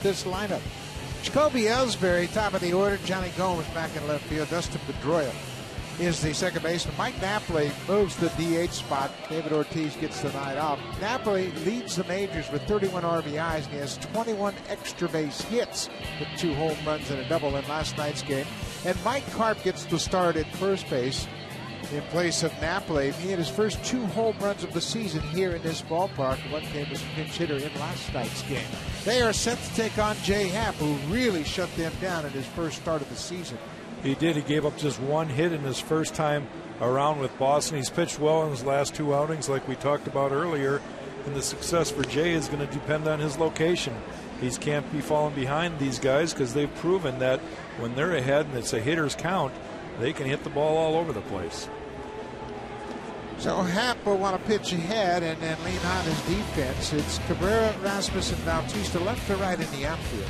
This lineup: Jacoby Ellsbury, top of the order. Johnny Gomes back in left field. Dustin Pedroia is the second baseman. Mike Napoli moves the DH spot. David Ortiz gets the night off. Napoli leads the majors with 31 RBIs, and he has 21 extra base hits with 2 home runs and a double in last night's game. And Mike Carp gets the start at first base in place of Napoli. He had his first 2 home runs of the season here in this ballpark. One came as a pinch hitter in last night's game. They are set to take on Jay Happ, who really shut them down in his first start of the season. He did. He gave up just 1 hit in his first time around with Boston. He's pitched well in his last 2 outings, like we talked about earlier. And the success for Jay is going to depend on his location. He can't be falling behind these guys because they've proven that when they're ahead and it's a hitter's count, they can hit the ball all over the place. So Happ will want to pitch ahead and then lean on his defense. It's Cabrera, Rasmussen, Bautista left to right in the outfield.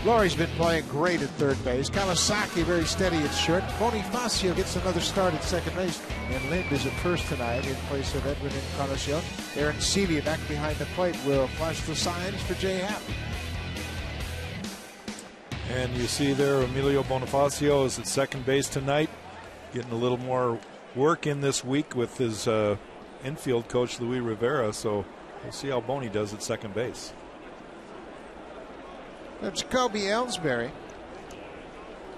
Laurie's been playing great at third base. Kawasaki very steady at short. Bonifacio gets another start at second base. And Lind is at first tonight in place of Edwin Encarnacion. Aaron Celia back behind the plate will flash the signs for Jay Happ. And you see there Emilio Bonifacio is at second base tonight, getting a little more work in this week with his infield coach Luis Rivera, so we'll see how Boney does at second base. Jacoby Ellsbury,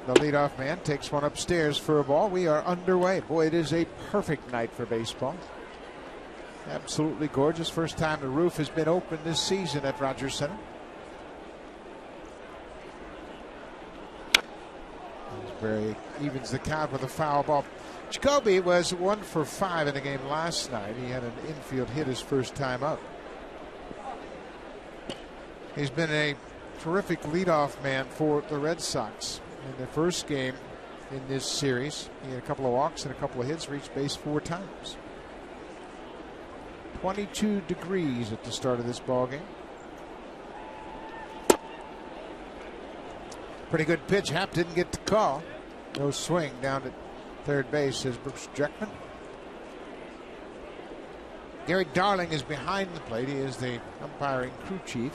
the leadoff man, takes one upstairs for a ball. We are underway. Boy, it is a perfect night for baseball. Absolutely gorgeous. First time the roof has been open this season at Rogers Center. Ellsbury evens the count with a foul ball. Jacoby was 1 for 5 in the game last night. He had an infield hit his first time up. He's been a terrific leadoff man for the Red Sox. In the first game in this series, he had a couple of walks and a couple of hits, reached base 4 times. 22 degrees at the start of this ball game. Pretty good pitch. Happ didn't get the call. No swing down at third base, says Brooks Dreckman. Gary Darling is behind the plate. He is the umpiring crew chief.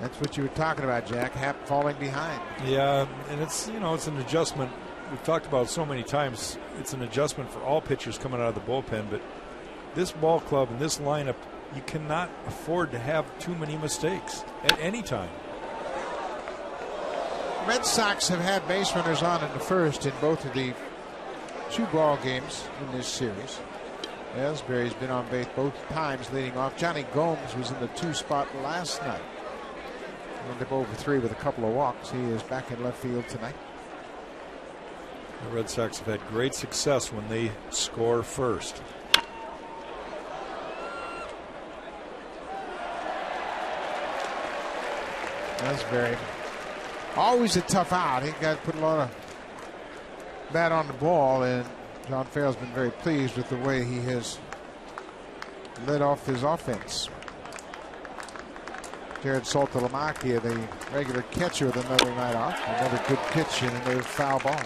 That's what you were talking about, Jack. Happ falling behind. Yeah, and it's, you know, it's an adjustment. We've talked about it so many times. It's an adjustment for all pitchers coming out of the bullpen, but this ball club and this lineup, you cannot afford to have too many mistakes at any time. Red Sox have had base runners on in the first in both of the 2 ball games in this series. Ellsbury's been on base both times leading off. Johnny Gomes was in the 2 spot last night. Ended up over 3 with a couple of walks. He is back in left field tonight. The Red Sox have had great success when they score first. Ellsbury, always a tough out. He got to put a lot of bat on the ball, and John Farrell's been very pleased with the way he has led off his offense. Jared Saltalamacchia, the regular catcher, with another night off. Another good pitch and another foul ball.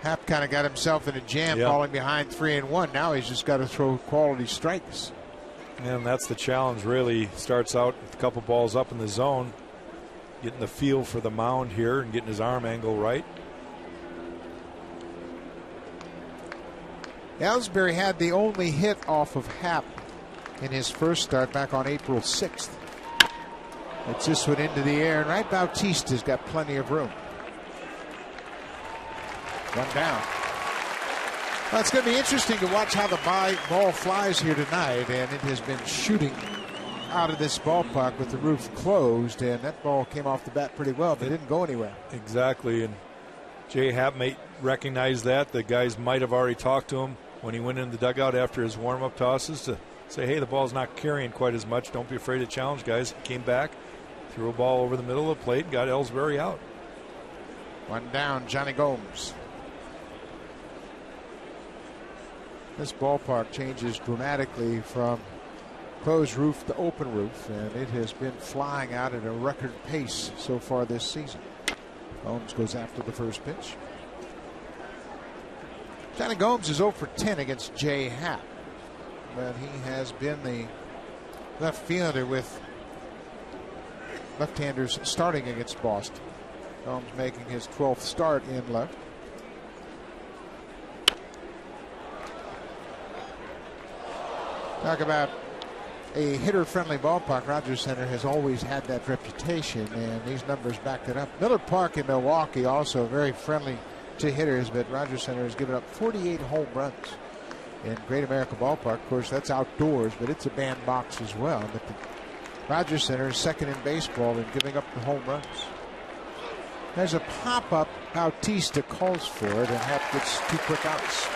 Happ kind of got himself in a jam, falling behind 3-1. Now he's just got to throw quality strikes. And that's the challenge, really. Starts out with a couple balls up in the zone, getting the feel for the mound here and getting his arm angle right. Ellsbury had the only hit off of Happ in his first start back on April 6th. It's this one into the air, and right Bautista's got plenty of room. One down. Well, it's going to be interesting to watch how the ball flies here tonight, and it has been shooting out of this ballpark with the roof closed, and that ball came off the bat pretty well, but it didn't go anywhere. Exactly, and Jay Happ may recognize that. The guys might have already talked to him when he went in the dugout after his warm-up tosses to say, hey, the ball's not carrying quite as much. Don't be afraid to challenge, guys. Came back, threw a ball over the middle of the plate, and got Ellsbury out. One down, Johnny Gomes. This ballpark changes dramatically from closed roof to open roof, and it has been flying out at a record pace so far this season. Gomes goes after the first pitch. Johnny Gomes is 0 for 10 against Jay Happ, but he has been the left fielder with left-handers starting against Boston. Gomes making his 12th start in left. Talk about a hitter-friendly ballpark. Rogers Center has always had that reputation, and these numbers back it up. Miller Park in Milwaukee also very friendly to hitters, but Rogers Center has given up 48 home runs. In Great America Ballpark, of course, that's outdoors, but it's a bandbox as well. But the Rogers Center is second in baseball in giving up the home runs. There's a pop-up. Bautista calls for it, and Happ gets 2 quick outs.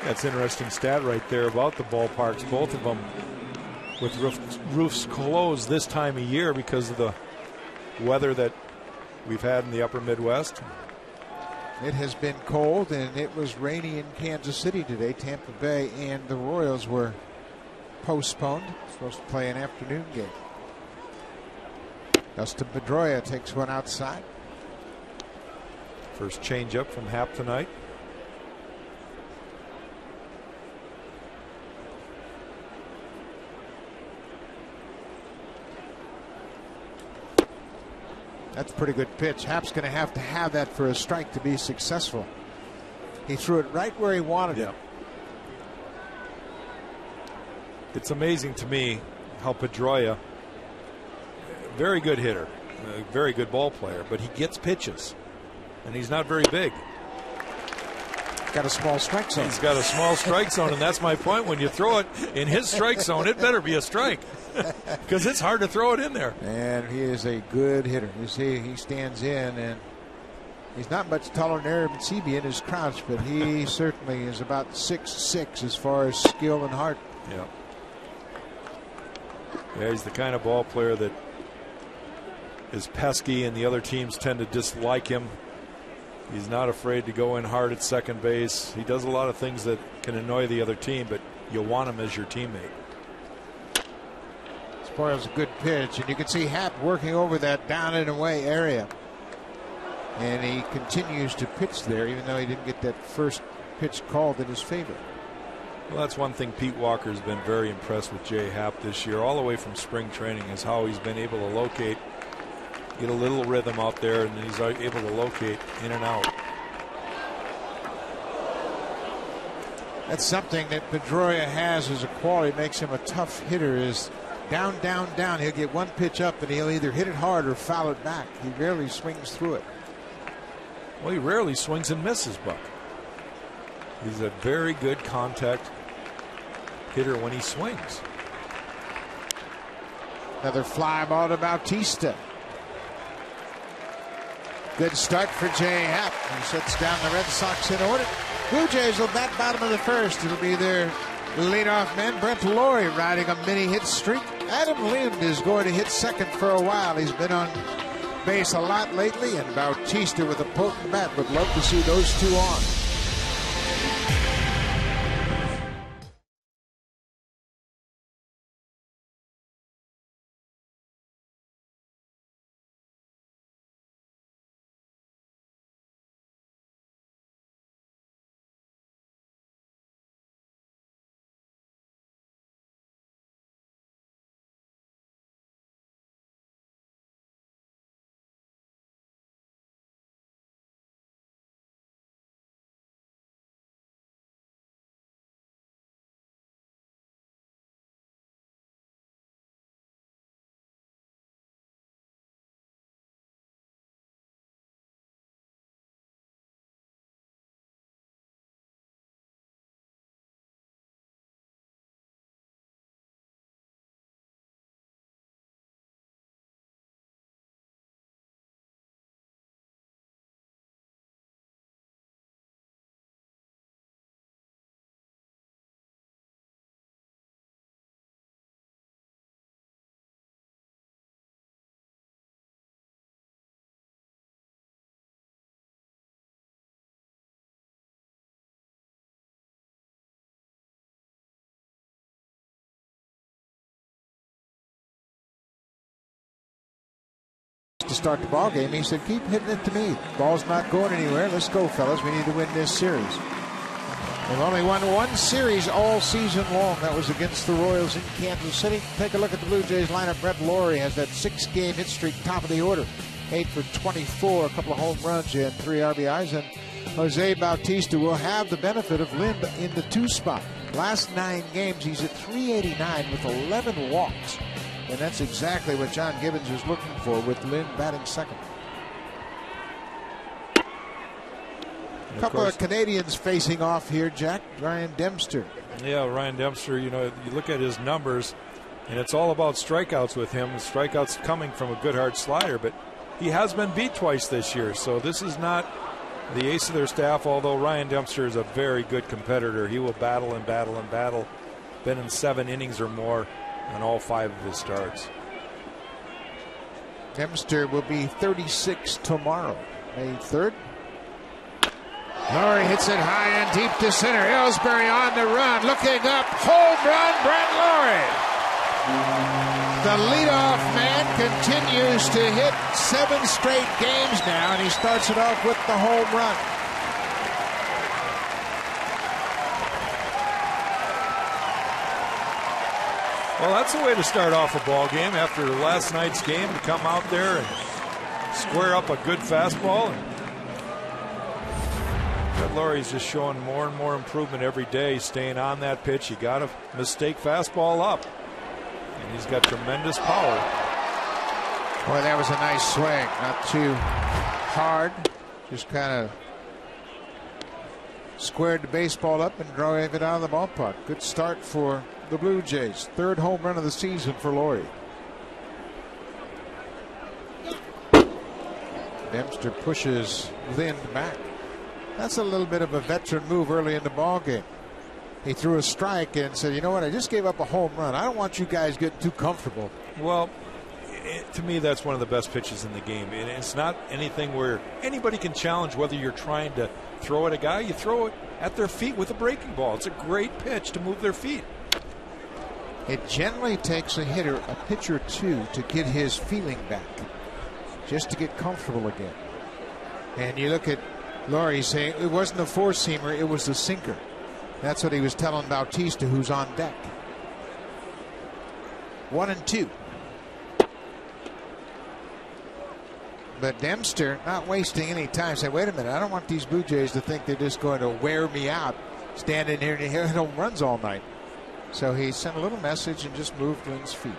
That's an interesting stat right there about the ballparks. Both of them with roofs closed this time of year because of the weather that we've had in the upper Midwest. It has been cold, and it was rainy in Kansas City today. Tampa Bay and the Royals were postponed. Supposed to play an afternoon game. Dustin Pedroia takes one outside. First changeup from Happ tonight. That's a pretty good pitch. Happ's going to have that for a strike to be successful. He threw it right where he wanted it. It's amazing to me how Pedroia, very good hitter, a very good ball player, but he gets pitches, and he's not very big. Got a small strike zone. He's got a small strike zone, and that's my point. When you throw it in his strike zone, it better be a strike because it's hard to throw it in there. And he is a good hitter. You see, he stands in, and he's not much taller than Aaron Seaby in his crouch, but he certainly is about 6'6" as far as skill and heart. Yeah. Yeah, he's the kind of ball player that is pesky, and the other teams tend to dislike him. He's not afraid to go in hard at second base. He does a lot of things that can annoy the other team, but you want him as your teammate. Spoils a good pitch, and you can see Happ working over that down and away area. And he continues to pitch there, even though he didn't get that first pitch called in his favor. Well, that's one thing Pete Walker's been very impressed with Jay Happ this year, all the way from spring training, is how he's been able to locate, get a little rhythm out there, and then he's able to locate in and out. That's something that Pedroia has as a quality, makes him a tough hitter, is down, down, down. He'll get one pitch up, and he'll either hit it hard or foul it back. He rarely swings through it. Well, he rarely swings and misses, Buck. He's a very good contact hitter when he swings. Another fly ball to Bautista. Good start for Jay Happ. He sets down the Red Sox in order. Blue Jays will bat bottom of the first. It'll be their leadoff man, Brent Laurie, riding a mini hit streak. Adam Lind is going to hit second for a while. He's been on base a lot lately, and Bautista with a potent bat. Would love to see those two on. to start the ball game. He said, keep hitting it to me. Ball's not going anywhere. Let's go, fellas. We need to win this series. They've only won one series all season long. That was against the Royals in Kansas City. Take a look at the Blue Jays lineup. Brett Lawrie has that 6-game hit streak, top of the order. 8 for 24, a couple of home runs and 3 RBIs. And Jose Bautista will have the benefit of Lynn in the 2 spot. Last 9 games, he's at .389 with 11 walks. And that's exactly what John Gibbons is looking for with Lynn batting second. A couple of Canadians facing off here, Jack. Ryan Dempster. Yeah, Ryan Dempster, you know, you look at his numbers, and it's all about strikeouts with him. Strikeouts coming from a good hard slider, but he has been beat twice this year, so this is not the ace of their staff, although Ryan Dempster is a very good competitor. He will battle and battle and battle. Been in 7 innings or more on all 5 of his starts. Dempster will be 36 tomorrow, May 3rd. Lawrie hits it high and deep to center. Ellsbury on the run, looking up, home run, Brett Lawrie. The leadoff man continues to hit 7 straight games now, and he starts it off with the home run. Well, that's the way to start off a ball game after last night's game, to come out there and square up a good fastball. Brett Lawrie's just showing more and more improvement every day, staying on that pitch. You got to mistake fastball up, and he's got tremendous power. Boy, that was a nice swing. Not too hard, just kind of squared the baseball up and drove it out of the ballpark. Good start for the Blue Jays. 3rd home run of the season for Lawrie. Dempster pushes Lynn back. That's a little bit of a veteran move early in the ball game. He threw a strike and said, you know what, I just gave up a home run. I don't want you guys getting too comfortable. Well, to me, that's one of the best pitches in the game. And it's not anything where anybody can challenge whether you're trying to throw at a guy. You throw it at their feet with a breaking ball. It's a great pitch to move their feet. It generally takes a hitter a pitch or 2 to get his feeling back, just to get comfortable again. And you look at Lawrie saying it wasn't a 4-seamer, it was the sinker. That's what he was telling Bautista, who's on deck. 1-2. But Dempster not wasting any time. Say, wait a minute, I don't want these Blue Jays to think they're just going to wear me out, standing here and hitting home runs all night. So he sent a little message and just moved Lynn's feet.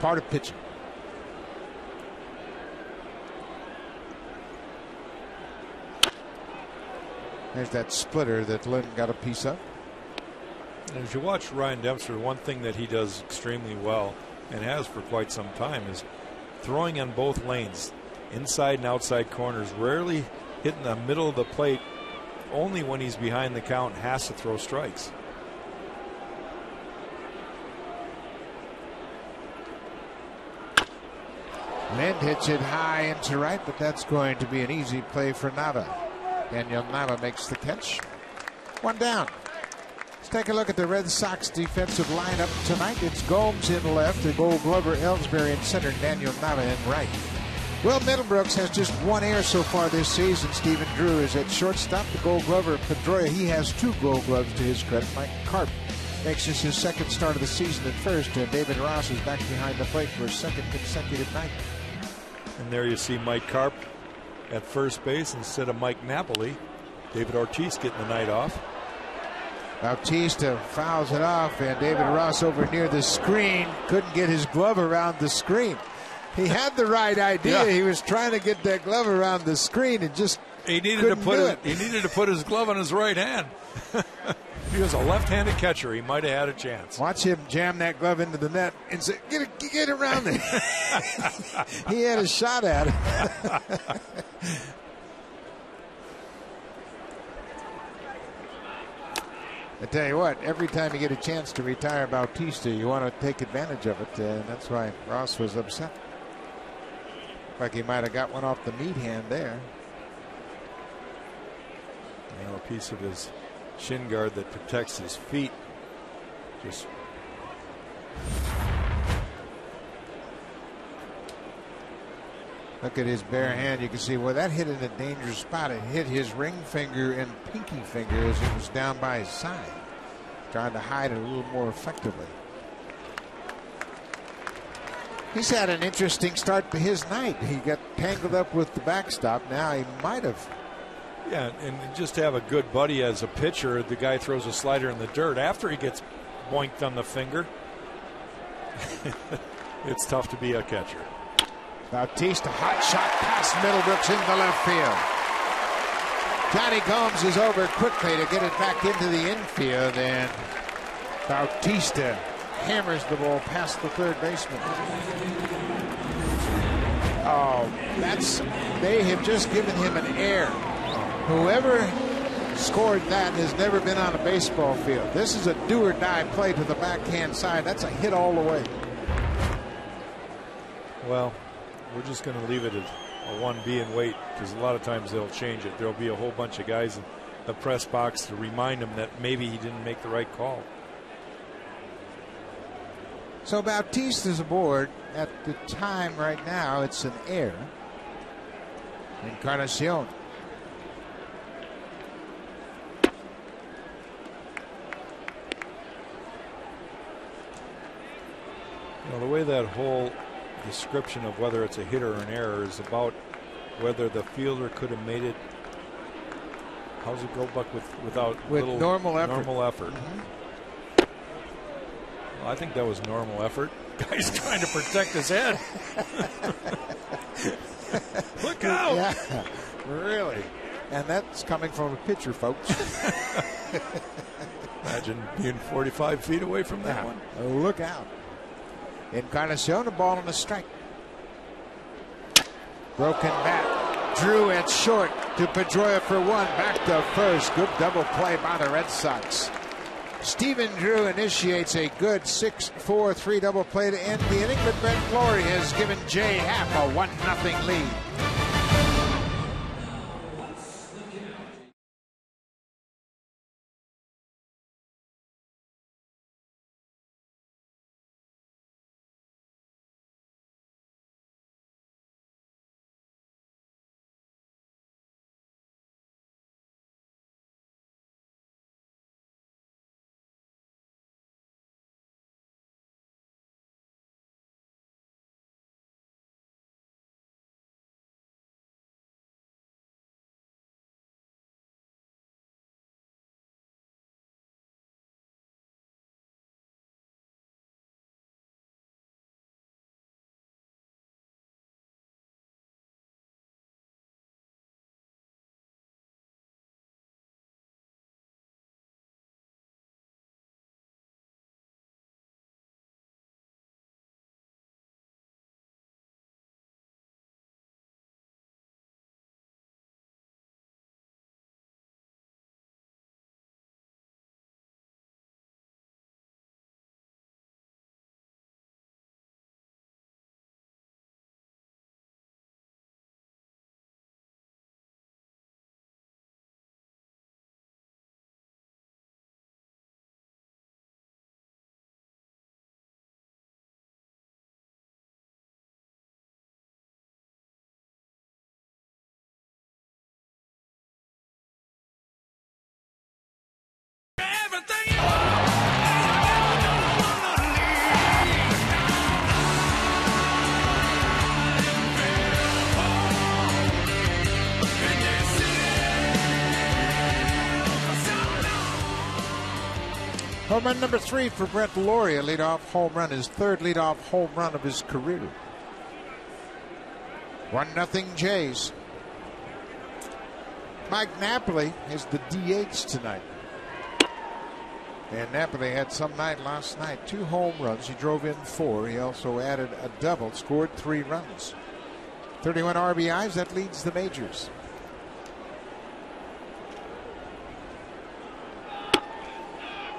Part of pitching. There's that splitter that Lynn got a piece of. And as you watch Ryan Dempster, one thing that he does extremely well, and has for quite some time, is throwing on both lanes, inside and outside corners, rarely hitting the middle of the plate. Only when he's behind the count has to throw strikes. Lynn hits it high into right, but that's going to be an easy play for Nava. Daniel Nava makes the catch. 1 down. Let's take a look at the Red Sox defensive lineup tonight. It's Gomes in left, the Gold Glover Ellsbury in center, Daniel Nava in right. Will Middlebrooks has just 1 error so far this season. Stephen Drew is at shortstop. The Gold Glover Pedroia, he has 2 Gold Gloves to his credit. Mike Karp makes this his 2nd start of the season at first, and David Ross is back behind the plate for his 2nd consecutive night. And there you see Mike Karp at first base instead of Mike Napoli. David Ortiz getting the night off. Bautista fouls it off, and David Ross over near the screen couldn't get his glove around the screen. He had the right idea. Yeah. He was trying to get that glove around the screen and just he needed to put his glove on his right hand. If he was a left-handed catcher, he might have had a chance. Watch him jam that glove into the net and say, get around it. He had a shot at it. I tell you what, every time you get a chance to retire Bautista, you want to take advantage of it, and that's why Ross was upset. Like he might have got one off the meat hand there. You know, a piece of his shin guard that protects his feet. Just Look at his bare hand. You can see, well, that hit in a dangerous spot. It hit his ring finger and pinky finger as it was down by his side, trying to hide it a little more effectively. He's had an interesting start to his night. He got tangled up with the backstop. Now he might have. Yeah, and just to have a good buddy as a pitcher, the guy throws a slider in the dirt after he gets boinked on the finger. It's tough to be a catcher. Bautista, hot shot past Middlebrooks into left field. Johnny Gomes is over quickly to get it back into the infield, and Bautista hammers the ball past the third baseman. Oh, they have just given him an error. Whoever scored that has never been on a baseball field. This is a do-or-die play to the backhand side. That's a hit all the way. Well, we're just going to leave it as a 1B and wait, because a lot of times they'll change it. There'll be a whole bunch of guys in the press box to remind him that maybe he didn't make the right call. So Bautista's aboard. At the time right now, it's an error. Encarnacion. You know, the way that whole description of whether it's a hit or an error is about whether the fielder could have made it. How's it go, Buck? With normal effort. Normal effort. Mm-hmm. Well, I think that was normal effort. Guy's trying to protect his head. Look out! Yeah, really. And that's coming from a pitcher, folks. Imagine being 45 feet away from that one. Oh, look out. Encarnacion, a ball and a strike. Broken bat. Drew at short to Pedroia for one. Back to first. Good double play by the Red Sox. Stephen Drew initiates a good 6-4-3 double play to end the inning, but Brett Lawrie has given Jay Happ a 1-0 lead. Home run number 3 for Brett Lawrie, a leadoff home run, his third leadoff home run of his career. 1-0 Jays. Mike Napoli is the DH tonight. And Napoli had some night last night. 2 home runs. He drove in 4. He also added a double, scored 3 runs. 31 RBIs. That leads the majors.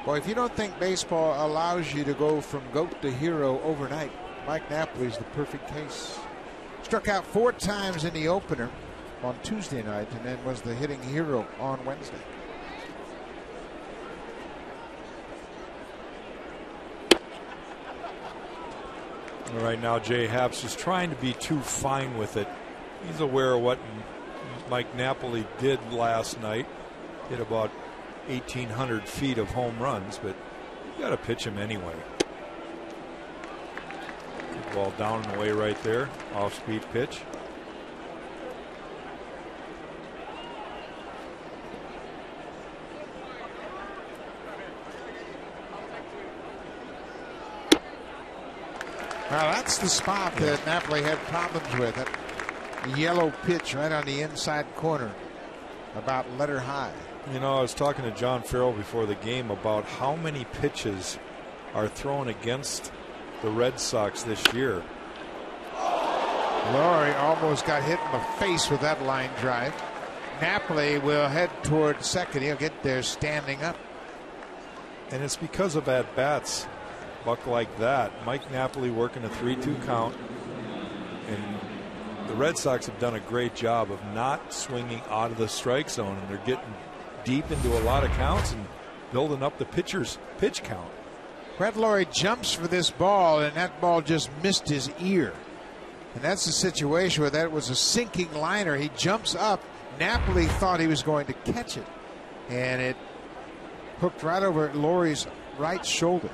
Boy, if you don't think baseball allows you to go from GOAT to hero overnight, Mike Napoli is the perfect case. Struck out 4 times in the opener on Tuesday night and then was the hitting hero on Wednesday. Right now, Jay Happ's just trying to be too fine with it He's aware of what Mike Napoli did last night. Hit about 1,800 feet of home runs, but you got to pitch him anyway. Good ball down and away right there. Off-speed pitch. Well, that's the spot that Napoli had problems with. That yellow pitch right on the inside corner, about letter high. You know, I was talking to John Farrell before the game about how many pitches are thrown against the Red Sox this year. Laurie almost got hit in the face with that line drive. Napoli will head toward second. He'll get there standing up. And it's because of at-bats, Buck, like that. Mike Napoli working a 3-2 count. And the Red Sox have done a great job of not swinging out of the strike zone. And they're getting deep into a lot of counts and building up the pitcher's pitch count. Brett Laurie jumps for this ball, and that ball just missed his ear. And that's the situation where that was a sinking liner. He jumps up. Napoli thought he was going to catch it, and it hooked right over Laurie's right shoulder.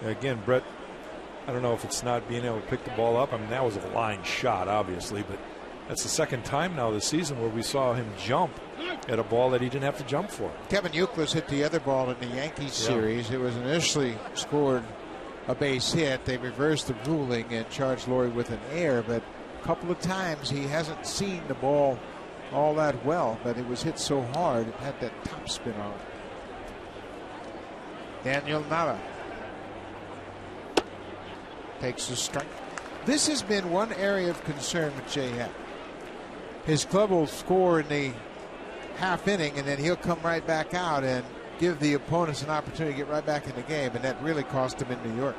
Again, Brett, I don't know if it's not being able to pick the ball up. I mean, that was a line shot, obviously, but that's the second time now this season where we saw him jump at a ball that he didn't have to jump for. Kevin Youkilis hit the other ball in the Yankees series. It was initially scored a base hit. They reversed the ruling and charged Laurie with an error, but a couple of times he hasn't seen the ball all that well, but it was hit so hard it had that top spin on it. Daniel Nava takes the strike. This has been one area of concern with Jay Happ. His club will score in the half inning, and then he'll come right back out and give the opponents an opportunity to get right back in the game, and that really cost him in New York.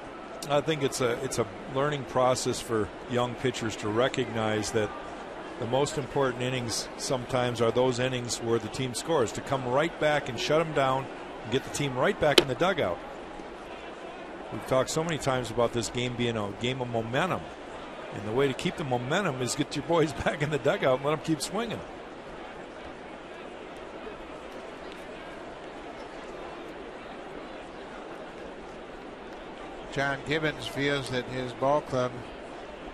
I think it's a learning process for young pitchers to recognize that the most important innings sometimes are those innings where the team scores, to come right back and shut them down and get the team right back in the dugout. We've talked so many times about this game being a game of momentum, and the way to keep the momentum is get your boys back in the dugout and let them keep swinging. John Gibbons feels that his ball club,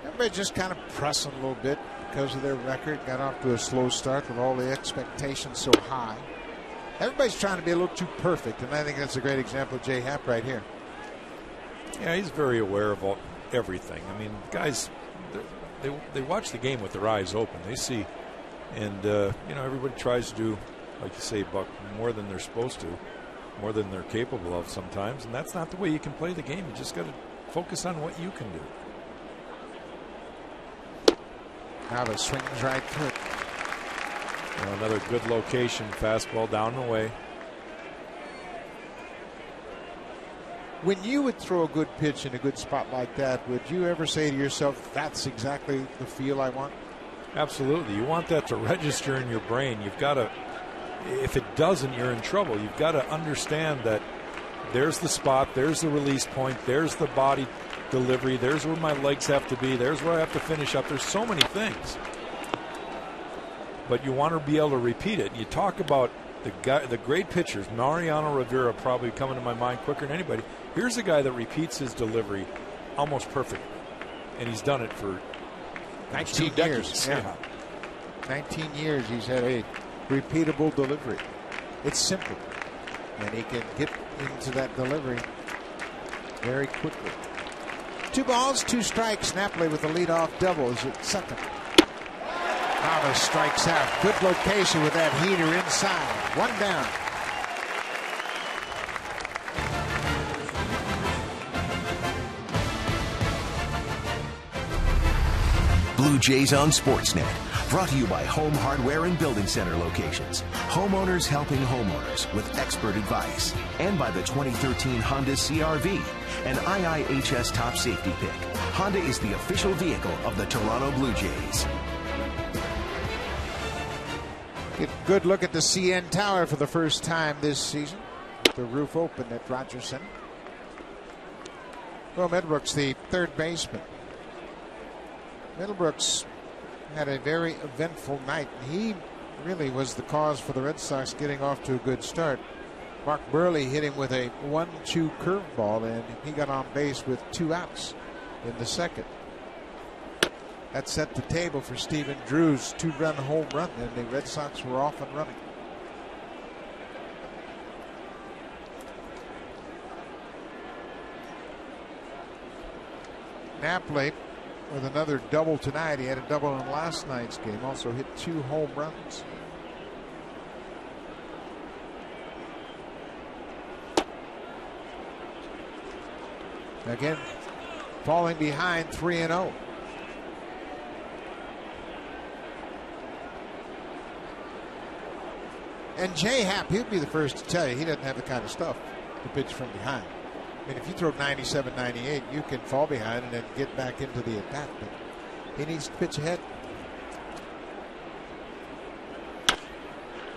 everybody just kind of pressing a little bit because of their record. Got off to a slow start with all the expectations so high. Everybody's trying to be a little too perfect, and I think that's a great example of Jay Happ right here. Yeah, he's very aware of everything. I mean, guys, they watch the game with their eyes open. They see, and you know, everybody tries to do, like you say, Buck, more than they're supposed to, more than they're capable of sometimes, and that's not the way you can play the game. You just got to focus on what you can do. Now the swings right through it. Well, another good location, fastball down and away. When you would throw a good pitch in a good spot like that, would you ever say to yourself, that's exactly the feel I want? Absolutely. You want that to register in your brain. You've got to, if it doesn't, you're in trouble. You've got to understand that there's the spot, there's the release point, there's the body delivery, there's where my legs have to be, there's where I have to finish up. There's so many things. But you want to be able to repeat it. You talk about the great pitchers, Mariano Rivera probably coming to my mind quicker than anybody. Here's a guy that repeats his delivery almost perfect, and he's done it for 19 years. Yeah. 19 years he's had a repeatable delivery. It's simple, and he can get into that delivery very quickly. 2 balls, 2 strikes. Napoli with the leadoff double is at second. Nava strikes out. Good location with that heater inside. 1 down. Blue Jays on Sportsnet. Brought to you by Home Hardware and Building Center locations. Homeowners helping homeowners with expert advice. And by the 2013 Honda CR-V, an IIHS top safety pick. Honda is the official vehicle of the Toronto Blue Jays. Get a good look at the CN Tower for the first time this season. The roof open at Rogers Center. Well, Middlebrooks, the third baseman. Middlebrooks had a very eventful night. He really was the cause for the Red Sox getting off to a good start. Mark Burley hit him with a 1-2 curveball, and he got on base with 2 outs in the second. That set the table for Stephen Drew's 2-run home run, and the Red Sox were off and running. Napoli with another double tonight. He had a double in last night's game. Also hit 2 home runs. Again, falling behind 3-0. And Jay Happ, he'll be the first to tell you he doesn't have the kind of stuff to pitch from behind. I mean, if you throw 97, 98, you can fall behind and then get back into the attack. But he needs to pitch ahead.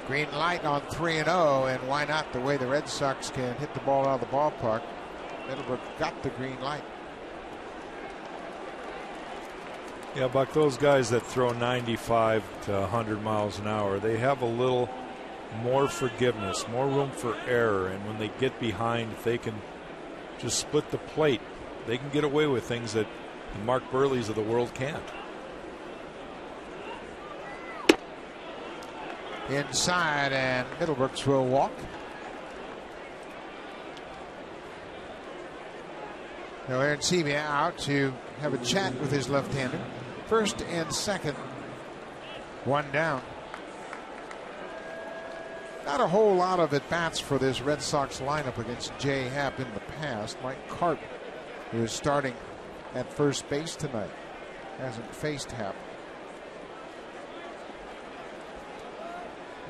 Green light on 3-0, and why not? The way the Red Sox can hit the ball out of the ballpark. Middlebrook got the green light. Yeah, Buck, those guys that throw 95 to 100 miles an hour, they have a little more forgiveness, more room for error. And when they get behind, if they can just split the plate, they can get away with things that the Mark Burleys of the world can't. Inside, and Middlebrooks will walk. Now Aaron Sebia out to have a chat with his left-hander. First and second, 1 down. Not a whole lot of at-bats for this Red Sox lineup against Jay Happ in the past. Mike Karp, who is starting at first base tonight, hasn't faced Happ.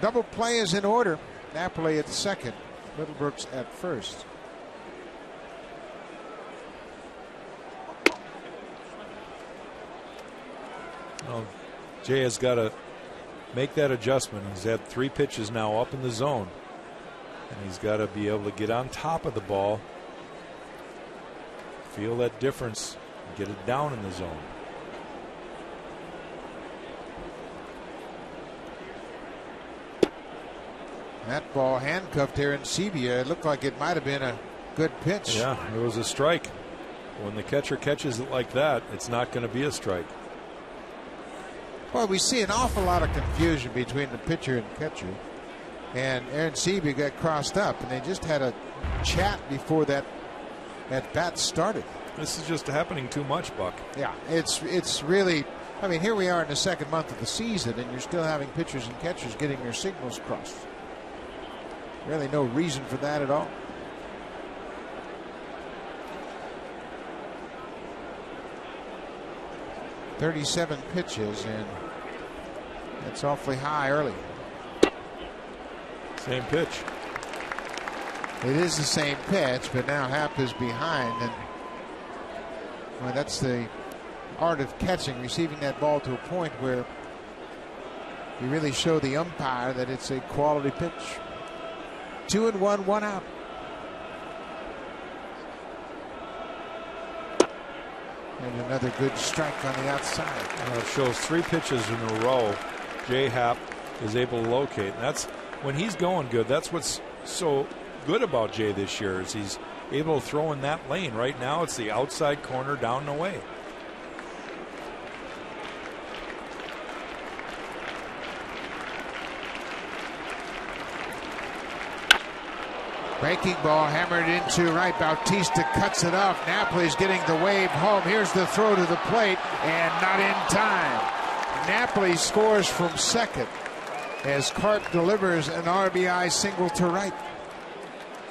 Double play is in order. Napoli at second, Middlebrooks at first. Well, Jay has got to make that adjustment. He's had 3 pitches now up in the zone, and he's got to be able to get on top of the ball, feel that difference, and get it down in the zone. That ball handcuffed Aaron Sebia. It looked like it might have been a good pitch. Yeah, it was a strike. When the catcher catches it like that, it's not going to be a strike. Well, we see an awful lot of confusion between the pitcher and catcher. And Aaron Sebia got crossed up, and they just had a chat before that bat started. This is just happening too much, Buck. Yeah, it's really, I mean, here we are in the second month of the season, and you're still having pitchers and catchers getting their signals crossed. Really no reason for that at all. .37 pitches, and that's awfully high early. Same pitch. It is the same pitch, but now Happ is behind, and well, that's the art of catching, receiving that ball to a point where you really show the umpire that it's a quality pitch. 2-1, 1 out. And another good strike on the outside. It shows 3 pitches in a row Jay Happ is able to locate. And that's when he's going good. That's what's so good about Jay this year, is he's able to throw in that lane. Right now it's the outside corner down and away. Breaking ball hammered into right. Bautista cuts it off. Napoli's getting the wave home. Here's the throw to the plate, and not in time. Napoli scores from second as Karp delivers an RBI single to right.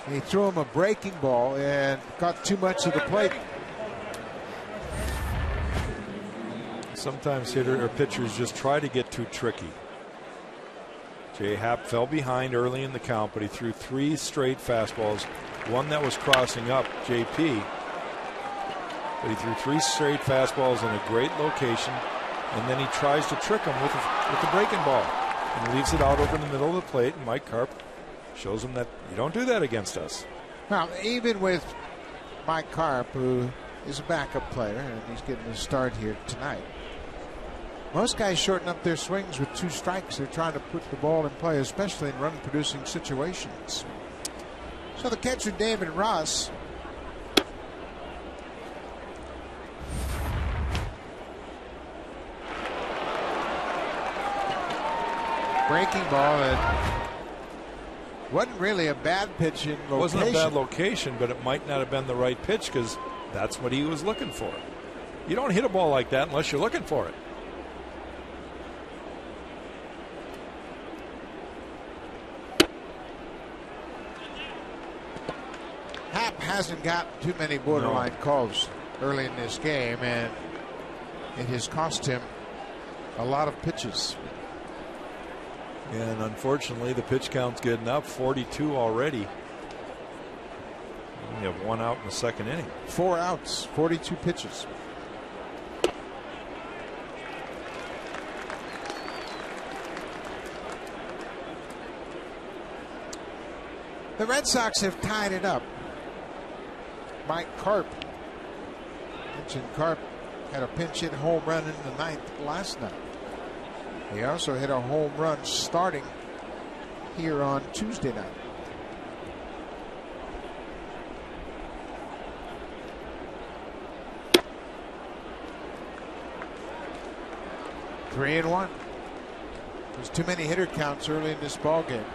He threw him a breaking ball and got too much of the plate. Sometimes hitter or pitchers just try to get too tricky. Jay Happ fell behind early in the count, but he threw 3 straight fastballs. One that was crossing up JP, but he threw 3 straight fastballs in a great location, and then he tries to trick him with the breaking ball and leaves it out over the middle of the plate. And Mike Karp shows him that you don't do that against us. Well, even with Mike Karp, who is a backup player, and he's getting a start here tonight, Most guys shorten up their swings with 2 strikes. They're trying to put the ball in play, especially in run-producing situations. So the catcher, David Ross, breaking ball, and wasn't really a bad pitch in location. It wasn't a bad location, but it might not have been the right pitch because that's what he was looking for. You don't hit a ball like that unless you're looking for it. Happ hasn't got too many borderline calls early in this game, and it has cost him a lot of pitches. And unfortunately, the pitch count's getting up, 42 already. We have 1 out in the second inning. 4 outs, 42 pitches. The Red Sox have tied it up. Mike Carp. Mentioned Carp had a pinch hit home run in the 9th last night. He also hit a home run starting here on Tuesday night. Three and one. There's too many hitter counts early in this ball game,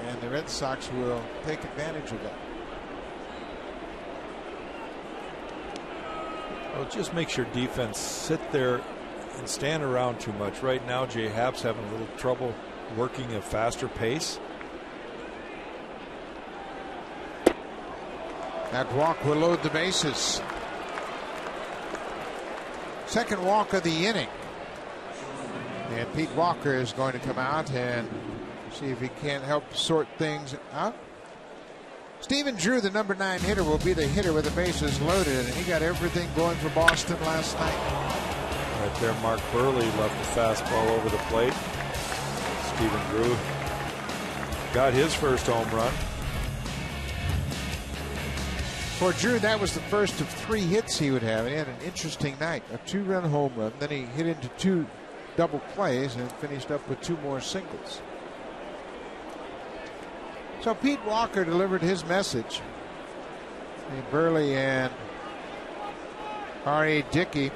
and the Red Sox will take advantage of that. Well, it just makes your defense sit there and stand around too much. Right now, Jay Happ's having a little trouble working a faster pace. That walk will load the bases. Second walk of the inning. And Pete Walker is going to come out and see if he can't help sort things out. Stephen Drew, the number 9 hitter, will be the hitter with the bases loaded, and he got everything going for Boston last night. Right there, Mark Burley left the fastball over the plate. Stephen Drew got his first home run. For Drew, that was the first of 3 hits he would have. He had an interesting night. A 2-run home run, then he hit into 2 double plays and finished up with 2 more singles. So Pete Walker delivered his message. And Burley and R.A. Dickey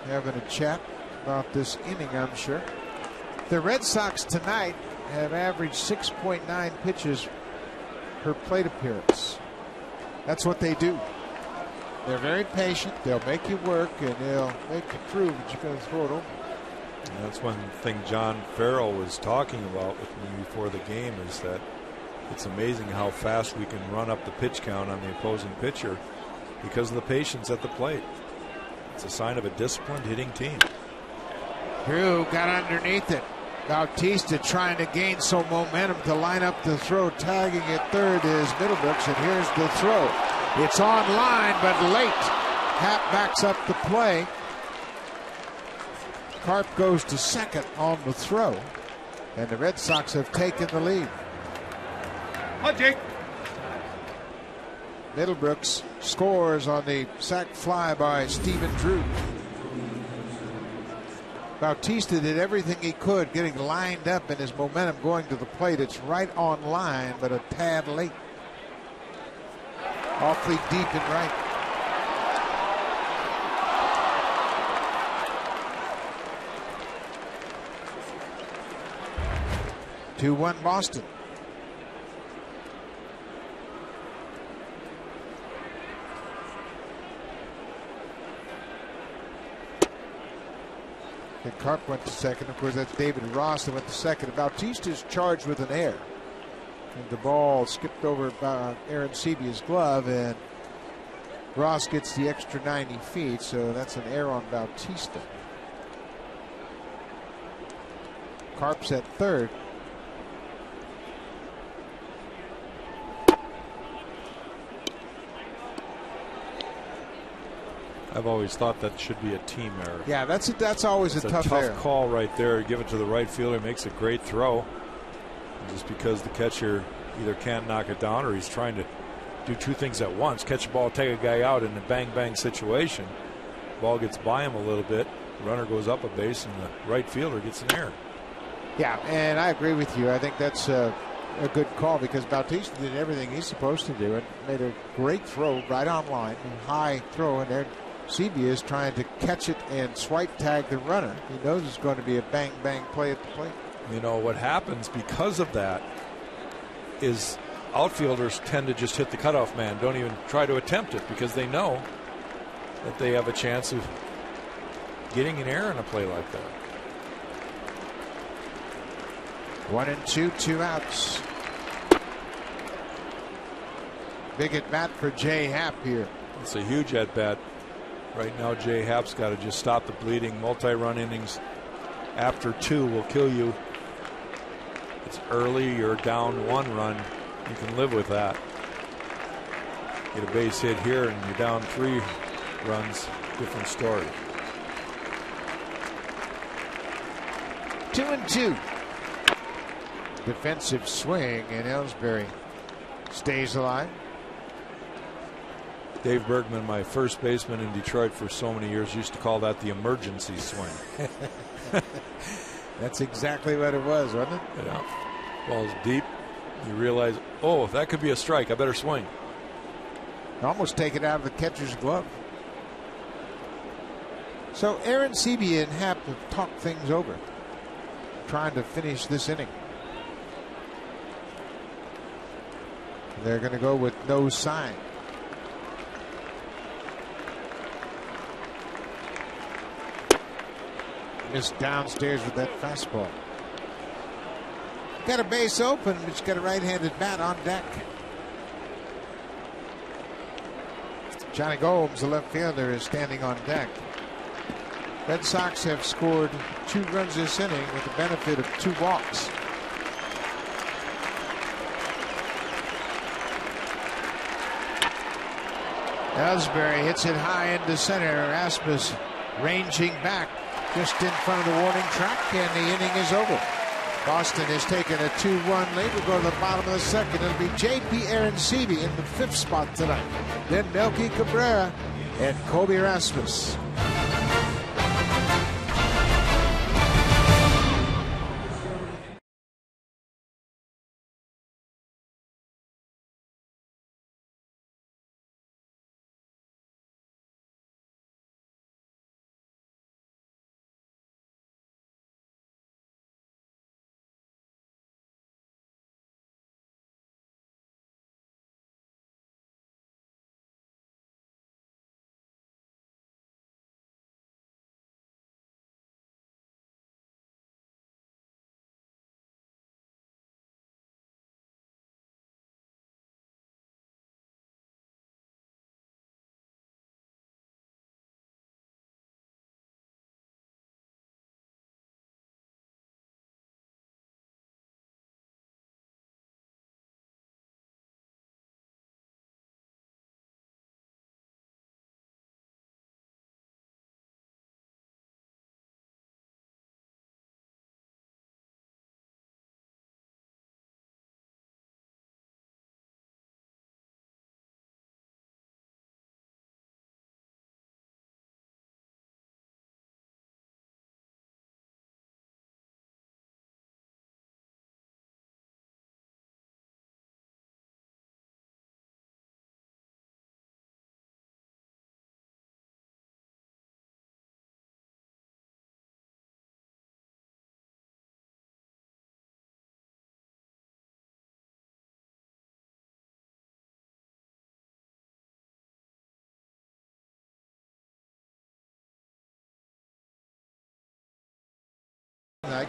having a chat about this inning, I'm sure. The Red Sox tonight have averaged 6.9 pitches per plate appearance. That's what they do. They're very patient. They'll make you work, and they'll make you prove that you're going to throw it over. And that's one thing John Farrell was talking about with me before the game, is that it's amazing how fast we can run up the pitch count on the opposing pitcher because of the patience at the plate. It's a sign of a disciplined hitting team. Drew got underneath it. Bautista trying to gain some momentum to line up the throw. Tagging at third is Middlebrooks, and here's the throw. It's on line, but late. Happ backs up the play. Carp goes to second on the throw, and the Red Sox have taken the lead. Jake. Middlebrooks scores on the sac fly by Stephen Drew. Bautista did everything he could, getting lined up and his momentum going to the plate. It's right on line, but a tad late. Awfully deep and right. Two-one Boston. And Carp went to second. Of course, that's David Ross that went to second. Bautista's charged with an error. And the ball skipped over Aaron Sebia's glove, and Ross gets the extra 90 feet, so that's an error on Bautista. Carp's at third. I've always thought that should be a team error. Yeah, that's always a tough error. Call right there. Give it to the right fielder. Makes a great throw. Just because the catcher either can't knock it down or he's trying to do 2 things at once. Catch a ball, take a guy out in a bang-bang situation. Ball gets by him a little bit. runner goes up a base and the right fielder gets an error. Yeah, and I agree with you. I think that's a good call because Bautista did everything he's supposed to do and made a great throw right on line, a high throw, and there Sebia is trying to catch it and swipe tag the runner. He knows it's going to be a bang bang play at the plate. You know what happens because of that is outfielders tend to just hit the cutoff man, don't even try to attempt it because they know that they have a chance of getting an error in a play like that. 1-2, 2 outs. Big at bat for Jay Happ here. It's a huge at bat. Right now, Jay Happ's got to just stop the bleeding. Multi-run innings after 2 will kill you. It's early, you're down 1 run. You can live with that. Get a base hit here and you're down 3 runs. Different story. 2-2. Defensive swing, and Ellsbury stays alive. Dave Bergman, my first baseman in Detroit for so many years, used to call that the emergency swing. That's exactly what it was, wasn't it? Yeah. Ball's deep. You realize, oh, that could be a strike. I better swing. Almost take it out of the catcher's glove. So Aaron Sebia and Happ have talked things over, trying to finish this inning. They're going to go with no sign. Missed downstairs with that fastball. Got a base open, but he's got a right-handed bat on deck. Johnny Gomes, the left fielder, is standing on deck. Red Sox have scored 2 runs this inning with the benefit of 2 walks. Ellsbury hits it high into center. Rasmus ranging back just in front of the warning track, and the inning is over. Boston has taken a 2-1 lead. We'll go to the bottom of the second. It'll be J.P. Aronsebi in the 5th spot tonight. Then Melky Cabrera and Kobe Rasmus.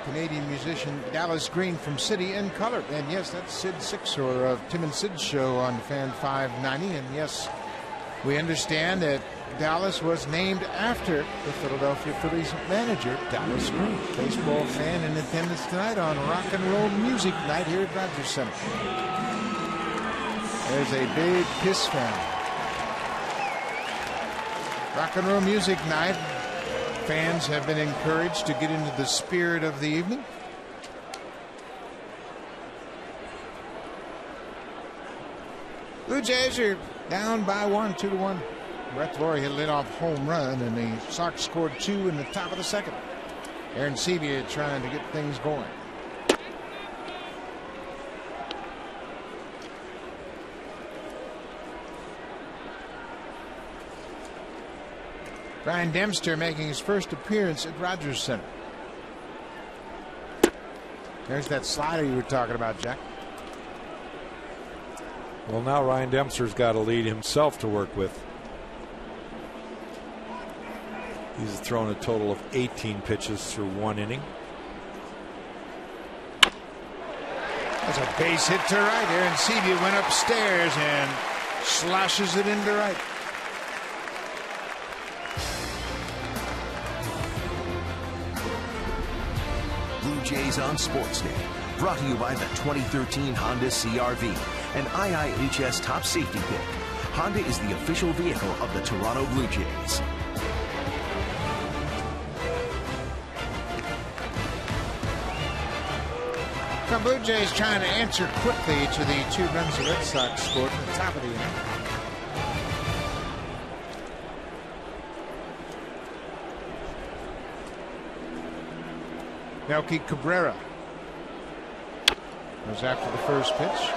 Canadian musician Dallas Green from City in Color. And yes, that's Sid Sixor of Tim and Sid's show on Fan 590. And yes, we understand that Dallas was named after the Philadelphia Phillies manager, Dallas Green. Baseball fan in attendance tonight on Rock and Roll Music Night here at Rogers Center. There's a big Kiss fan. Rock and Roll Music Night. Fans have been encouraged to get into the spirit of the evening. Blue Jays are down by 1, 2-1. Brett Laurie hit a leadoff home run, and the Sox scored 2 in the top of the second. Aaron Sebia trying to get things going. Brian Dempster making his first appearance at Rogers Center. There's that slider you were talking about, Jack. Well, now Ryan Dempster's got a lead himself to work with. He's thrown a total of 18 pitches through 1 inning. That's a base hit to right. Aaron Sebia went upstairs and slashes it into right. Blue Jays on Sportsnet. Brought to you by the 2013 Honda CR-V, an IIHS top safety pick. Honda is the official vehicle of the Toronto Blue Jays. The Blue Jays trying to answer quickly to the 2 runs the Red Sox scored at the top of the inning. Melky Cabrera was after the first pitch.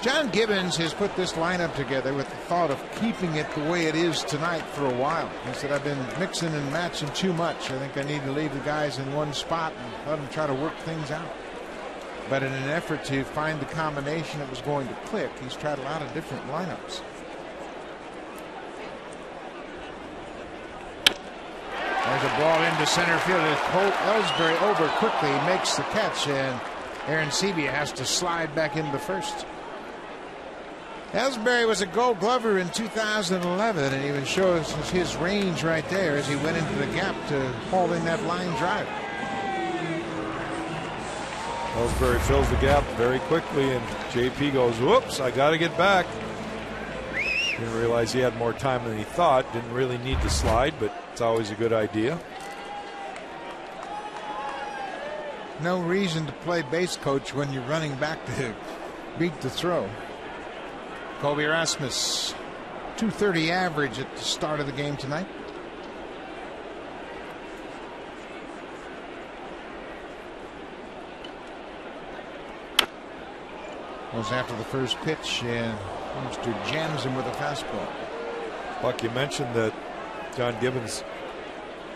John Gibbons has put this lineup together with the thought of keeping it the way it is tonight for a while. He said, I've been mixing and matching too much. I think I need to leave the guys in one spot and let them try to work things out. But in an effort to find the combination that was going to click, he's tried a lot of different lineups. There's a ball into center field. Ellsbury over quickly makes the catch, and Aaron Sebia has to slide back into first. Ellsbury was a Gold Glover in 2011, and even shows his range right there as he went into the gap to haul in that line drive. Ellsbury fills the gap very quickly, and JP goes, whoops, I got to get back. Didn't realize he had more time than he thought. Didn't really need to slide, but it's always a good idea. No reason to play base coach when you're running back to beat the throw. Colby Rasmus, .230 average at the start of the game tonight. Was after the first pitch, and Webster jams him with a fastball. Buck, you mentioned that John Gibbons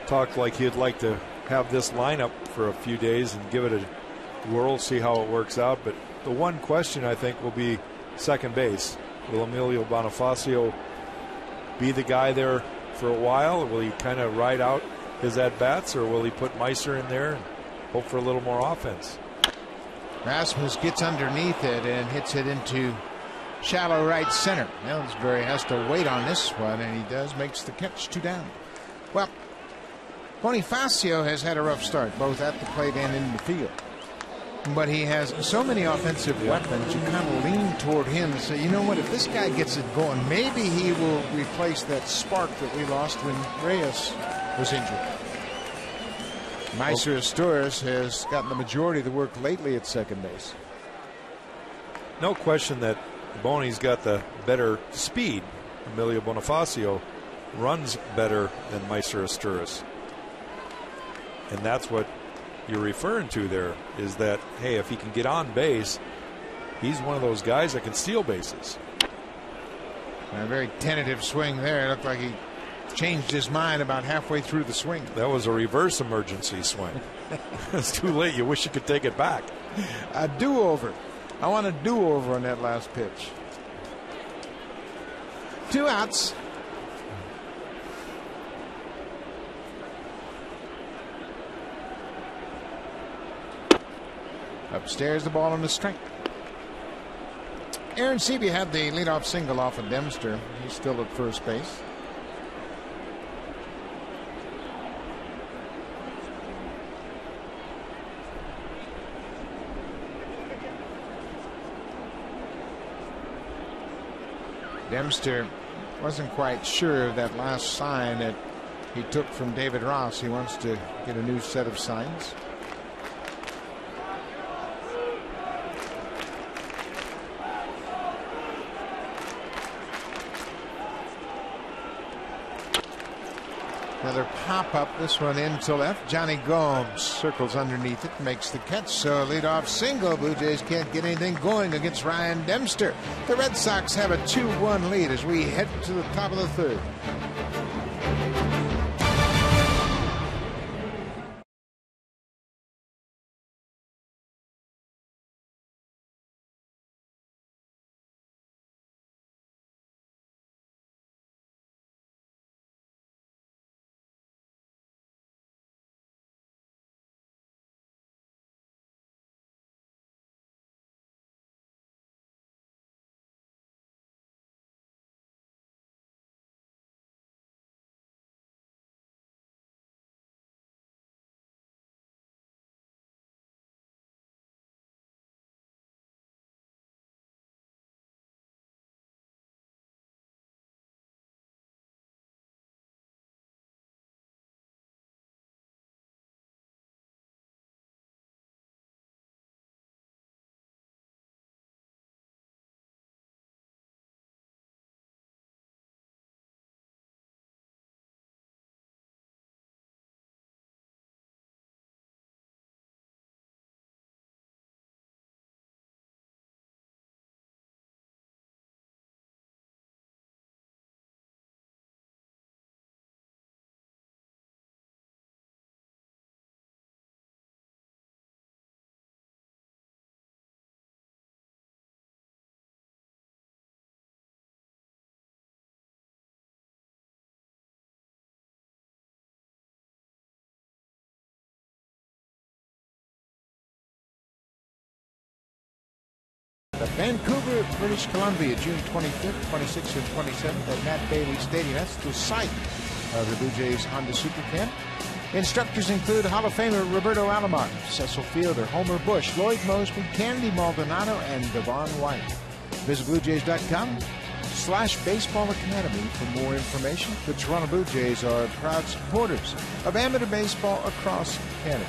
talked like he'd like to have this lineup for a few days and give it a whirl, see how it works out. But the one question I think will be second base. Will Emilio Bonifacio be the guy there for a while? Will he kind of ride out his at-bats, or will he put Meiser in there and hope for a little more offense? Rasmus gets underneath it and hits it into shallow right center. Ellsbury has to wait on this one, and he does, makes the catch, 2 down. Well, Bonifacio has had a rough start, both at the plate and in the field. But he has so many offensive weapons, you kind of lean toward him and say, you know what, if this guy gets it going, maybe he will replace that spark that we lost when Reyes was injured. Meiser Asturias has gotten the majority of the work lately at second base. No question that Boney's got the better speed. Emilio Bonifacio runs better than Meiser Asturias. And that's what you're referring to there, is that, hey, if he can get on base, he's one of those guys that can steal bases. A very tentative swing there. It looked like he changed his mind about halfway through the swing. That was a reverse emergency swing. It's too late. You wish you could take it back. A do-over. I want a do-over on that last pitch. 2 outs. Upstairs, the ball on the strike. Aaron Sebia had the leadoff single off of Dempster. He's still at first base. Dempster wasn't quite sure of that last sign that he took from David Ross. He wants to get a new set of signs. Another pop-up, this one in to left. Johnny Gomes circles underneath it, makes the catch. So leadoff single. Blue Jays can't get anything going against Ryan Dempster. The Red Sox have a 2-1 lead as we head to the top of the third. Vancouver, British Columbia, June 25th, 26th, and 27th at Matt Bailey Stadium. That's the site of the Blue Jays Honda Super Camp. Instructors include Hall of Famer Roberto Alomar, Cecil Fielder, Homer Bush, Lloyd Moseby, Candy Maldonado, and Devon White. Visit BlueJays.com/Baseball Academy for more information. The Toronto Blue Jays are proud supporters of amateur baseball across Canada.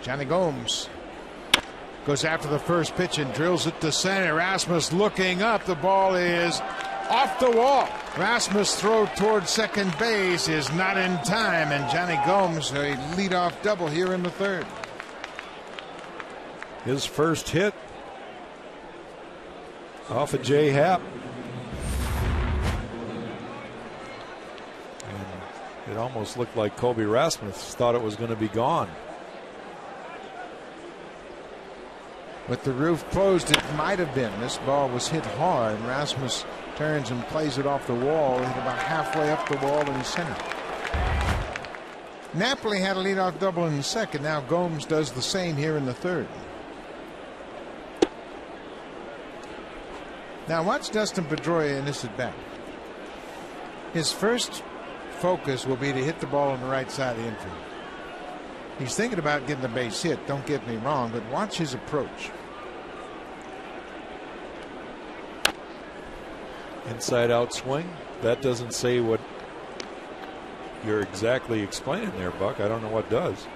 Johnny Gomes goes after the first pitch and drills it to center. Rasmus looking up. The ball is off the wall. Rasmus' throw toward second base is not in time, and Johnny Gomes a leadoff double here in the third. His first hit off of Jay Happ. And it almost looked like Kobe Rasmus thought it was going to be gone. With the roof closed, it might have been. This ball was hit hard. Rasmus turns and plays it off the wall. Hit about halfway up the wall in center. Napoli had a leadoff double in the second. Now Gomes does the same here in the third. Now watch Dustin Pedroia in this at bat. His first focus will be to hit the ball on the right side of the infield. He's thinking about getting the base hit, don't get me wrong, but watch his approach. Inside out swing. That doesn't say what you're exactly explaining there, Buck. I don't know what does.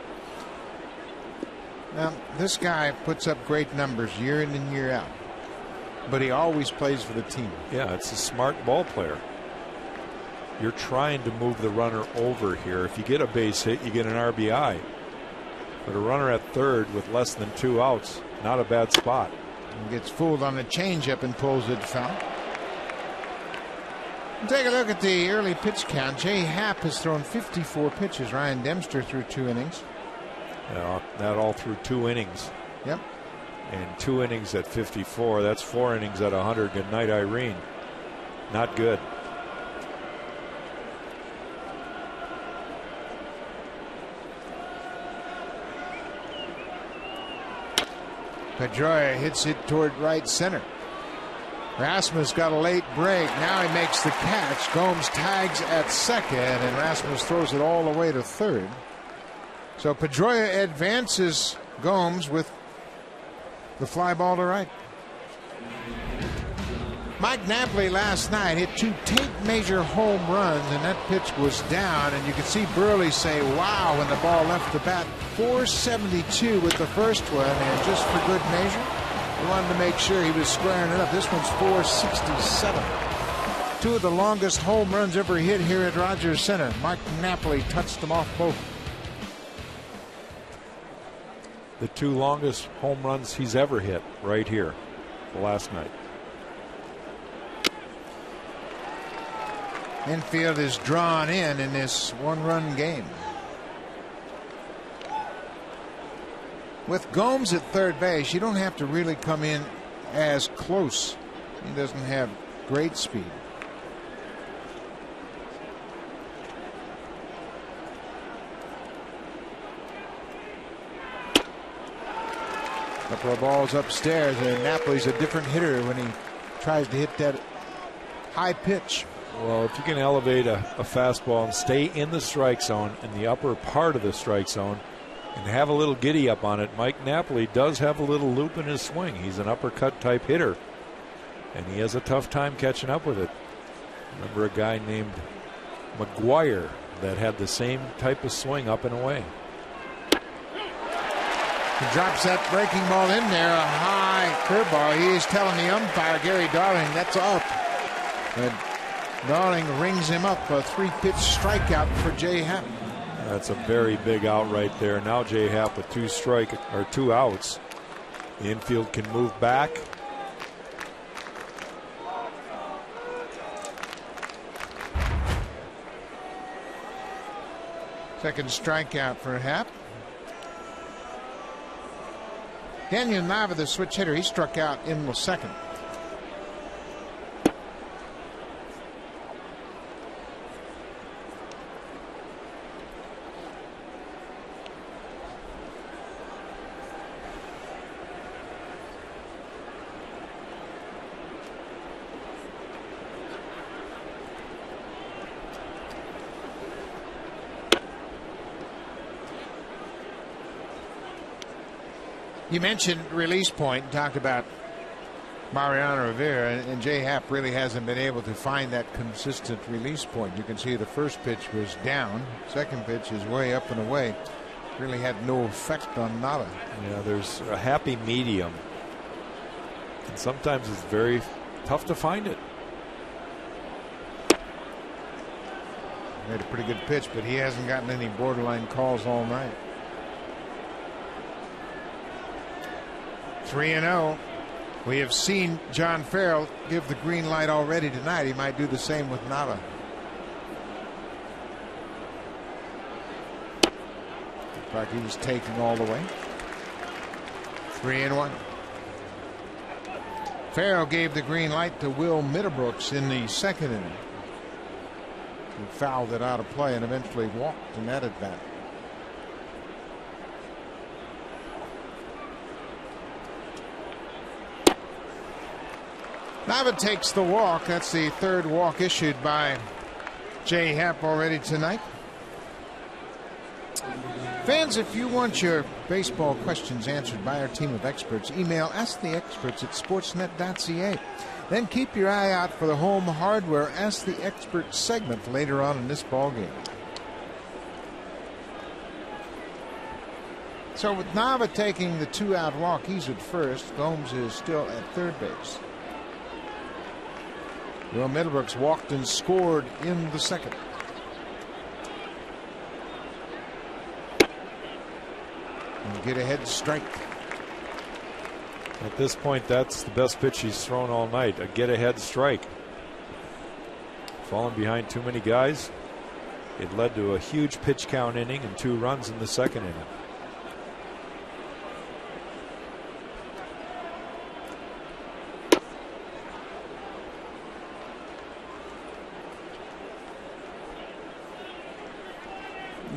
Now, this guy puts up great numbers year in and year out, but he always plays for the team. Yeah, it's a smart ball player. You're trying to move the runner over here. If you get a base hit, you get an RBI. But a runner at third with less than 2 outs, not a bad spot. He gets fooled on a changeup and pulls it foul. Take a look at the early pitch count. Jay Happ has thrown 54 pitches. Ryan Dempster threw 2 innings. That all through 2 innings. Yep. And 2 innings at 54. That's 4 innings at 100. Good night, Irene. Not good. Pedroia hits it toward right center. Rasmus got a late break. Now he makes the catch. Gomes tags at second, and Rasmus throws it all the way to third. So Pedroia advances Gomes with the fly ball to right. Mike Napoli last night hit 2 tape measure home runs, and that pitch was down. And you could see Burley say, wow, when the ball left the bat. 472 with the first one, and just for good measure, he wanted to make sure he was squaring it up. This one's 467. 2 of the longest home runs ever hit here at Rogers Center. Mike Napoli touched them off both. The 2 longest home runs he's ever hit right here last night. Infield is drawn in this 1-run game. With Gomes at third base, you don't have to really come in as close. He doesn't have great speed. Couple of balls upstairs, and Napoli's a different hitter when he tries to hit that high pitch. Well, if you can elevate a fastball and stay in the strike zone, in the upper part of the strike zone, and have a little giddy up on it, Mike Napoli does have a little loop in his swing. He's an uppercut type hitter, and he has a tough time catching up with it. Remember a guy named McGuire that had the same type of swing up and away. He drops that breaking ball in there, a high curveball. He is telling the umpire, Gary Darling, that's up. But Darling rings him up, a 3-pitch strikeout for Jay Happ. That's a very big out right there. Now Jay Happ with 2 outs. The infield can move back. Second strikeout for Happ. Daniel Nava, the switch hitter, he struck out in the second. You mentioned release point, talked about Mariano Rivera, and Jay Happ really hasn't been able to find that consistent release point. You can see the first pitch was down, second pitch is way up and away. Really had no effect on Nava. Yeah, there's a happy medium, and sometimes it's very tough to find it. Made a pretty good pitch, but he hasn't gotten any borderline calls all night. 3-0. We have seen John Farrell give the green light already tonight. He might do the same with Nava. Looked like he was taking all the way. 3-1. Farrell gave the green light to Will Mitterbrooks in the second inning. He fouled it out of play and eventually walked in that at bat. Nava takes the walk. That's the third walk issued by Jay Happ already tonight. Fans, if you want your baseball questions answered by our team of experts, email asktheexperts@sportsnet.ca. Then keep your eye out for the home hardware Ask the Expert segment later on in this ball game. So with Nava taking the 2-out walk, he's at first. Gomes is still at third base. Will Middlebrooks walked and scored in the second. And get ahead strike. At this point, that's the best pitch he's thrown all night, a get ahead strike. Falling behind too many guys. It led to a huge pitch count inning and 2 runs in the second inning.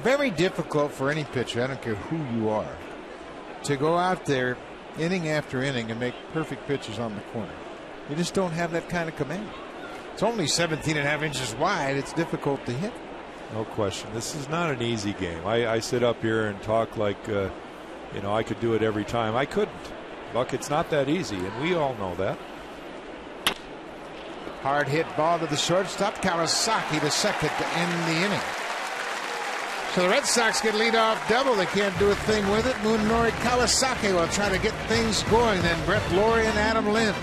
Very difficult for any pitcher, I don't care who you are, to go out there inning after inning and make perfect pitches on the corner. You just don't have that kind of command. It's only 17.5 inches wide. It's difficult to hit. No question. This is not an easy game. I sit up here and talk like, I could do it every time. I couldn't. Buck, it's not that easy, and we all know that. Hard hit ball to the shortstop. Kawasaki to second to end the inning. So the Red Sox get leadoff double. They can't do a thing with it. Munenori Kawasaki will try to get things going. Then Brett Lawrie and Adam Lind.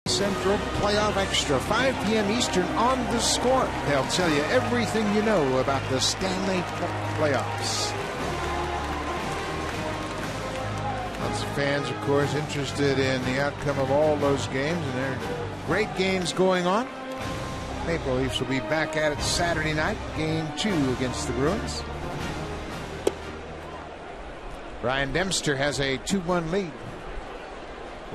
Central Playoff Extra, 5 p.m. Eastern on The Score. They'll tell you everything you know about the Stanley Cup playoffs. Lots of fans, of course, interested in the outcome of all those games, and there are great games going on. Maple Leafs will be back at it Saturday night, Game 2 against the Bruins. Ryan Dempster has a 2-1 lead.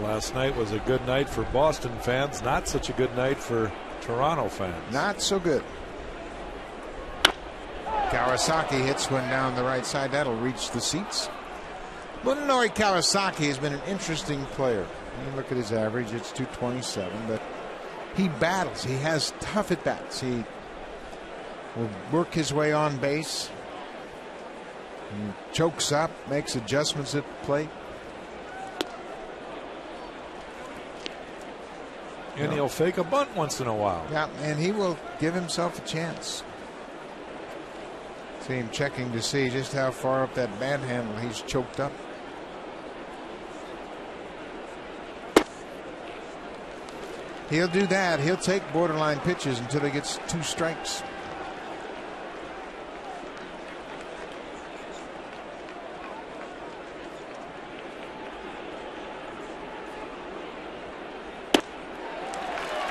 Last night was a good night for Boston fans, not such a good night for Toronto fans. Not so good. Kawasaki hits one down the right side. That'll reach the seats. Munenori Kawasaki has been an interesting player. You look at his average, it's 227, but he battles. He has tough at bats. He will work his way on base. He chokes up, makes adjustments at the plate. And he'll fake a bunt once in a while. Yeah, and he will give himself a chance. See him checking to see just how far up that bat handle he's choked up. He'll do that. He'll take borderline pitches until he gets 2 strikes.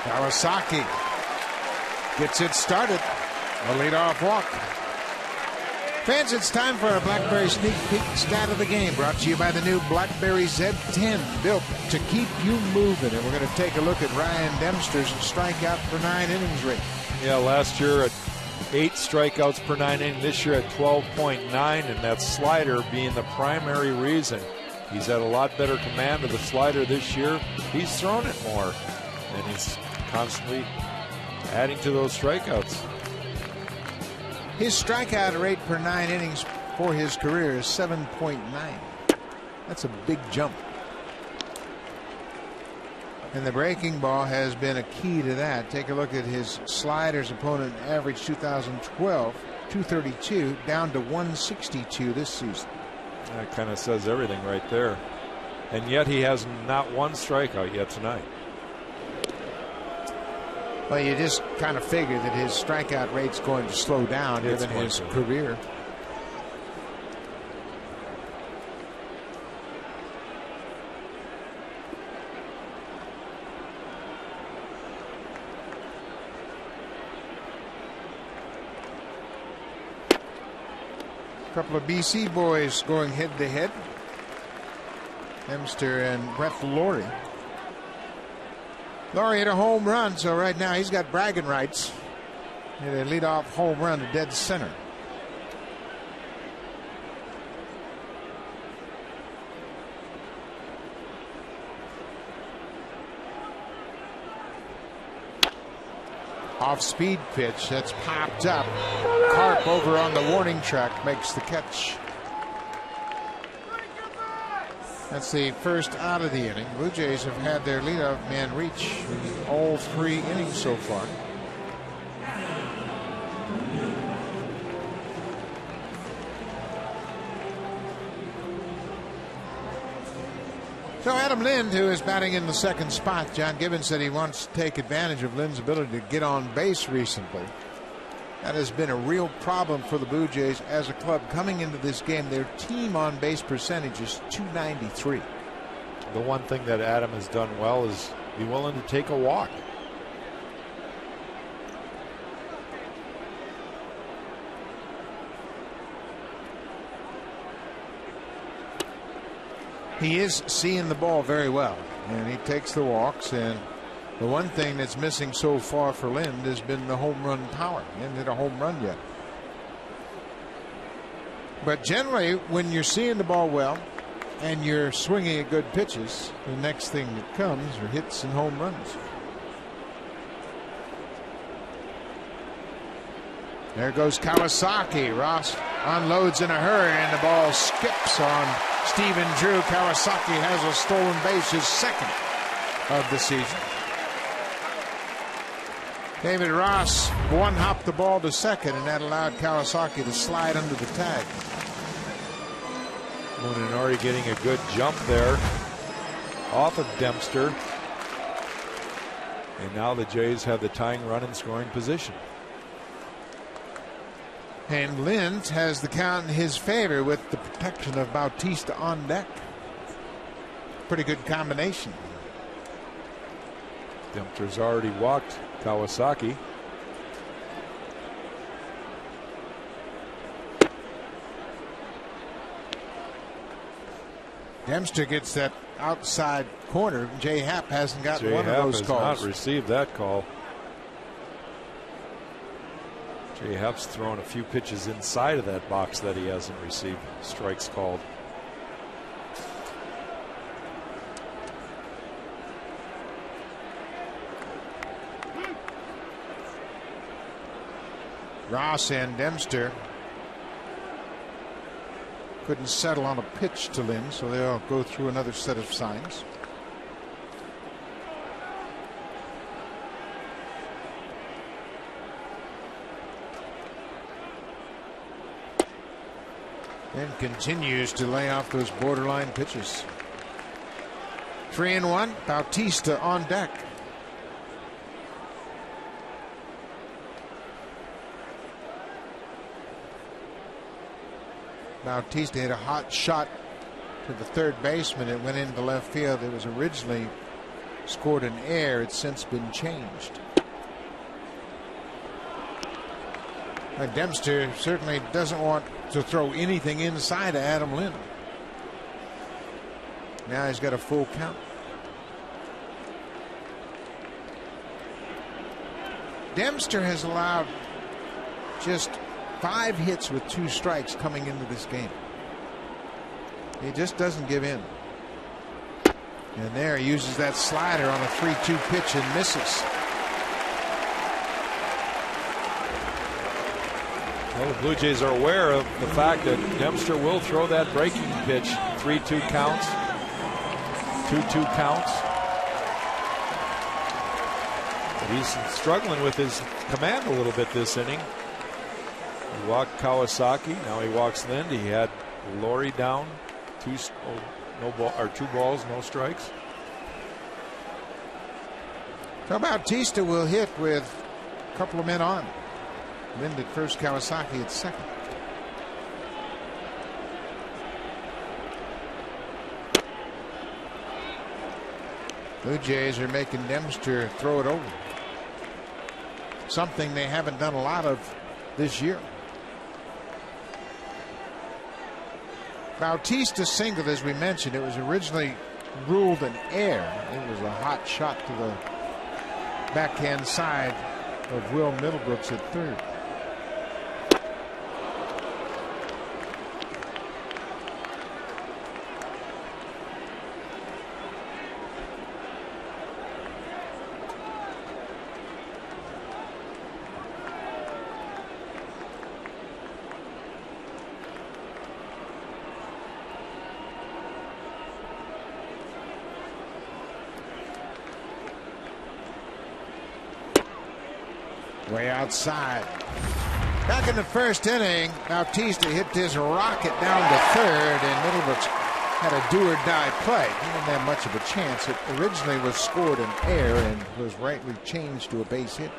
Kawasaki gets it started. A leadoff walk. Fans, it's time for a BlackBerry Sneak Peek stat of the game, brought to you by the new BlackBerry Z10, built to keep you moving. And we're going to take a look at Ryan Dempster's strikeout per 9 innings rate. Yeah, last year at 8 strikeouts per 9 innings, this year at 12.9, and that slider being the primary reason. He's had a lot better command of the slider this year. He's thrown it more, and he's constantly adding to those strikeouts. His strikeout rate per 9 innings for his career is 7.9. That's a big jump. And the breaking ball has been a key to that. Take a look at his sliders. Opponent average 2012, 232, down to 162 this season. That kind of says everything right there. And yet he has not one strikeout yet tonight. Well, you just kind of figure that his strikeout rate's going to slow down given his career. A couple of BC boys going head to head. Dempster and Brett Lawrie. Lawrie hit a home run, so right now he's got bragging rights. Hit a leadoff home run to dead center. Off-speed pitch that's popped up. Carp over on the warning track makes the catch. That's the first out of the inning. Blue Jays have had their leadoff man reach in all 3 innings so far. So Adam Lind, who is batting in the second spot, John Gibbons said he wants to take advantage of Lind's ability to get on base recently. That has been a real problem for the Blue Jays as a club. Coming into this game, their team on base percentage is .293. The one thing that Adam has done well is be willing to take a walk. He is seeing the ball very well, and he takes the walks. And the one thing that's missing so far for Lind has been the home run power. He hasn't hit a home run yet. But generally, when you're seeing the ball well and you're swinging at good pitches, the next thing that comes are hits and home runs. There goes Kawasaki. Ross unloads in a hurry, and the ball skips on Stephen Drew. Kawasaki has a stolen base, his second of the season. David Ross one-hopped the ball to second, and that allowed Kawasaki to slide under the tag. Molinari getting a good jump there off of Dempster. And now the Jays have the tying run in scoring position. And Lind has the count in his favor with the protection of Bautista on deck. Pretty good combination. Dempster's already walked Kawasaki. Dempster gets that outside corner. Jay Happ hasn't gotten one of those calls. Has not received that call. Jay Happ's thrown a few pitches inside of that box that he hasn't received strikes called. Ross and Dempster couldn't settle on a pitch to Lind, so they'll go through another set of signs. And continues to lay off those borderline pitches. 3-1. Bautista on deck. Bautista hit a hot shot to the third baseman. It went into left field. It was originally scored in air. It's since been changed. Dempster certainly doesn't want to throw anything inside of Adam Lind. Now he's got a full count. Dempster has allowed just 5 hits with 2 strikes coming into this game. He just doesn't give in. And there he uses that slider on a 3-2 pitch and misses. Well, the Blue Jays are aware of the fact that Dempster will throw that breaking pitch. 3-2 counts, 2-2 counts. But he's struggling with his command a little bit this inning. He walked Kawasaki. Now he walks Lind. He had Laurie down. 2 balls, no strikes. So Bautista will hit with a couple of men on. Lind at first, Kawasaki at second. Blue Jays are making Dempster throw it over. Something they haven't done a lot of this year. Bautista singled, as we mentioned. It was originally ruled an error. It was a hot shot to the backhand side of Will Middlebrooks at third. Way outside. Back in the first inning, Bautista hit his rocket down to third, and Middlebrooks had a do-or-die play. He didn't have much of a chance. It originally was scored in air and was rightly changed to a base hit.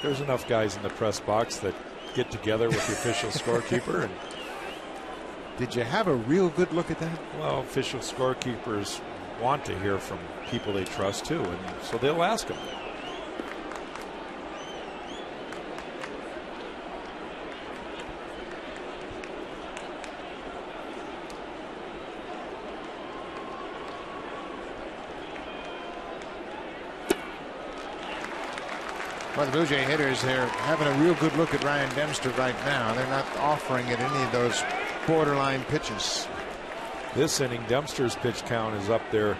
There's enough guys in the press box that get together with the official scorekeeper. And did you have a real good look at that? well, official scorekeepers want to hear from people they trust too, and so they'll ask them. Well, the Blue Jay hitters, they're having a real good look at Ryan Dempster right now. They're not offering it any of those borderline pitches. This inning, Dempster's pitch count is up there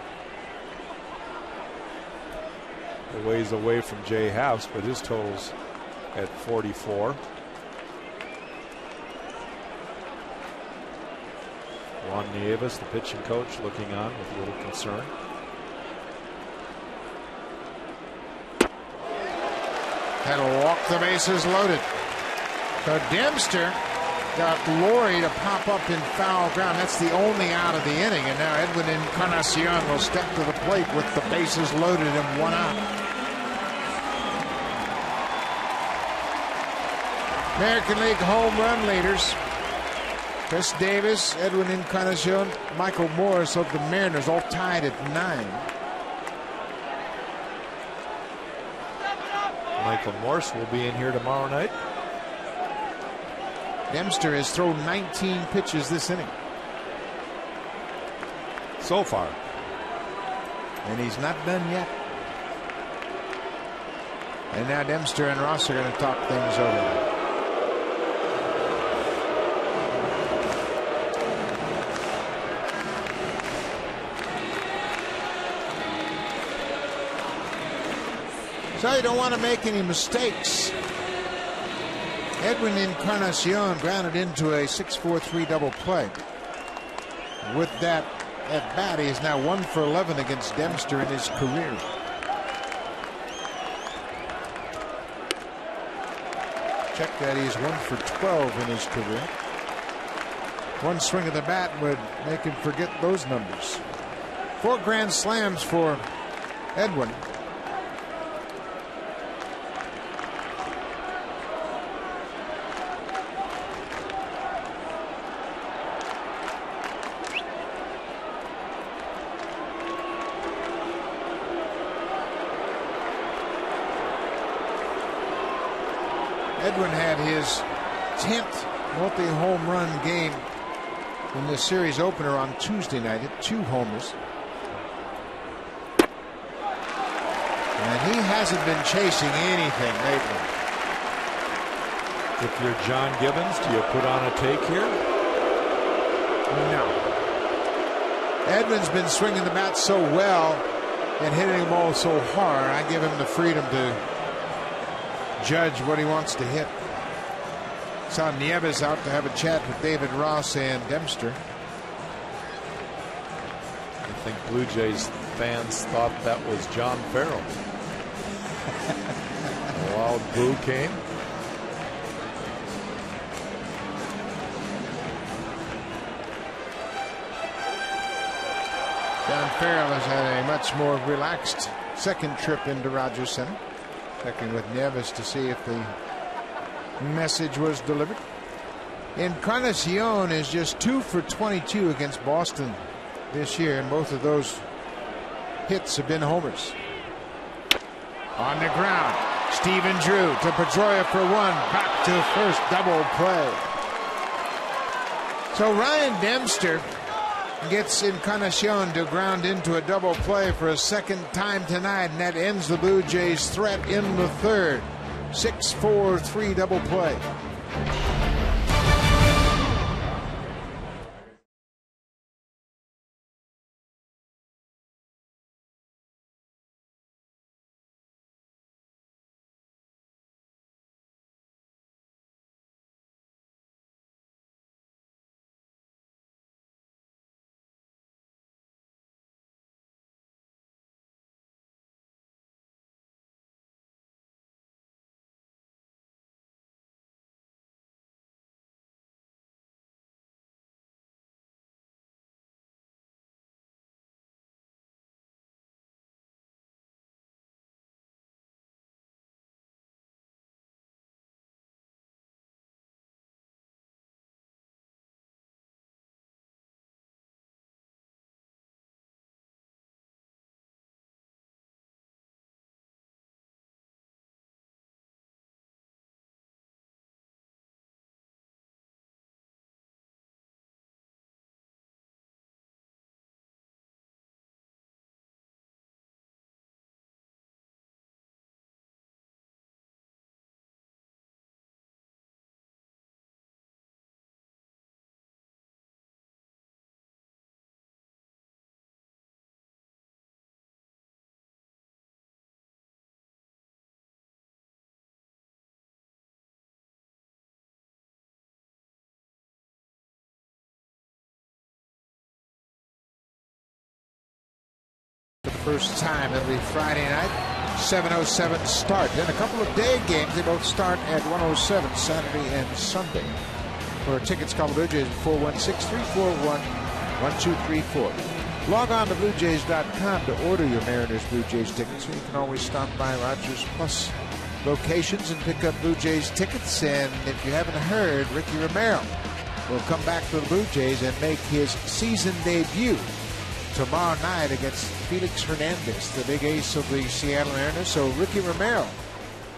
a ways away from Jay Haff's, but his total's at 44. Juan Nieves, the pitching coach, looking on with a little concern. That'll walk the bases loaded. So Dempster got Laurie to pop up in foul ground. That's the only out of the inning. And now Edwin Encarnacion will step to the plate with the bases loaded and one out. American League home run leaders: Chris Davis, Edwin Encarnacion, Michael Morris of the Mariners, all tied at 9. Michael Morse will be in here tomorrow night. Dempster has thrown 19 pitches this inning so far, and he's not done yet. And now Dempster and Ross are going to talk things over. So you don't want to make any mistakes. Edwin Encarnacion grounded into a 6-4-3 double play. With that at bat, he is now 1 for 11 against Dempster in his career. Check that, he's 1 for 12 in his career. One swing of the bat would make him forget those numbers. 4 grand slams for Edwin. Edwin had his 10th multi-home run game in the series opener on Tuesday night. Hit 2 homers. And he hasn't been chasing anything lately. If you're John Gibbons, do you put on a take here? No. Edwin's been swinging the bat so well and hitting the ball so hard, I give him the freedom to judge what he wants to hit. Saw Nieves out to have a chat with David Ross and Dempster. I think Blue Jays fans thought that was John Farrell. A loud boo came. John Farrell has had a much more relaxed second trip into Rogers Center. Checking with Nieves to see if the message was delivered. Encarnacion is just 2 for 22 against Boston this year, and both of those hits have been homers. On the ground, Stephen Drew to Pedroia for 1, back to first, double play. So Ryan Dempster gets Encarnacion to ground into a double play for a second time tonight, and that ends the Blue Jays' threat in the third. 6-4-3 double play. first time. It'll be Friday night, 7:07 start. Then a couple of day games. They both start at 1:07 Saturday and Sunday. For tickets, call the Blue Jays at 416-341-1234. Log on to BlueJays.com to order your Mariners Blue Jays tickets. You can always stop by Rogers Plus locations and pick up Blue Jays tickets. And if you haven't heard, Ricky Romero will come back to the Blue Jays and make his season debut tomorrow night against Felix Hernandez, the big ace of the Seattle Mariners. So Ricky Romero,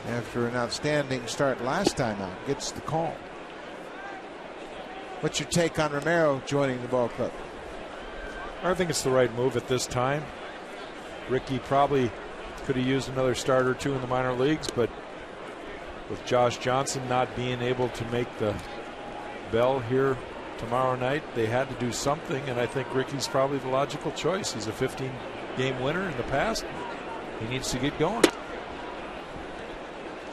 after an outstanding start last time out, gets the call. What's your take on Romero joining the ball club? I think it's the right move at this time. Ricky probably could have used another start or two in the minor leagues, but with Josh Johnson not being able to make the bell here tomorrow night, they had to do something, and I think Ricky's probably the logical choice. He's a 15-game winner in the past. He needs to get going.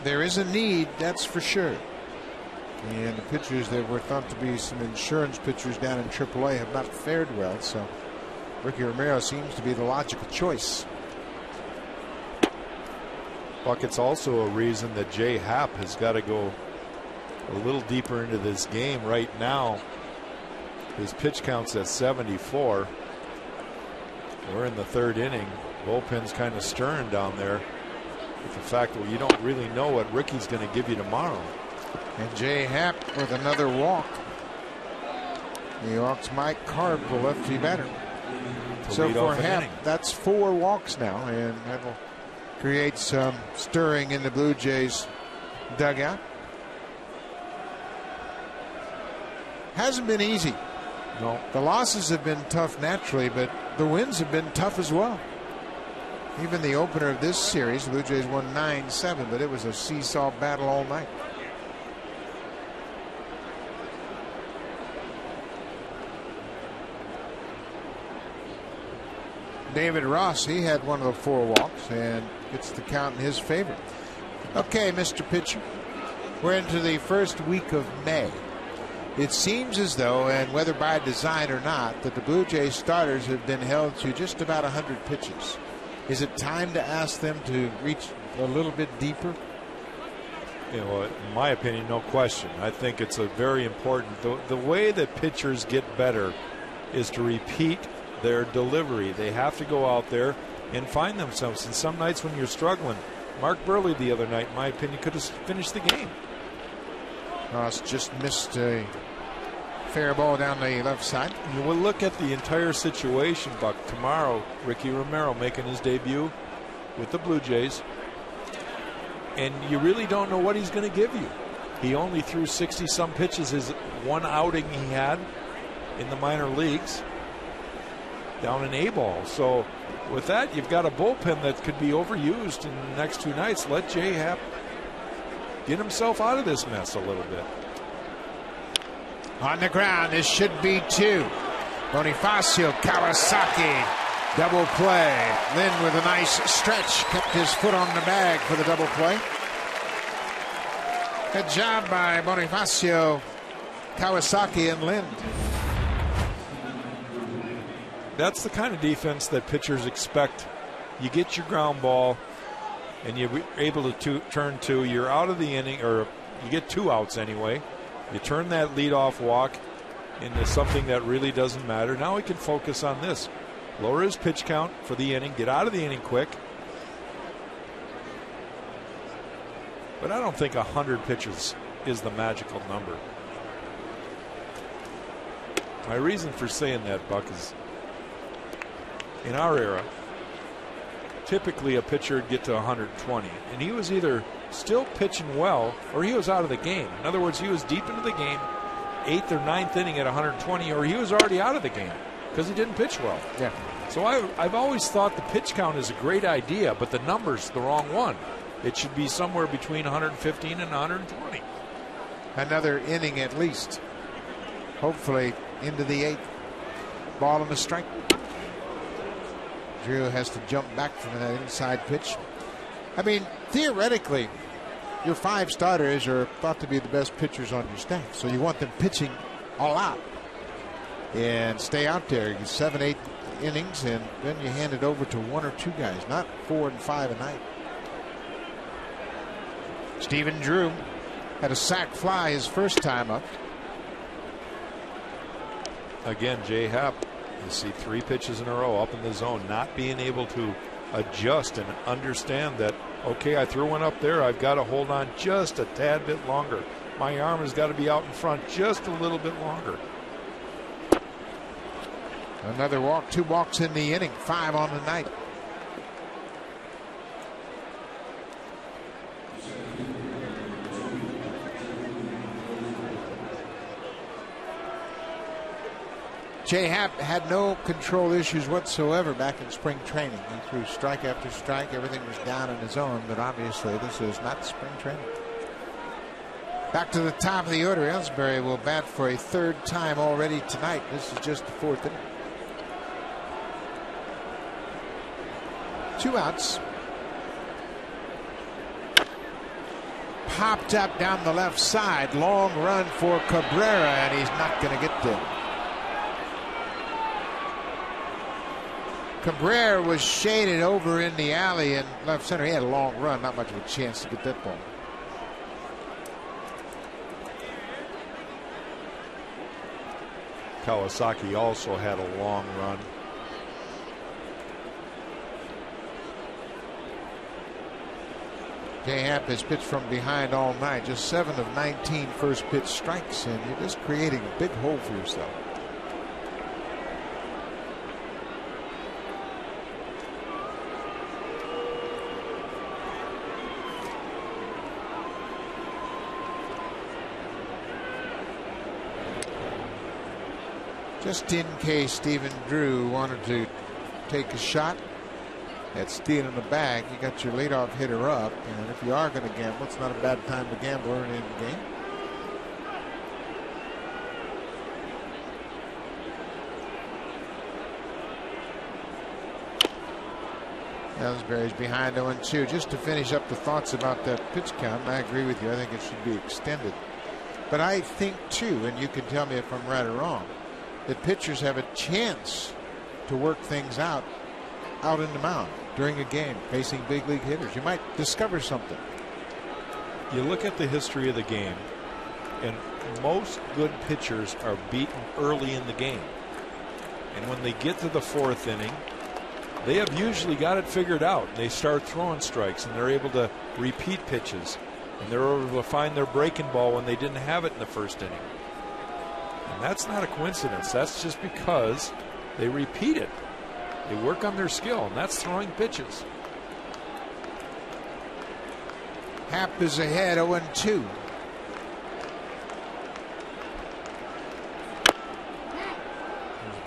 There is a need, that's for sure. And the pitchers that were thought to be some insurance pitchers down in AAA have not fared well, so Ricky Romero seems to be the logical choice. Buck, it's also a reason that Jay Happ has got to go a little deeper into this game right now. His pitch count's at 74. We're in the third inning. Bullpen's kind of stirring down there with the fact that you don't really know what Ricky's going to give you tomorrow. And Jay Happ with another walk. He walks Mike Carp, the lefty batter. So for Happ, that's 4 walks now, and that'll create some stirring in the Blue Jays dugout. Hasn't been easy. No. The losses have been tough naturally, but the wins have been tough as well. Even the opener of this series, the Blue Jays won 9-7, but it was a seesaw battle all night. David Ross, he had one of the 4 walks and gets the count in his favor. Okay, Mr. Pitcher, we're into the first week of May. It seems as though, and whether by design or not, that the Blue Jays starters have been held to just about 100 pitches. Is it time to ask them to reach a little bit deeper? You know, in my opinion, no question. I think it's a very important. The way that pitchers get better is to repeat their delivery. They have to go out there and find themselves. And some nights when you're struggling, Mark Burley the other night, in my opinion, could have finished the game. Ross just missed a fair ball down the left side. You will look at the entire situation, Buck. Tomorrow, Ricky Romero making his debut with the Blue Jays, and you really don't know what he's going to give you. He only threw 60-some pitches his one outing he had in the minor leagues down in A-ball. So with that, you've got a bullpen that could be overused in the next 2 nights. Let Jay Happ get himself out of this mess a little bit. On the ground, this should be 2. Bonifacio, Kawasaki, double play. Lynn with a nice stretch, kept his foot on the bag for the double play. Good job by Bonifacio, Kawasaki, and Lynn. That's the kind of defense that pitchers expect. You get your ground ball, and you're able to turn 2. You're out of the inning, or you get 2 outs anyway. You turn that leadoff walk into something that really doesn't matter. Now we can focus on this. Lower his pitch count for the inning, get out of the inning quick. But I don't think 100 pitches is the magical number. My reason for saying that, Buck, is in our era, typically a pitcher would get to 120, and he was either still pitching well or he was out of the game. In other words, he was deep into the game, 8th or 9th inning at 120, or he was already out of the game because he didn't pitch well. Yeah. So I've always thought the pitch count is a great idea, but the number's the wrong one. It should be somewhere between 115 and 120. Another inning at least. Hopefully into the 8th. Ball on the strike. Drew has to jump back from that inside pitch. I mean, theoretically, your 5 starters are thought to be the best pitchers on your staff. So you want them pitching all out and stay out there. 7, 8 innings, and then you hand it over to 1 or 2 guys, not 4 and 5 a night. Stephen Drew had a sac fly his first time up. Again, Jay Happ, you see 3 pitches in a row up in the zone, not being able to adjust and understand that, okay, I threw one up there, I've got to hold on just a tad bit longer. My arm has got to be out in front just a little bit longer. Another walk, 2 walks in the inning, 5 on the night. Jay Happ had no control issues whatsoever back in spring training. He threw strike after strike. Everything was down in his own, but obviously this is not spring training. Back to the top of the order. Ellsbury will bat for a 3rd time already tonight. This is just the 4th inning. 2 outs. Popped up down the left side. Long run for Cabrera, and he's not going to get there. Cabrera was shaded over in the alley in left center. He had a long run, not much of a chance to get that ball. Kawasaki also had a long run. Jay Happ has pitched from behind all night. Just 7 of 19 first pitch strikes, and you're just creating a big hole for yourself. Just in case Stephen Drew wanted to take a shot at stealing the bag, you got your leadoff hitter up, and if you are going to gamble, it's not a bad time to gamble early in the game. Ellsbury's behind 0-2. Just to finish up the thoughts about that pitch count, and I agree with you. I think it should be extended. But I think, too, and you can tell me if I'm right or wrong, that pitchers have a chance to work things out in the mound during a game facing big league hitters. You might discover something. You look at the history of the game, and most good pitchers are beaten early in the game. And when they get to the 4th inning, they have usually got it figured out. They start throwing strikes, and they're able to repeat pitches, and they're able to find their breaking ball when they didn't have it in the 1st inning. And that's not a coincidence. That's just because they repeat it. They work on their skill, and that's throwing pitches. Happ is ahead 0-2.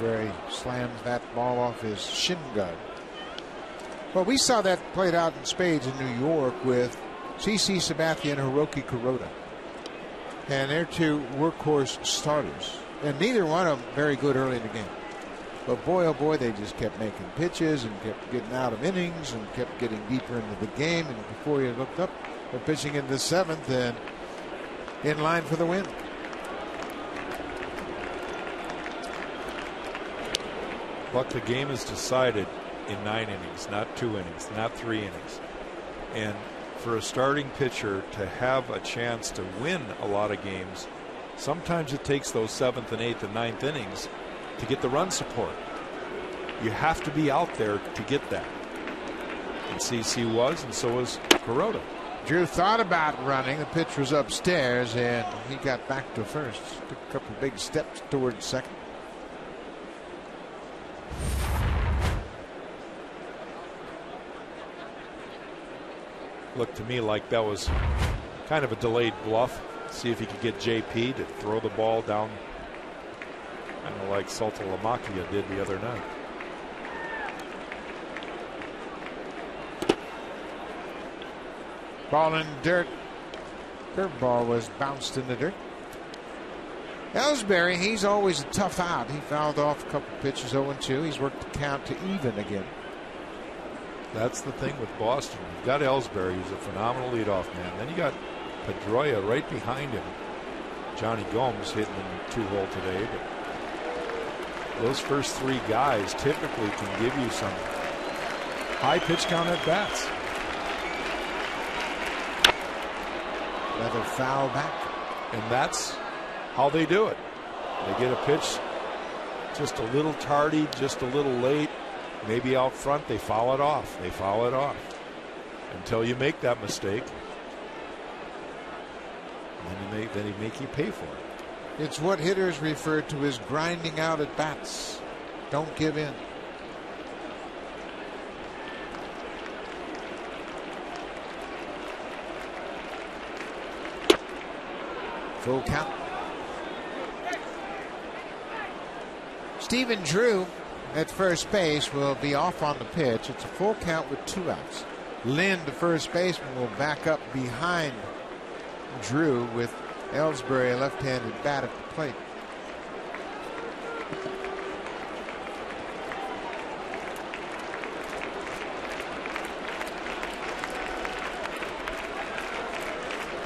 Ellsbury slams that ball off his shin guard. Well, we saw that played out in spades in New York with CC Sabathia and Hiroki Kuroda. And they're 2 workhorse starters. And neither one of them very good early in the game. But boy, oh boy, they just kept making pitches and kept getting out of innings and kept getting deeper into the game. And before you looked up, they're pitching in the 7th and in line for the win. But the game is decided in 9 innings, not 2 innings, not 3 innings. And for a starting pitcher to have a chance to win a lot of games, sometimes it takes those 7th and 8th and 9th innings to get the run support. You have to be out there to get that. And CC was, and so was Kuroda. Drew thought about running. The pitch was upstairs, and he got back to first. Took a couple big steps towards second. Looked to me like that was kind of a delayed bluff. See if he could get JP to throw the ball down, kind of like Saltalamacchia did the other night. Ball in dirt. Curveball was bounced in the dirt. Ellsbury, he's always a tough out. He fouled off a couple pitches 0-2. He's worked the count to even again. That's the thing with Boston. You've got Ellsbury, who's a phenomenal leadoff man. Then you got Pedroia right behind him. Johnny Gomes hitting in the 2-hole today. But those first 3 guys typically can give you some high pitch count at bats. Another foul back. And that's how they do it. They get a pitch just a little tardy, just a little late, maybe out front, they foul it off. They foul it off until you make that mistake. And then they make you pay for it. It's what hitters refer to as grinding out at bats. Don't give in. Full count. Stephen Drew at first base will be off on the pitch. It's a full count with 2 outs. Lynn, the first baseman, will back up behind Drew with Ellsbury, a left-handed bat at the plate.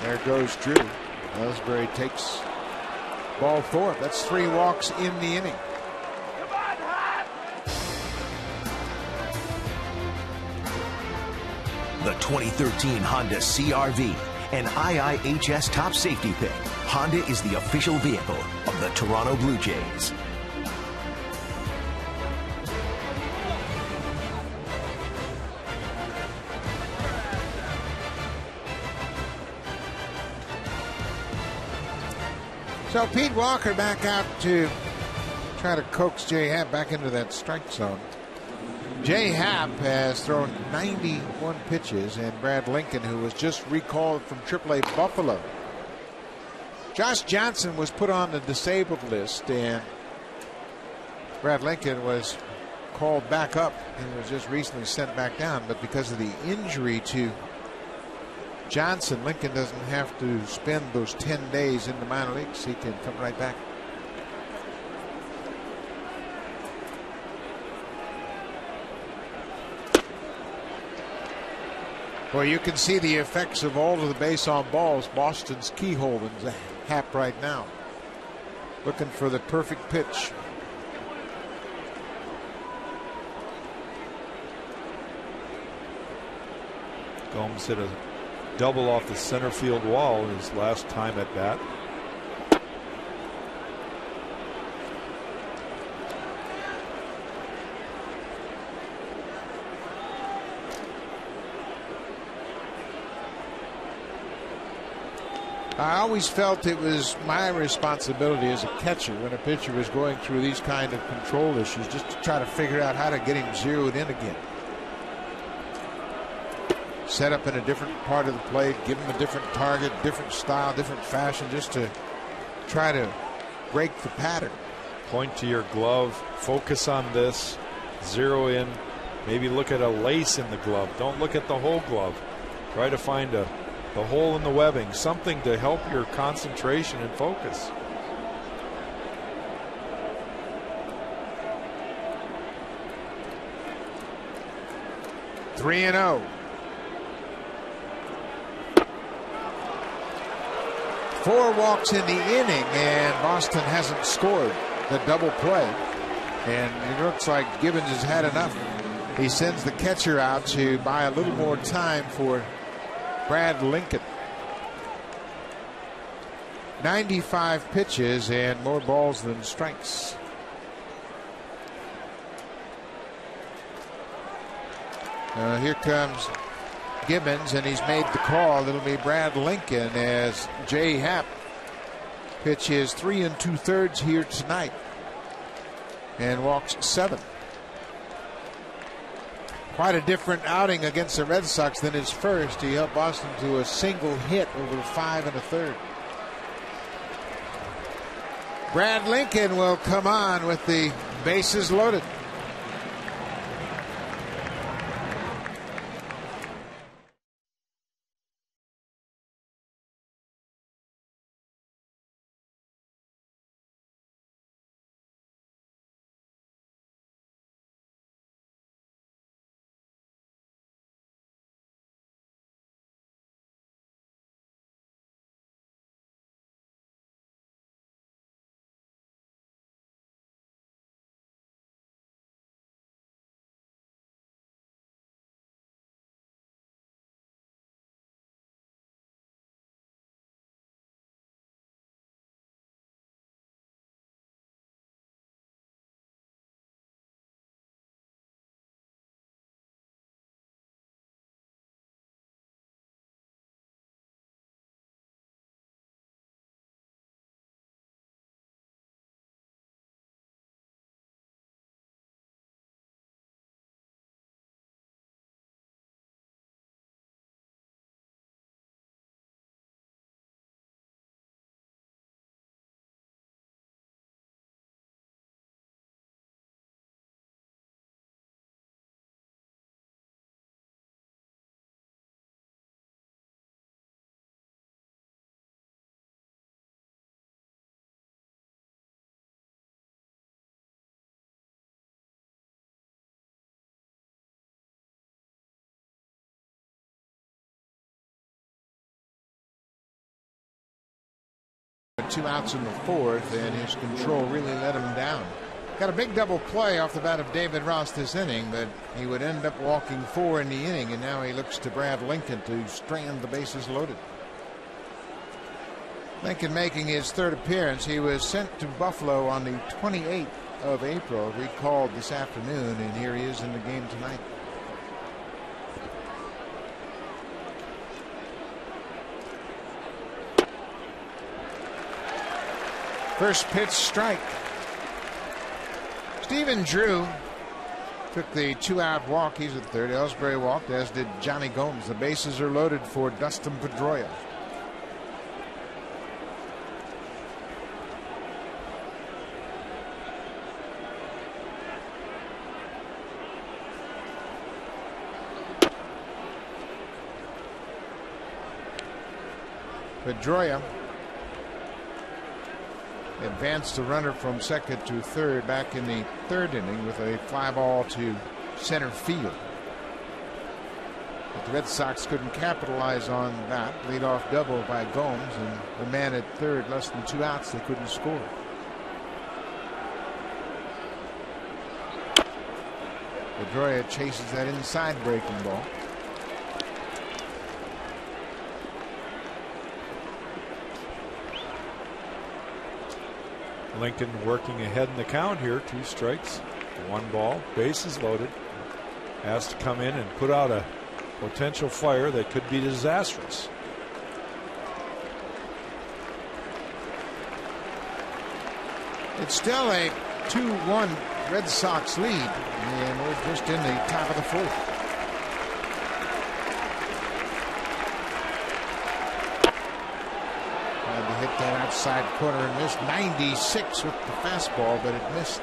There goes Drew. Ellsbury takes ball 4. That's 3 walks in the inning. The 2013 Honda CR-V, an IIHS top safety pick. Honda is the official vehicle of the Toronto Blue Jays. So Pete Walker back out to try to coax Jay Happ back into that strike zone. Jay Happ has thrown 91 pitches, and Brad Lincoln, who was just recalled from AAA Buffalo. Josh Johnson was put on the disabled list, and Brad Lincoln was called back up and was just recently sent back down. But because of the injury to Johnson, Lincoln doesn't have to spend those 10 days in the minor leagues. He can come right back. Well, you can see the effects of all of the base on balls. Boston's keyhole in Happ right now, looking for the perfect pitch. Gomes hit a double off the center field wall his last time at bat. I always felt it was my responsibility as a catcher when a pitcher was going through these kind of control issues, just to try to figure out how to get him zeroed in again. Set up in a different part of the plate, give him a different target, different style, different fashion, just to try to break the pattern. Point to your glove, focus on this, zero in, maybe look at a lace in the glove. Don't look at the whole glove. Try to find the hole in the webbing, something to help your concentration and focus. Three and 0. 4 walks in the inning, and Boston hasn't scored the double play. And it looks like Gibbons has had enough. He sends the catcher out to buy a little more time for Brad Lincoln. 95 pitches and more balls than strikes. Here comes Gibbons, and he's made the call. It'll be Brad Lincoln as Jay Happ pitches 3 2/3 here tonight and walks 7. Quite a different outing against the Red Sox than his first. He helped Boston to a single hit over 5 1/3. Brad Lincoln will come on with the bases loaded. 2 outs in the 4th, and his control really let him down. Got a big double play off the bat of David Ross this inning, but he would end up walking 4 in the inning, and now he looks to Brad Lincoln to strand the bases loaded. Lincoln making his 3rd appearance. He was sent to Buffalo on the 28th of April, recalled this afternoon, and here he is in the game tonight. First pitch, strike. Stephen Drew took the 2-out walk. He's at third. Ellsbury walked, as did Johnny Gomes. The bases are loaded for Dustin Pedroia. Pedroia advanced the runner from second to third back in the 3rd inning with a fly ball to center field. But the Red Sox couldn't capitalize on that. Leadoff double by Gomes, and the man at third, less than 2 outs, they couldn't score. Pedroia chases that inside breaking ball. Lincoln working ahead in the count here. 2 strikes, 1 ball, bases loaded. Has to come in and put out a potential fire that could be disastrous. It's still a 2-1 Red Sox lead, and we're just in the top of the 4th. Hit that outside corner and missed. 96 with the fastball, but it missed.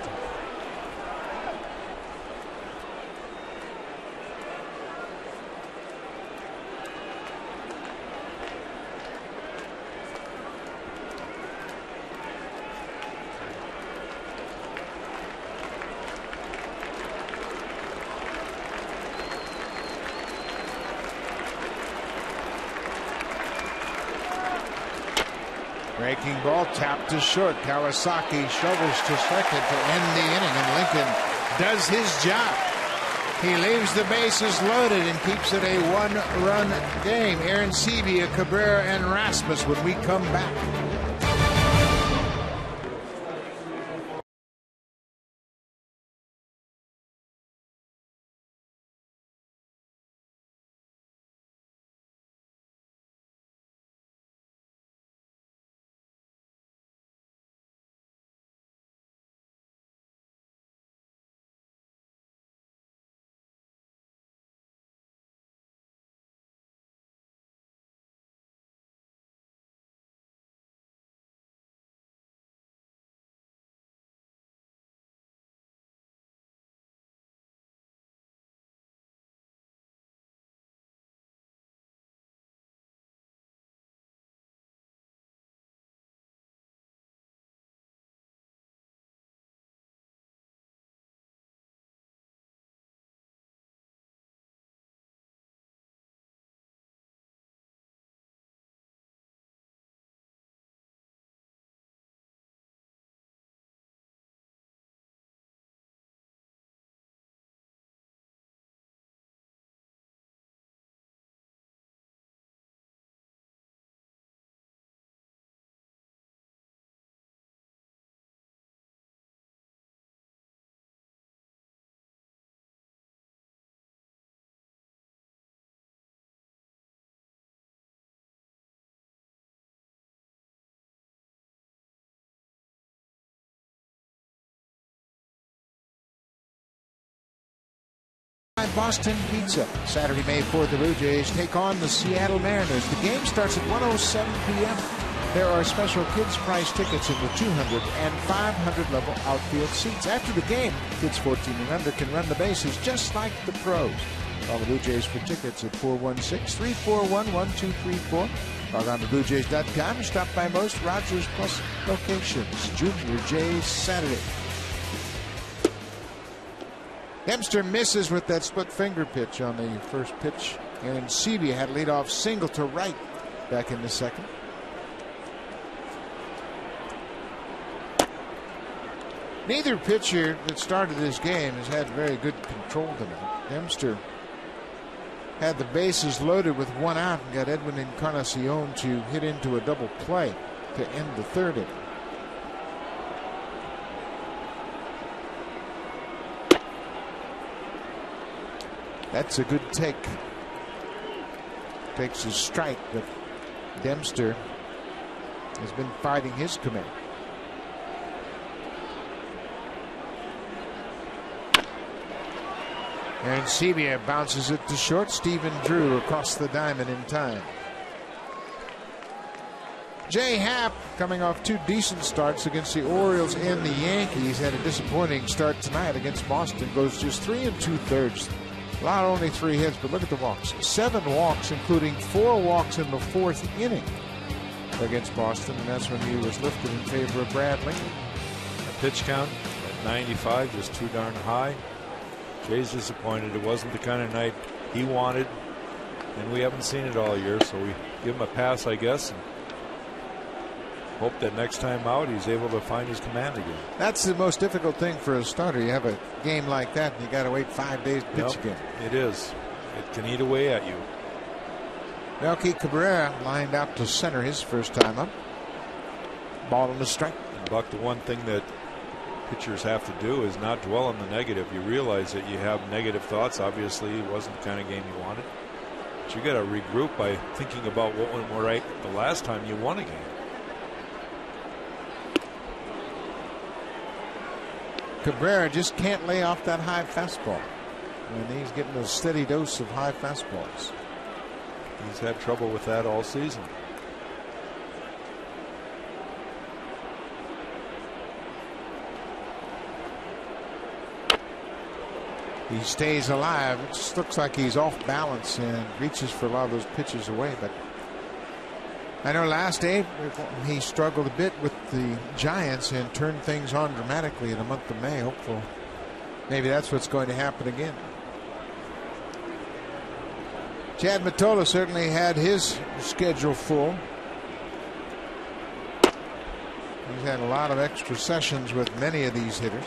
Breaking ball tapped to short. Kawasaki shovels to second to end the inning, and Lincoln does his job. He leaves the bases loaded and keeps it a 1-run game. Aaron Sebia, Cabrera, and Rasmus when we come back. Boston Pizza. Saturday, May 4th, the Blue Jays take on the Seattle Mariners. The game starts at 1:07 p.m. There are special kids price tickets in the 200 and 500 level outfield seats. After the game, kids 14 and under can run the bases just like the pros. Call the Blue Jays for tickets at 416-341-1234. Log on to BlueJays.com and stop by most Rogers Plus locations. Junior Jays Saturday. Dempster misses with that split finger pitch on the first pitch, and Sebia had a leadoff single to right back in the second. Neither pitcher that started this game has had very good control tonight. Dempster had the bases loaded with 1 out and got Edwin Encarnacion to hit into a double play to end the 3rd inning. That's a good take. Takes a strike, but Dempster has been fighting his command. And Sebia bounces it to short. Stephen Drew across the diamond in time. Jay Happ, coming off 2 decent starts against the Orioles and the Yankees, had a disappointing start tonight against Boston. Goes just 3 2/3. Allowed only 3 hits, but look at the walks. 7 walks, including 4 walks in the 4th inning against Boston, and that's when he was lifted in favor of Brad Lincoln. A pitch count at 95, just too darn high. Jay's disappointed. It wasn't the kind of night he wanted, and we haven't seen it all year, so we give him a pass, I guess, and hope that next time out he's able to find his command again. That's the most difficult thing for a starter. You have a game like that and you got to wait 5 days to pitch again. It is. It can eat away at you. Melky Cabrera lined out to center his first time up. Ball on the strike. And Buck, the one thing that pitchers have to do is not dwell on the negative. You realize that you have negative thoughts. Obviously it wasn't the kind of game you wanted, but you got to regroup by thinking about what went right the last time you won a game. Cabrera just can't lay off that high fastball, and he's getting a steady dose of high fastballs. He's had trouble with that all season. He stays alive. It just looks like he's off balance and reaches for a lot of those pitches away. But I know last day he struggled a bit with the Giants and turned things on dramatically in the month of May. Hopeful maybe that's what's going to happen again. Chad Mottola certainly had his schedule full. He's had a lot of extra sessions with many of these hitters.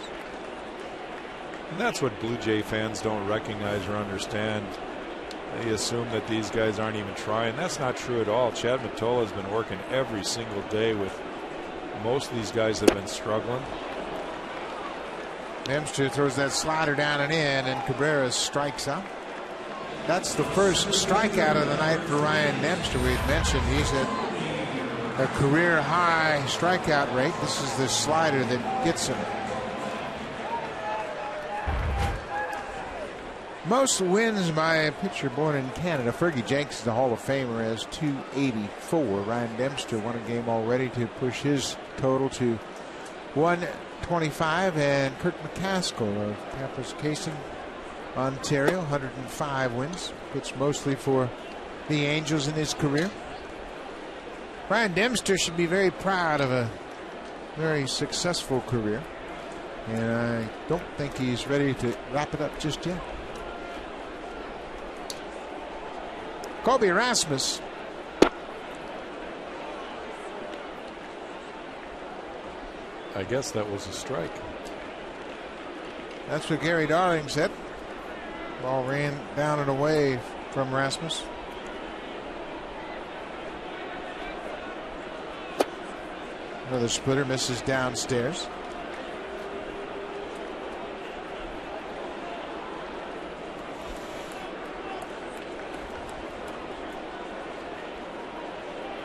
And that's what Blue Jay fans don't recognize or understand. They assume that these guys aren't even trying. That's not true at all. Chad Mottola has been working every single day with most of these guys that have been struggling. Dempster throws that slider down and in, and Cabrera strikes out. That's the first strikeout of the night for Ryan Dempster. We had mentioned he's at a career high strikeout rate. This is the slider that gets him. Most wins by a pitcher born in Canada. Fergie Jenkins, the Hall of Famer, has 284. Ryan Dempster won a game already to push his total to 125. And Kurt McCaskill of Kapuskasing, Ontario, 105 wins. Pitched mostly for the Angels in his career. Ryan Dempster should be very proud of a very successful career. And I don't think he's ready to wrap it up just yet. Kobe Rasmus. I guess that was a strike. That's what Gary Darling said. Ball ran down and away from Rasmus. Another splitter, misses downstairs.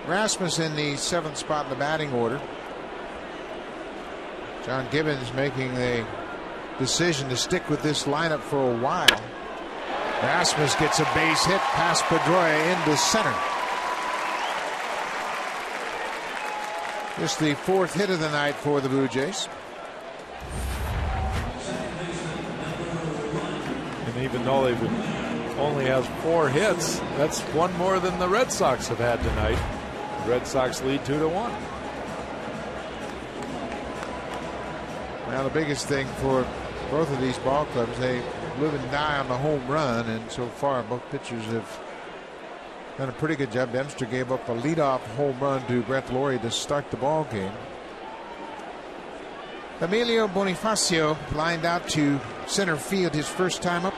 Rasmus in the 7th spot in the batting order. John Gibbons making the decision to stick with this lineup for a while. Rasmus gets a base hit past Pedroia into center. Just the 4th hit of the night for the Blue Jays. And even though they've only has 4 hits, that's one more than the Red Sox have had tonight. The Red Sox lead 2-1. Now the biggest thing for both of these ball clubs, they live and die on the home run, and so far both pitchers have done a pretty good job. Dempster gave up a leadoff home run to Brett Laurie to start the ball game. Emilio Bonifacio lined out to center field his first time up.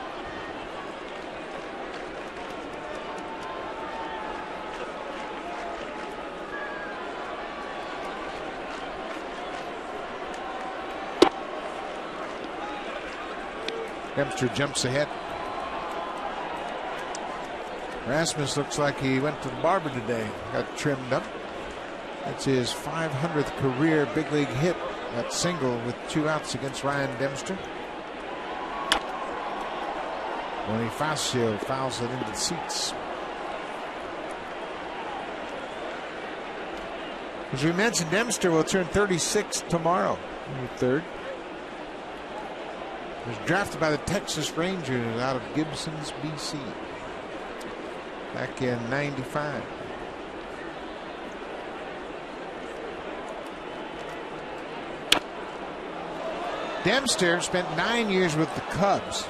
Dempster jumps ahead. Rasmus looks like he went to the barber today. Got trimmed up. That's his 500th career big league hit. That single with 2 outs against Ryan Dempster. Bonifacio fouls it into the seats. As we mentioned, Dempster will turn 36 tomorrow. Third. He was drafted by the Texas Rangers out of Gibsons, BC. Back in '95. Dempster spent 9 years with the Cubs,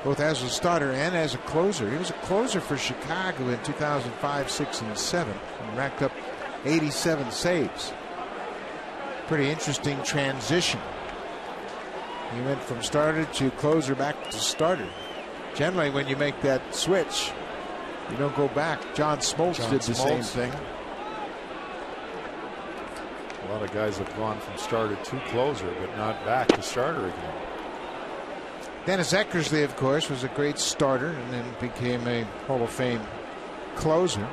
both as a starter and as a closer. He was a closer for Chicago in 2005, 6, and 7, and racked up 87 saves. Pretty interesting transition. He went from starter to closer back to starter. Generally, when you make that switch, you don't go back. John Smoltz did the same thing. A lot of guys have gone from starter to closer, but not back to starter again. Dennis Eckersley, of course, was a great starter and then became a Hall of Fame closer.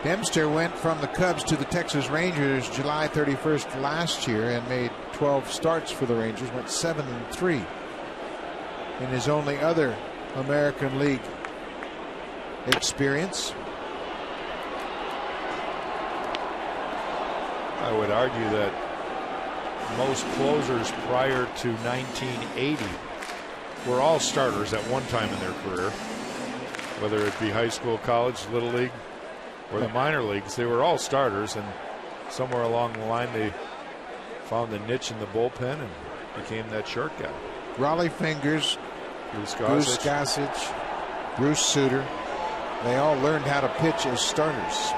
Dempster went from the Cubs to the Texas Rangers July 31st last year and made 12 starts for the Rangers, went 7-3 in his only other American League experience. I would argue that most closers prior to 1980 were all starters at one time in their career, whether it be high school, college, little league, or the minor leagues. They were all starters, and somewhere along the line they found the niche in the bullpen and became that short guy. Raleigh Fingers, Bruce Gossage, Bruce Sutter, they all learned how to pitch as starters.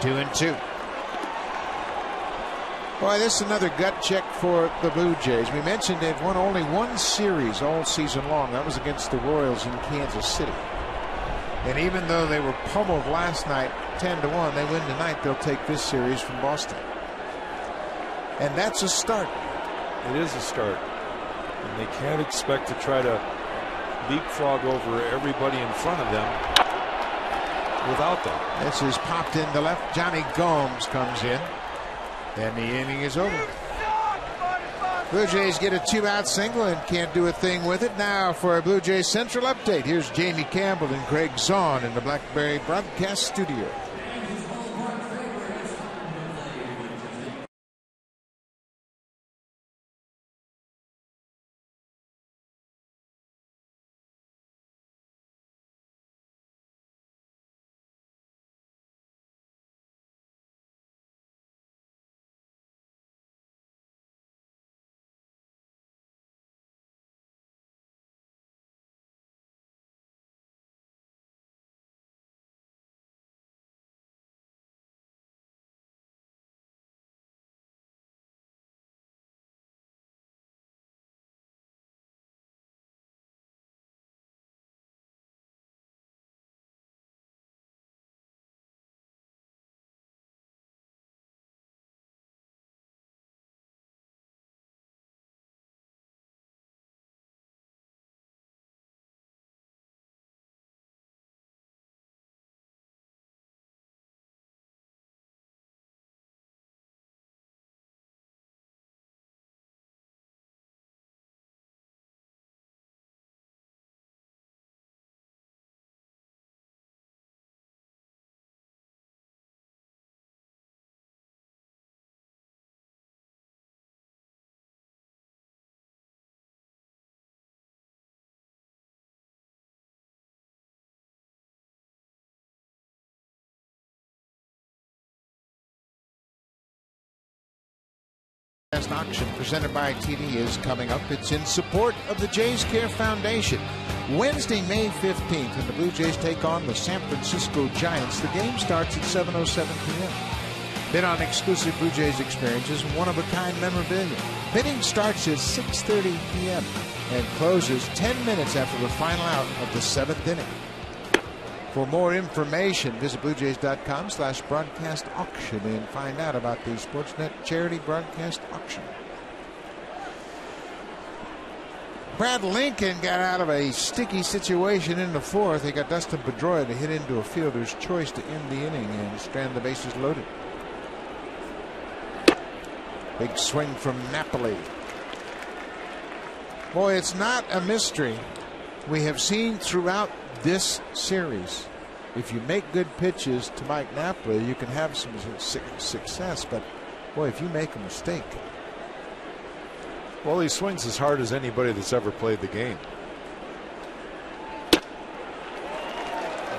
Two and two. Boy, this is another gut check for the Blue Jays. We mentioned they've won only one series all season long. That was against the Royals in Kansas City. And even though they were pummeled last night 10-1, they win tonight. They'll take this series from Boston. And that's a start. It is a start. And they can't expect to try to leapfrog over everybody in front of them without them. This is popped into left. Johnny Gomes comes in. And the inning is over. Blue Jays get a 2-out single and can't do a thing with it. Now for a Blue Jays Central update. Here's Jamie Campbell and Craig Zahn in the Blackberry Broadcast Studio. Broadcast auction presented by TD is coming up. It's in support of the Jays Care Foundation. Wednesday, May 15th, and the Blue Jays take on the San Francisco Giants. The game starts at 7:07 p.m. Bid on exclusive Blue Jays experiences and one-of-a-kind memorabilia. Bidding starts at 6:30 p.m. and closes 10 minutes after the final out of the 7th inning. For more information, visit BlueJays.com/broadcast auction and find out about the Sportsnet charity broadcast auction. Brad Lincoln got out of a sticky situation in the fourth. He got Dustin Pedroia to hit into a fielder's choice to end the inning and strand the bases loaded. Big swing from Napoli. Boy, it's not a mystery. We have seen throughout this series, if you make good pitches to Mike Napoli, you can have some success. But boy, if you make a mistake. Well, he swings as hard as anybody that's ever played the game. And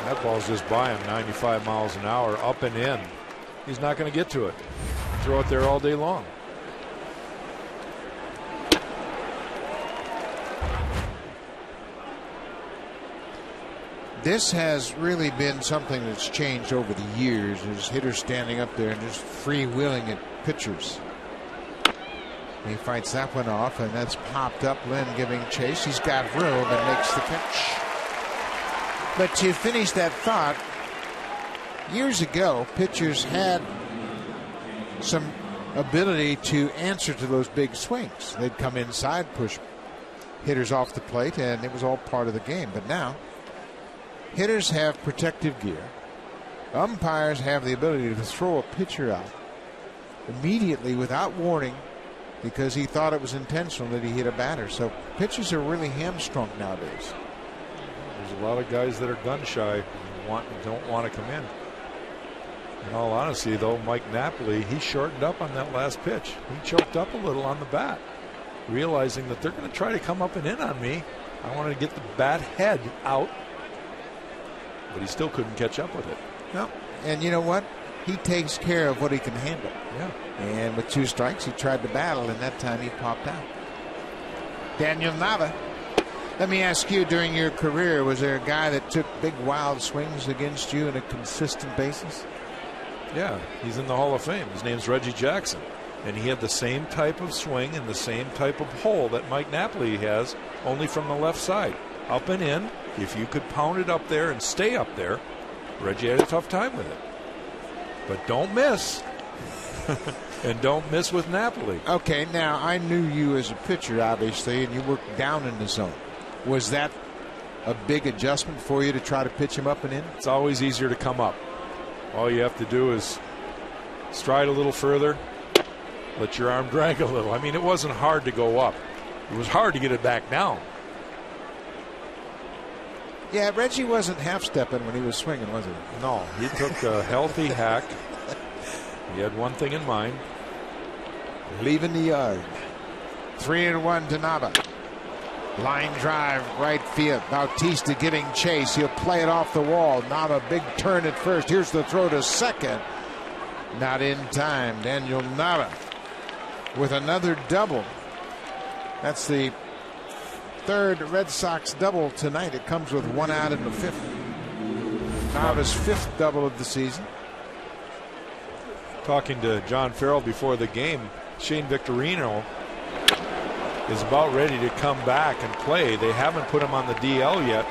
that ball's just by him, 95 miles an hour, up and in. He's not going to get to it. Throw it there all day long. This has really been something that's changed over the years. There's hitters standing up there and just freewheeling at pitchers. He fights that one off, and that's popped up. Lynn giving chase. He's got room and makes the catch. But to finish that thought, years ago, pitchers had some ability to answer to those big swings. They'd come inside, push hitters off the plate, and it was all part of the game. But now, hitters have protective gear. Umpires have the ability to throw a pitcher out immediately without warning because he thought it was intentional that he hit a batter. So pitchers are really hamstrung nowadays. There's a lot of guys that are gun shy and don't want to come in. In all honesty, though, Mike Napoli, he shortened up on that last pitch. He choked up a little on the bat, realizing that they're going to try to come up and in on me. I wanted to get the bat head out, but he still couldn't catch up with it. No, and you know what? He takes care of what he can handle. Yeah. And with 2 strikes, he tried to battle, and that time he popped out. Daniel Nava. Let me ask you, during your career, was there a guy that took big wild swings against you on a consistent basis? Yeah, he's in the Hall of Fame. His name's Reggie Jackson. And he had the same type of swing and the same type of hole that Mike Napoli has, only from the left side. Up and in. If you could pound it up there and stay up there, Reggie had a tough time with it. But don't miss. And don't miss with Napoli. Okay, now I knew you as a pitcher, obviously, and you worked down in the zone. Was that a big adjustment for you to try to pitch him up and in? It's always easier to come up. All you have to do is stride a little further, let your arm drag a little. I mean, it wasn't hard to go up. It was hard to get it back down. Yeah, Reggie wasn't half-stepping when he was swinging, was he? No, he took a healthy hack. He had one thing in mind. Leaving the yard. 3-1 to Nava. Line drive, right field. Bautista getting chase. He'll play it off the wall. Nava, big turn at first. Here's the throw to second. Not in time. Daniel Nava with another double. That's the 3rd Red Sox double tonight. It comes with 1 out in the 5th. Nava's 5th double of the season. Talking to John Farrell before the game, Shane Victorino is about ready to come back and play. They haven't put him on the DL yet.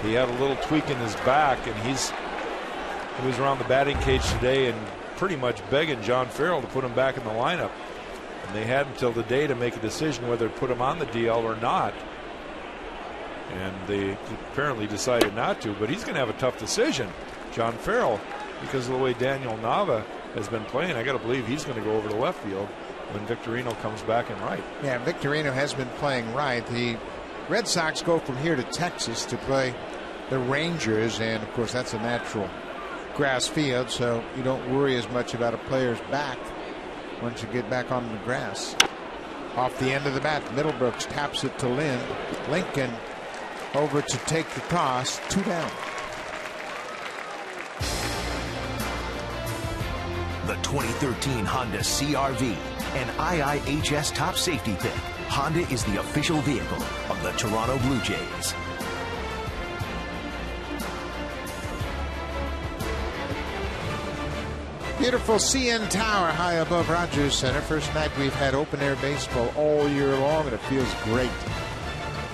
He had a little tweak in his back, and he was around the batting cage today and pretty much begging John Farrell to put him back in the lineup. And they had until the day to make a decision whether to put him on the DL or not. And they apparently decided not to, but he's going to have a tough decision. John Farrell, because of the way Daniel Nava has been playing, I got to believe he's going to go over to left field when Victorino comes back in right. Yeah, Victorino has been playing right. The Red Sox go from here to Texas to play the Rangers, and of course that's a natural grass field, so you don't worry as much about a player's back once you get back on the grass. Off the end of the bat, Middlebrooks taps it to Lynn. Lincoln over to take the toss. 2 down. The 2013 Honda CR-V, an IIHS top safety pick, Honda is the official vehicle of the Toronto Blue Jays. Beautiful CN Tower high above Rogers Center. First night we've had open-air baseball all year long, and it feels great.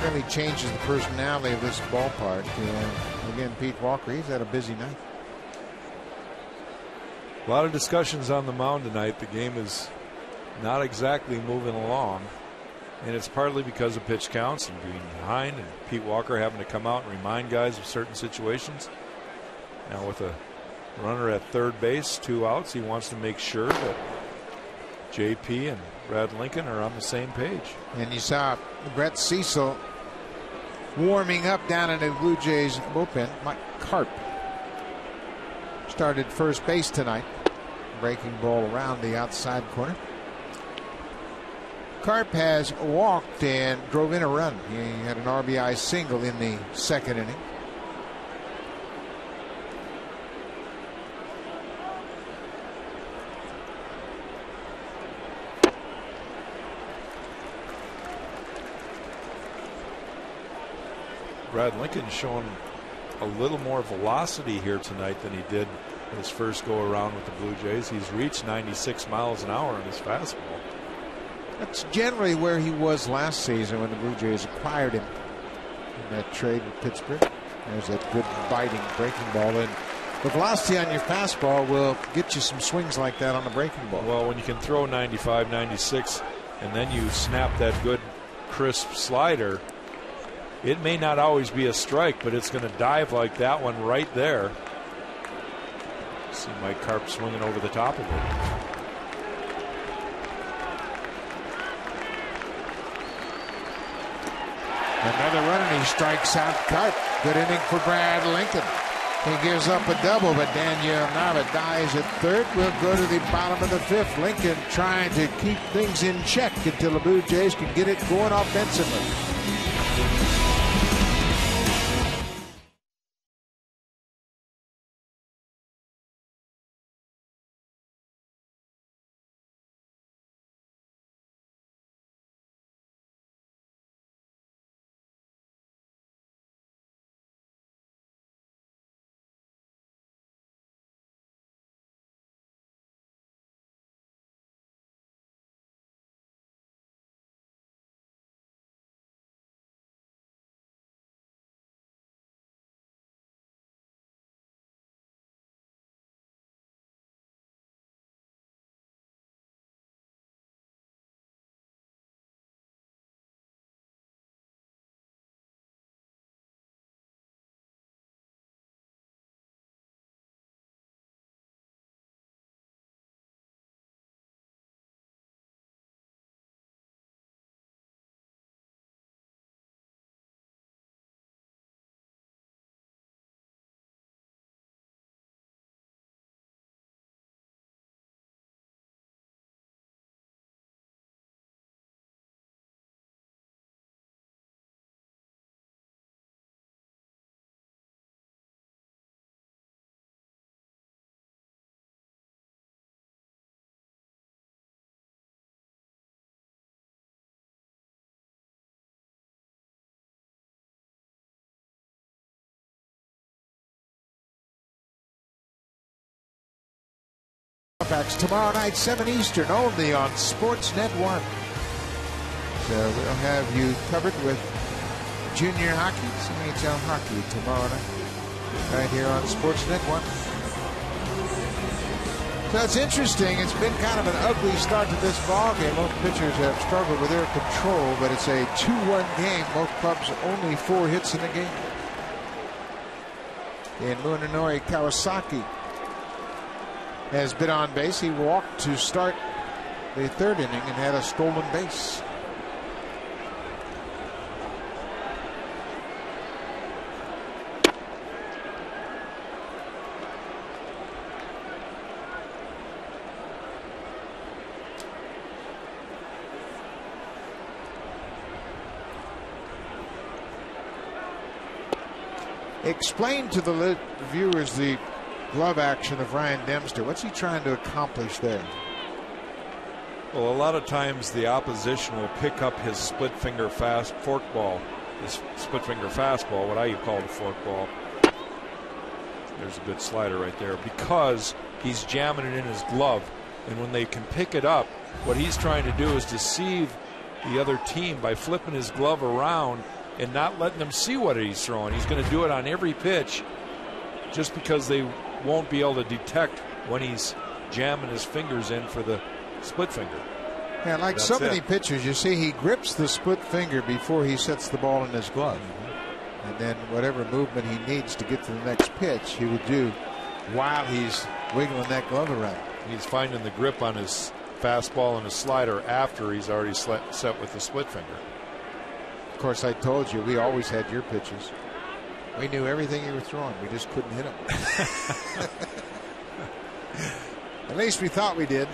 Really changes the personality of this ballpark. And again, Pete Walker, he's had a busy night. A lot of discussions on the mound tonight. The game is not exactly moving along, and it's partly because of pitch counts and being behind, and Pete Walker having to come out and remind guys of certain situations. Now with a runner at third base, 2 outs, he wants to make sure that JP and Brad Lincoln are on the same page. And you saw Brett Cecil warming up down in the Blue Jays bullpen. Mike Karp started first base tonight. Breaking ball around the outside corner. Karp has walked and drove in a run. He had an RBI single in the second inning. Brad Lincoln showing a little more velocity here tonight than he did his first go around with the Blue Jays. He's reached 96 miles an hour on his fastball. That's generally where he was last season when the Blue Jays acquired him in that trade with Pittsburgh. There's that good biting breaking ball, and the velocity on your fastball will get you some swings like that on the breaking ball. Well, when you can throw 95, 96, and then you snap that good crisp slider, it may not always be a strike, but it's going to dive like that one right there. See Mike Karp swinging over the top of it. Another run and he strikes out Karp. Good inning for Brad Lincoln. He gives up a double, but Daniel Nava dies at third. We'll go to the bottom of the fifth. Lincoln trying to keep things in check until the Blue Jays can get it going offensively. Tomorrow night, 7 Eastern, only on Sportsnet 1. So we'll have you covered with junior hockey, some NHL hockey tomorrow night, right here on Sportsnet 1. So it's interesting. It's been kind of an ugly start to this ball game. Both pitchers have struggled with their control, but it's a 2-1 game. Both clubs only 4 hits in the game. And Munenori Kawasaki has been on base. He walked to start the third inning and had a stolen base. Explain to the viewers the glove action of Ryan Dempster. What's he trying to accomplish there? Well, a lot of times the opposition will pick up his split finger forkball, his split finger fastball, what I call the forkball. There's a good slider right there, because he's jamming it in his glove. And when they can pick it up, what he's trying to do is deceive the other team by flipping his glove around and not letting them see what he's throwing. He's going to do it on every pitch just because they won't be able to detect when he's jamming his fingers in for the split finger. Yeah, like so many pitchers, you see he grips the split finger before he sets the ball in his glove. And then whatever movement he needs to get to the next pitch, he will do while he's wiggling that glove around. He's finding the grip on his fastball and his slider after he's already set with the split finger. Of course, I told you, we always had your pitches. We knew everything you were throwing. We just couldn't hit them. At least we thought we did.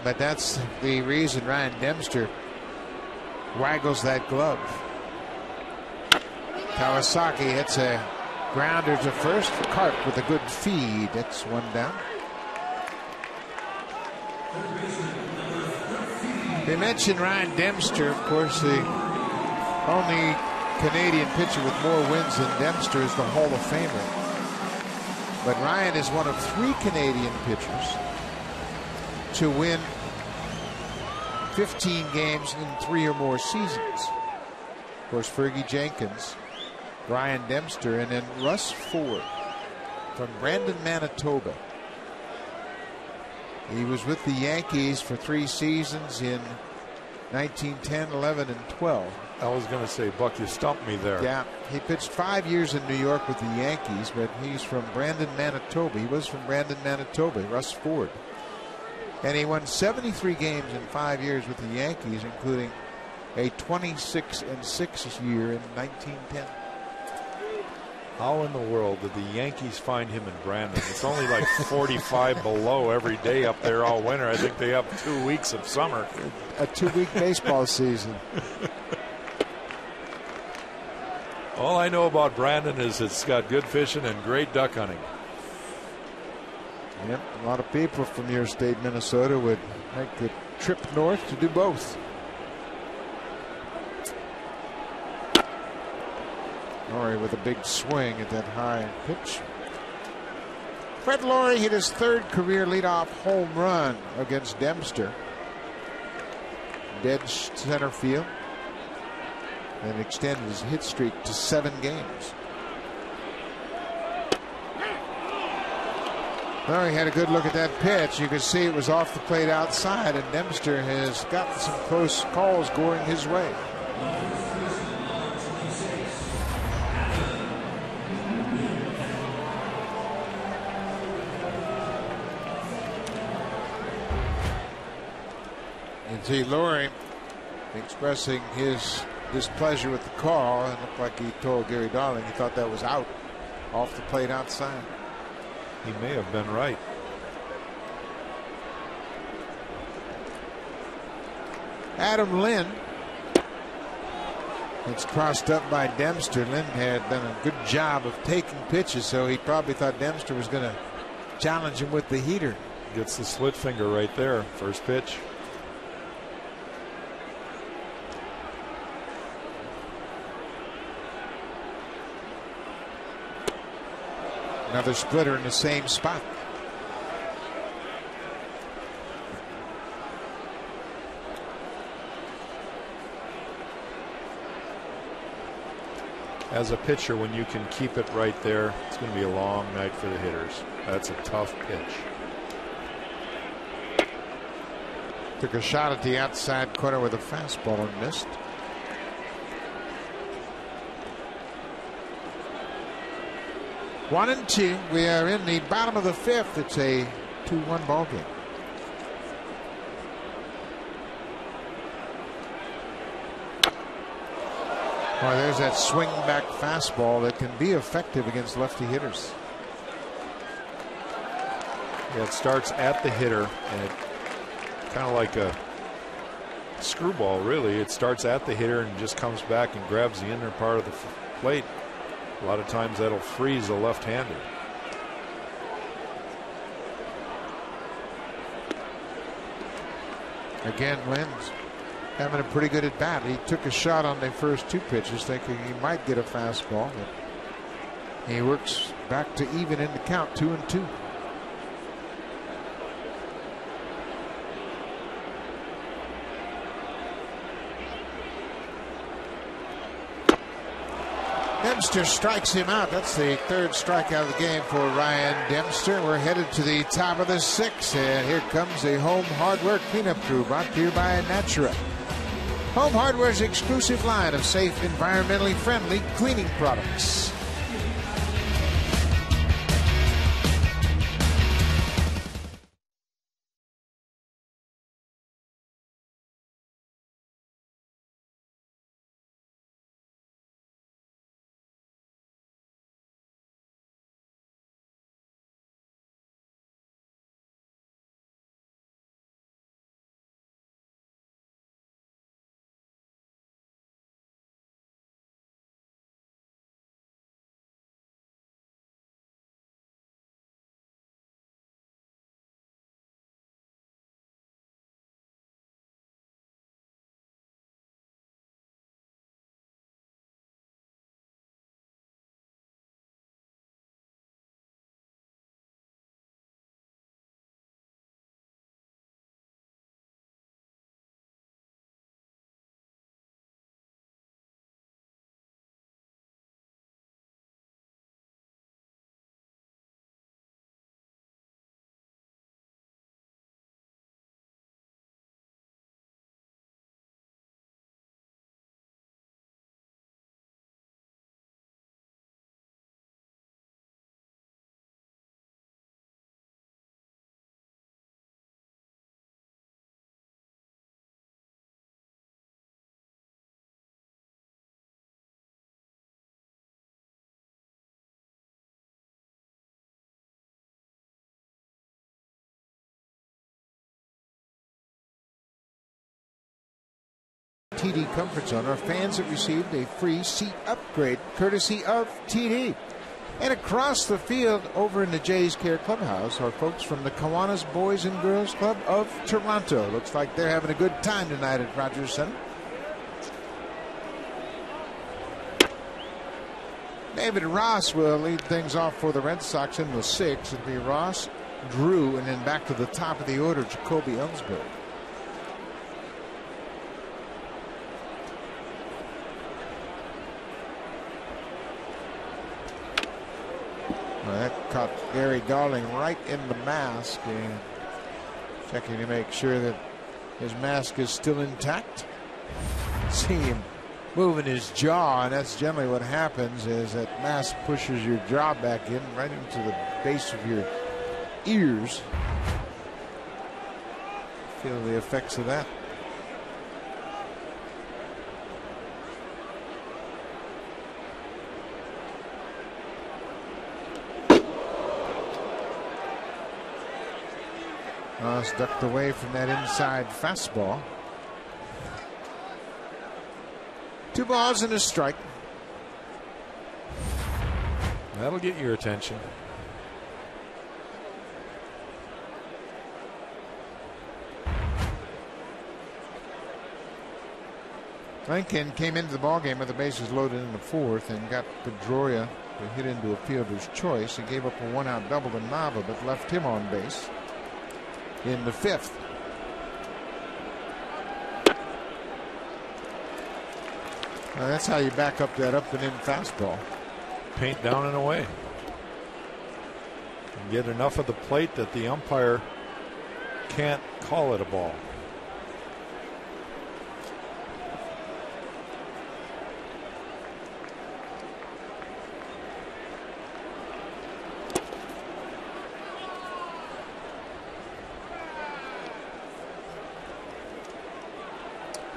But that's the reason Ryan Dempster waggles that glove. Kawasaki hits a grounder to first. Karp with a good feed. That's one down. We mentioned Ryan Dempster, of course, the only Canadian pitcher with more wins than Dempster is the Hall of Famer. But Ryan is one of 3 Canadian pitchers to win 15 games in 3 or more seasons. Of course, Fergie Jenkins, Ryan Dempster, and then Russ Ford from Brandon, Manitoba. He was with the Yankees for 3 seasons in 1910, 11, and 12. I was going to say, Buck, you stumped me there. Yeah, he pitched 5 years in New York with the Yankees, but he's from Brandon, Manitoba. He was from Brandon, Manitoba, Russ Ford. And he won 73 games in 5 years with the Yankees, including a 26-6 year in 1910. How in the world did the Yankees find him in Brandon? It's only like 45 below every day up there all winter. I think they have 2 weeks of summer. A 2-week baseball season. All I know about Brandon is it's got good fishing and great duck hunting. Yep, a lot of people from your state, Minnesota, would make the trip north to do both. Laurie with a big swing at that high pitch. Fred Laurie hit his 3rd career leadoff home run against Dempster. Dead center field. And extended his hit streak to 7 games. Laurie had a good look at that pitch. You could see it was off the plate outside, and Dempster has gotten some close calls going his way. You see Laurie expressing his displeasure with the call, and looked like he told Gary Darling he thought that was out off the plate outside. He may have been right. Adam Lynn. It's crossed up by Dempster. Lynn had done a good job of taking pitches, so he probably thought Dempster was going to challenge him with the heater. Gets the split finger right there. First pitch. Another splitter in the same spot. As a pitcher, when you can keep it right there, it's going to be a long night for the hitters. That's a tough pitch. Took a shot at the outside corner with a fastball and missed. One and two. We are in the bottom of the 5th. It's a 2-1 ball game. Boy, there's that swing back fastball that can be effective against lefty hitters. Yeah, it starts at the hitter, and it kind of like a screwball, really. It starts at the hitter and just comes back and grabs the inner part of the plate. A lot of times that'll freeze a left-hander. Again, Lynn's having a pretty good at bat. He took a shot on the first 2 pitches, thinking he might get a fastball. But he works back to even in the count, 2-2. Dempster strikes him out. That's the 3rd strikeout of the game for Ryan Dempster. We're headed to the top of the 6th, and here comes the Home Hardware Cleanup Crew, brought to you by Natura. Home Hardware's exclusive line of safe, environmentally friendly cleaning products. TD Comfort Zone are fans that received a free seat upgrade courtesy of TD. And across the field over in the Jays Care Clubhouse are folks from the Kiwanis Boys and Girls Club of Toronto. Looks like they're having a good time tonight at Rogers Center. David Ross will lead things off for the Red Sox in the 6th. It'll be Ross, Drew, and then back to the top of the order, Jacoby Ellsbury. Well, that caught Gary Darling right in the mask, and checking to make sure that his mask is still intact. See him moving his jaw, and that's generally what happens, is that mask pushes your jaw back in right into the base of your ears. Feel the effects of that. Ross ducked away from that inside fastball. 2 balls and a strike. That'll get your attention. Lincoln came into the ballgame with the bases loaded in the 4th and got Pedroia to hit into a fielder's choice. He gave up a 1-out double to Nava, but left him on base in the 5th. Well, that's how you back up that up and in fastball. Paint down and away. And get enough of the plate that the umpire can't call it a ball.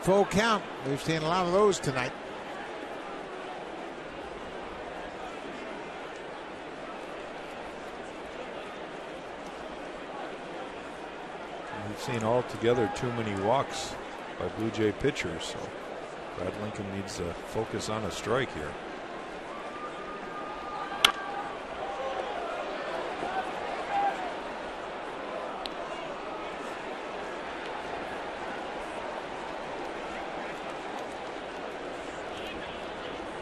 Full count. We've seen a lot of those tonight. We've seen altogether too many walks by Blue Jay pitchers, so Brad Lincoln needs to focus on a strike here.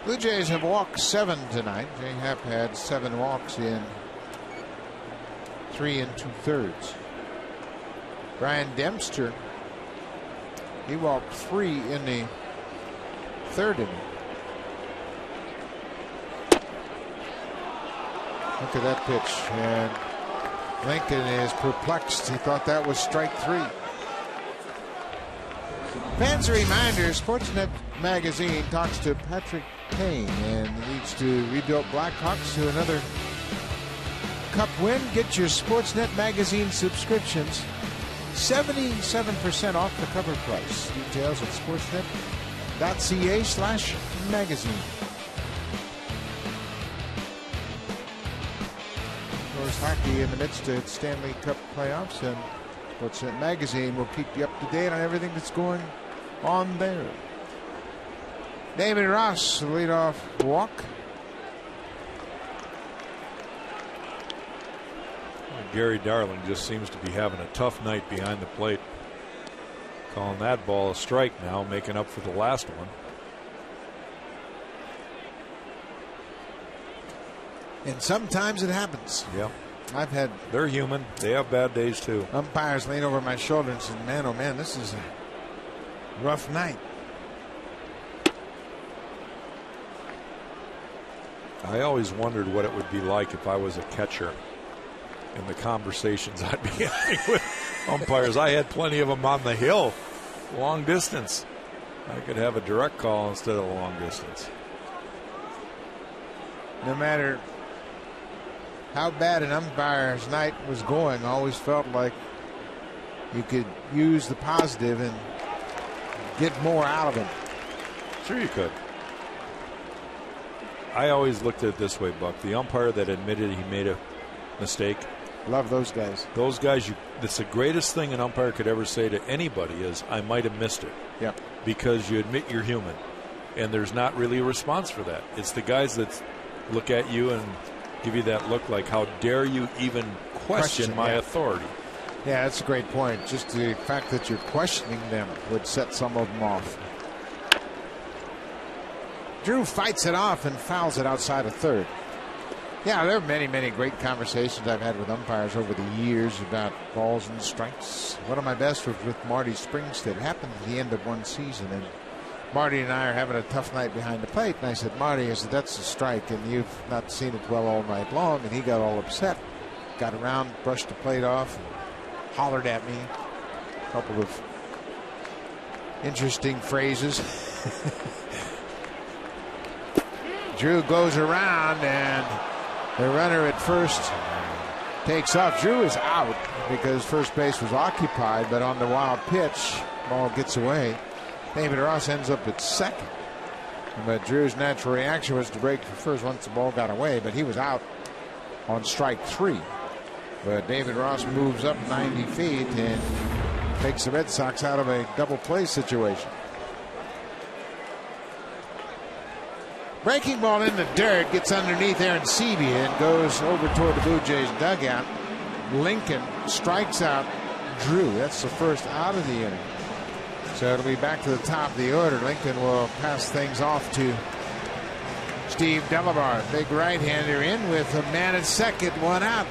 Blue Jays have walked 7 tonight. Jay Happ had 7 walks in 3 2/3. Brian Dempster, he walked 3 in the 3rd inning. Look at that pitch, and Lincoln is perplexed. He thought that was strike 3. Fans a reminder, Sportsnet magazine talks to Patrick Kane and leads to rebuilt Blackhawks to another Cup win. Get your Sportsnet magazine subscriptions 77% off the cover price. Details at sportsnet.ca/magazine. Of course, hockey in the midst of Stanley Cup playoffs, and Sportsnet magazine will keep you up to date on everything that's going on there. David Ross, the leadoff walk. Gary Darling just seems to be having a tough night behind the plate. Calling that ball a strike now, making up for the last one. And sometimes it happens. Yeah. They're human. They have bad days too. Umpires lean over my shoulder and say, man, oh man, this is a rough night. I always wondered what it would be like if I was a catcher in the conversations I'd be having with umpires. I had plenty of them on the hill, long distance. I could have a direct call instead of a long distance. No matter how bad an umpire's night was going, I always felt like you could use the positive and get more out of him. Sure you could. I always looked at it this way, Buck. The umpire that admitted he made a mistake. Love those guys. Those guys, that's the greatest thing an umpire could ever say to anybody is, I might have missed it. Yeah. Because you admit you're human. And there's not really a response for that. It's the guys that look at you and give you that look like, how dare you even question my authority? Yeah, that's a great point. Just the fact that you're questioning them would set some of them off. Drew fights it off and fouls it outside of third. Yeah, there are many, many great conversations I've had with umpires over the years about balls and strikes. One of my best was with Marty Springstead. It happened at the end of one season, and Marty and I are having a tough night behind the plate. And I said, Marty, that's a strike, and you've not seen it well all night long. And he got all upset, got around, brushed the plate off, and hollered at me. A couple of interesting phrases. Drew goes around, and the runner at first takes off. Drew is out because first base was occupied, but on the wild pitch, ball gets away. David Ross ends up at second. But Drew's natural reaction was to break for first once the ball got away, but he was out on strike 3. But David Ross moves up 90 feet and takes the Red Sox out of a double play situation. Breaking ball in the dirt, gets underneath Aaron Seavey and goes over toward the Blue Jays dugout. Lincoln strikes out Drew. That's the first out of the inning. So it'll be back to the top of the order. Lincoln will pass things off to Steve Delabar. Big right-hander in with a man at second, 1 out.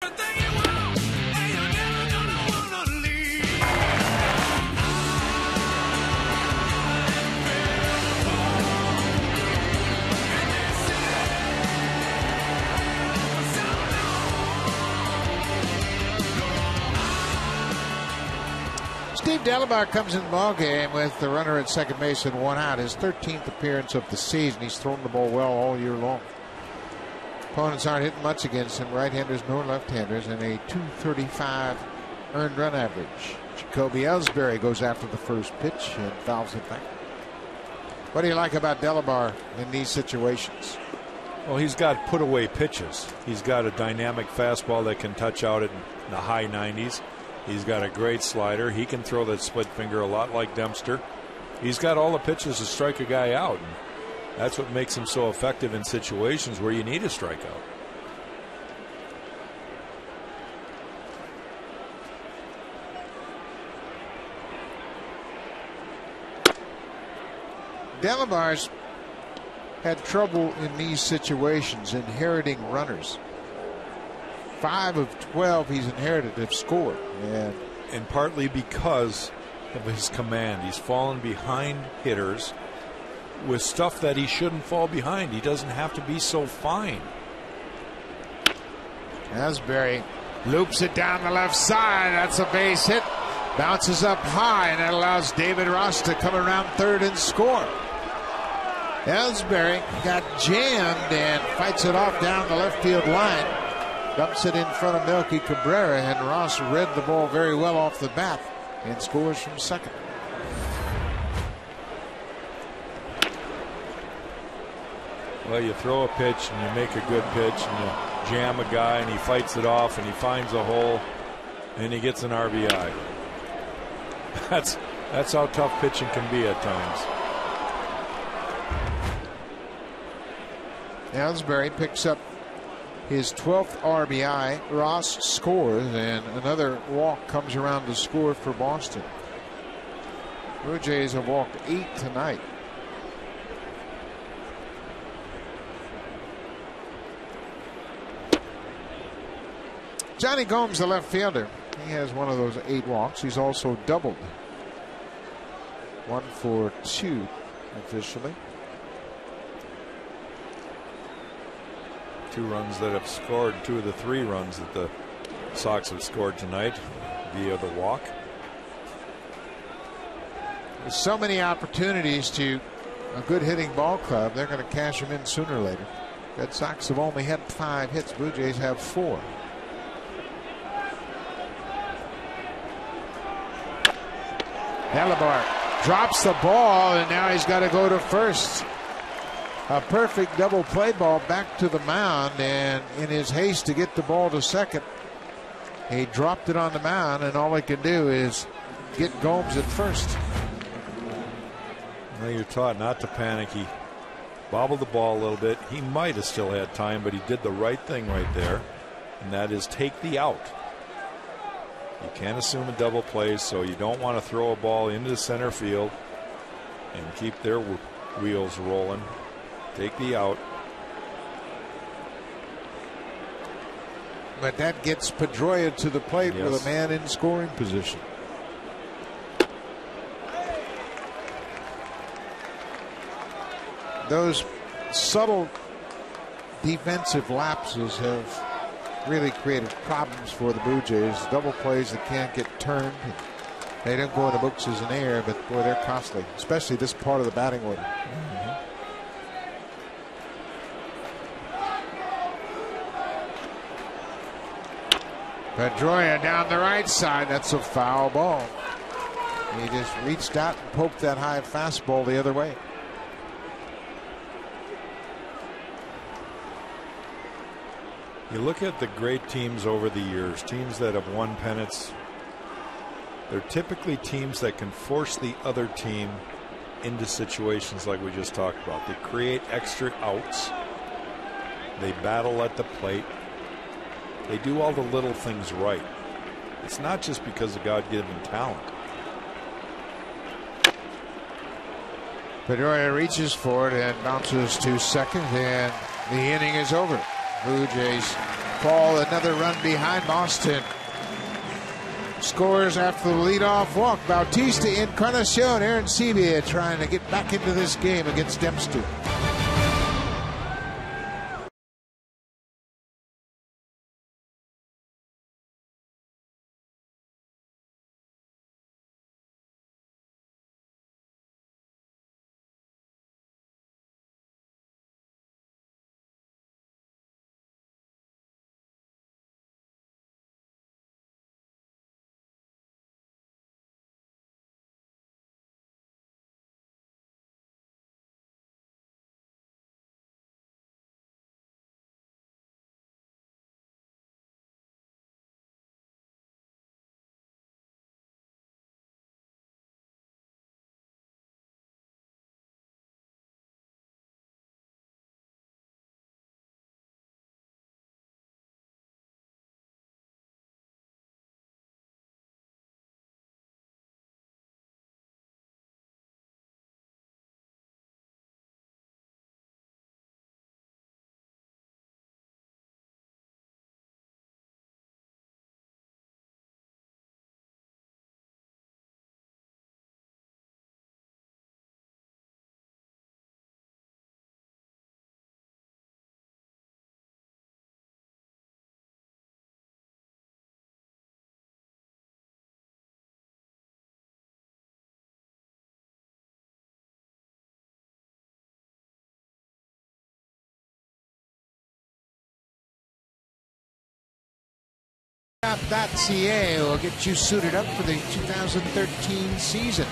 Steve Delabar comes in the ballgame with the runner at second base and one out. His 13th appearance of the season. He's thrown the ball well all year long. Opponents aren't hitting much against him, right-handers nor left-handers, and a .235 earned run average. Jacoby Ellsbury goes after the first pitch and fouls it back. What do you like about Delabar in these situations? Well, he's got put-away pitches. He's got a dynamic fastball that can touch out in the high 90s. He's got a great slider. He can throw that split finger a lot like Dempster. He's got all the pitches to strike a guy out. And that's what makes him so effective in situations where you need a strikeout. Delabar's had trouble in these situations inheriting runners. 5 of 12 he's inherited have scored. And partly because of his command. He's fallen behind hitters with stuff that he shouldn't fall behind. He doesn't have to be so fine. Ellsbury loops it down the left side. That's a base hit. Bounces up high, and that allows David Ross to come around third and score. Ellsbury got jammed and fights it off down the left field line. Dumps it in front of Melky Cabrera, and Ross read the ball very well off the bat and scores from second. Well, you throw a pitch and you make a good pitch and you jam a guy and he fights it off and he finds a hole and he gets an RBI. That's how tough pitching can be at times. Ellsbury picks up his 12th RBI. Ross scores, and another walk comes around to score for Boston. Blue Jays have walked 8 tonight. Johnny Gomes, the left fielder, he has one of those 8 walks. He's also doubled. 1 for 2 officially. 2 runs that have scored, 2 of the 3 runs that the Sox have scored tonight via the walk. There's so many opportunities to a good hitting ball club. They're going to cash them in sooner or later. Red Sox have only had 5 hits. Blue Jays have 4. Delabar drops the ball, and now he's got to go to first. A perfect double play ball back to the mound, and in his haste to get the ball to second, he dropped it on the mound, and all he can do is get Gomes at first. Well, you're taught not to panic. He bobbled the ball a little bit. He might have still had time, but he did the right thing right there, and that is take the out. You can't assume a double play, so you don't want to throw a ball into the center field and keep their wheels rolling. Take the out. But that gets Pedroia to the plate Yes. with a man in scoring position. Those subtle defensive lapses have really created problems for the Blue Jays. Double plays that can't get turned. They don't go in the books as an error, but boy, they're costly, especially this part of the batting order. Pedroia down the right side. That's a foul ball. He just reached out and poked that high fastball the other way. You look at the great teams over the years, teams that have won pennants, they're typically teams that can force the other team into situations like we just talked about. They create extra outs. They battle at the plate. They do all the little things right. It's not just because of God-given talent. Pedroia reaches for it and bounces to second, and the inning is over. Blue Jays Paul another run behind Boston. Scores after the leadoff walk. Bautista, Encarnacion, Arancibia trying to get back into this game against Dempster. JShop.ca will get you suited up for the 2013 season.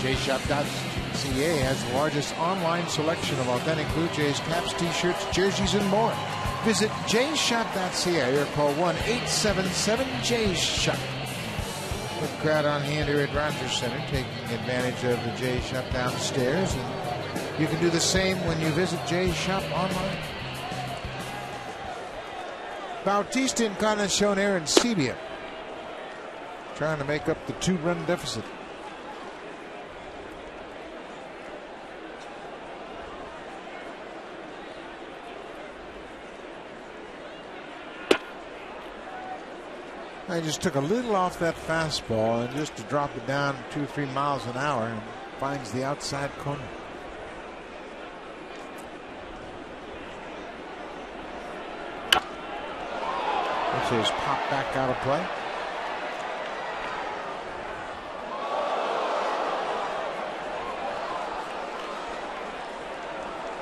JShop.ca has the largest online selection of authentic Blue Jays caps, t-shirts, jerseys, and more. Visit JShop.ca or call 1-877-JShop. Good crowd on hand here at Rogers Center, taking advantage of the Jays Shop downstairs, and you can do the same when you visit Jays Shop online. Bautista, Encarnacion, Arancibia trying to make up the 2-run deficit. I just took a little off that fastball and just to drop it down 2 or 3 miles an hour, and finds the outside corner. Which is popped back out of play.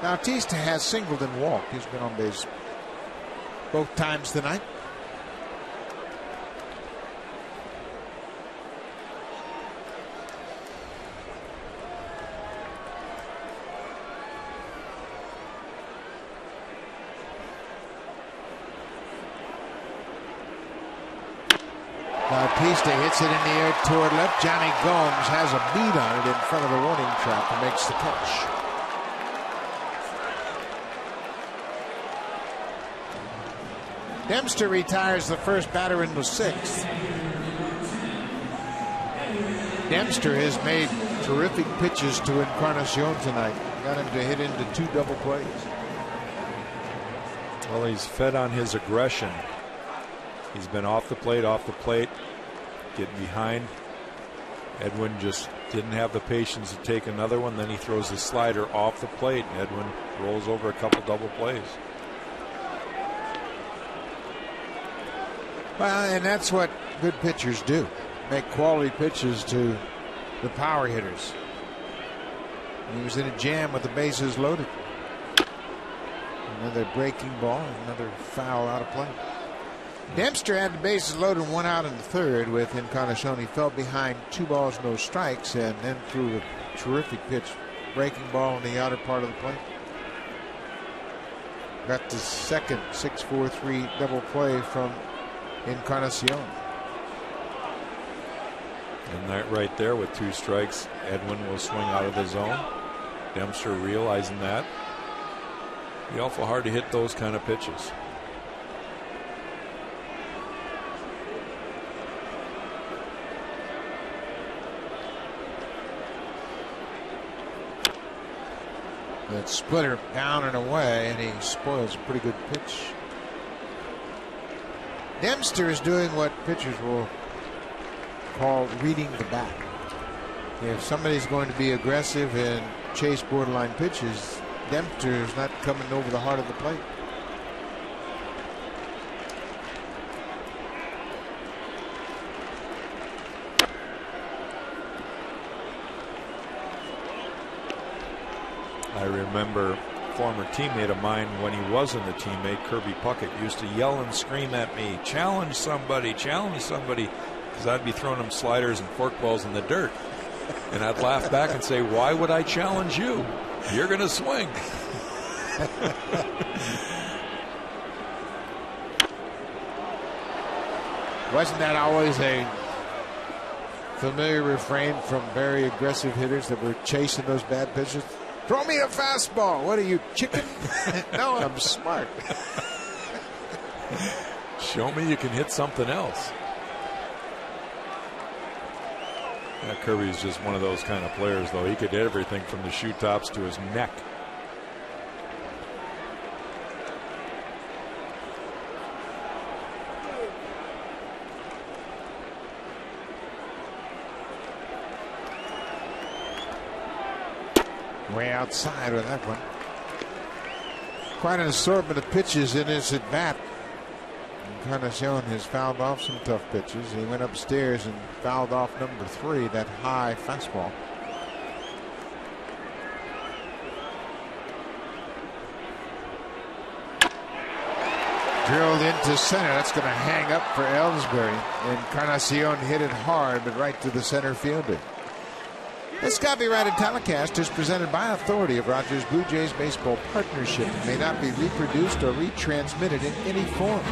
Bautista has singled and walked. He's been on base both times tonight. Bautista hits it in the air toward left. Johnny Gomes has a beat on it in front of the warning track and makes the catch. Dempster retires the first batter in the 6th. Dempster has made terrific pitches to Encarnacion tonight. Got him to hit into 2 double plays. Well, he's fed on his aggression. He's been off the plate, getting behind. Edwin just didn't have the patience to take another one. Then he throws the slider off the plate. Edwin rolls over a couple double plays. Well, and that's what good pitchers do. Make quality pitches to the power hitters. He was in a jam with the bases loaded. Another breaking ball, another foul out of play. Dempster had the bases loaded and 1 out in the 3rd with Encarnacion. He fell behind 2 balls, no strikes, and then threw a terrific pitch, breaking ball in the outer part of the plate. Got the second 6-4-3 double play from Encarnacion. And that right there with 2 strikes, Edwin will swing out of the zone. Dempster realizing that. Be awful hard to hit those kind of pitches. That splitter down and away, and he spoils a pretty good pitch. Dempster is doing what pitchers will call reading the bat. If somebody's going to be aggressive and chase borderline pitches, Dempster is not coming over the heart of the plate. I remember a former teammate of mine, when he wasn't a teammate, Kirby Puckett, used to yell and scream at me, challenge somebody, because I'd be throwing him sliders and forkballs in the dirt. And I'd laugh back and say, why would I challenge you? You're going to swing. Wasn't that always a familiar refrain from very aggressive hitters that were chasing those bad pitches? Throw me a fastball. What are you, chicken? No, I'm smart. Show me you can hit something else. Yeah, Kirby's just one of those kind of players, though. He could hit everything from the shoe tops to his neck. Way outside with that one. Quite an assortment of pitches in his at bat. Encarnacion has fouled off some tough pitches. He went upstairs and fouled off number 3, that high fastball. Drilled into center. That's going to hang up for Ellsbury. Encarnacion hit it hard, but right to the center fielder. This copyrighted telecast is presented by authority of Rogers Blue Jays Baseball Partnership and may not be reproduced or retransmitted in any form.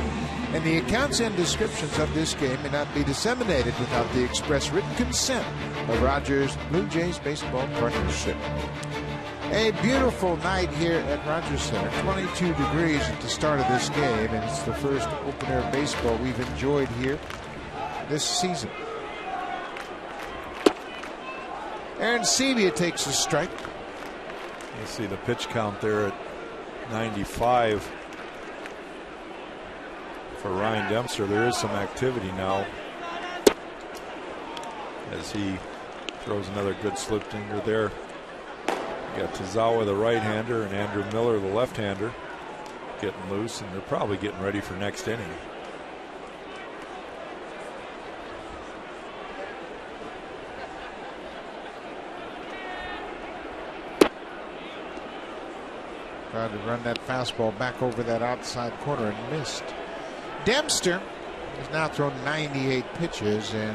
And the accounts and descriptions of this game may not be disseminated without the express written consent of Rogers Blue Jays Baseball Partnership. A beautiful night here at Rogers Center. 22 degrees at the start of this game, and it's the first open-air baseball we've enjoyed here this season. Aaron Sebia takes a strike. You see the pitch count there at 95 for Ryan Dempster. There is some activity now as he throws another good slip finger there. You got Tazawa, the right-hander, and Andrew Miller, the left-hander, getting loose, and they're probably getting ready for next inning. Tried to run that fastball back over that outside corner and missed. Dempster has now thrown 98 pitches, and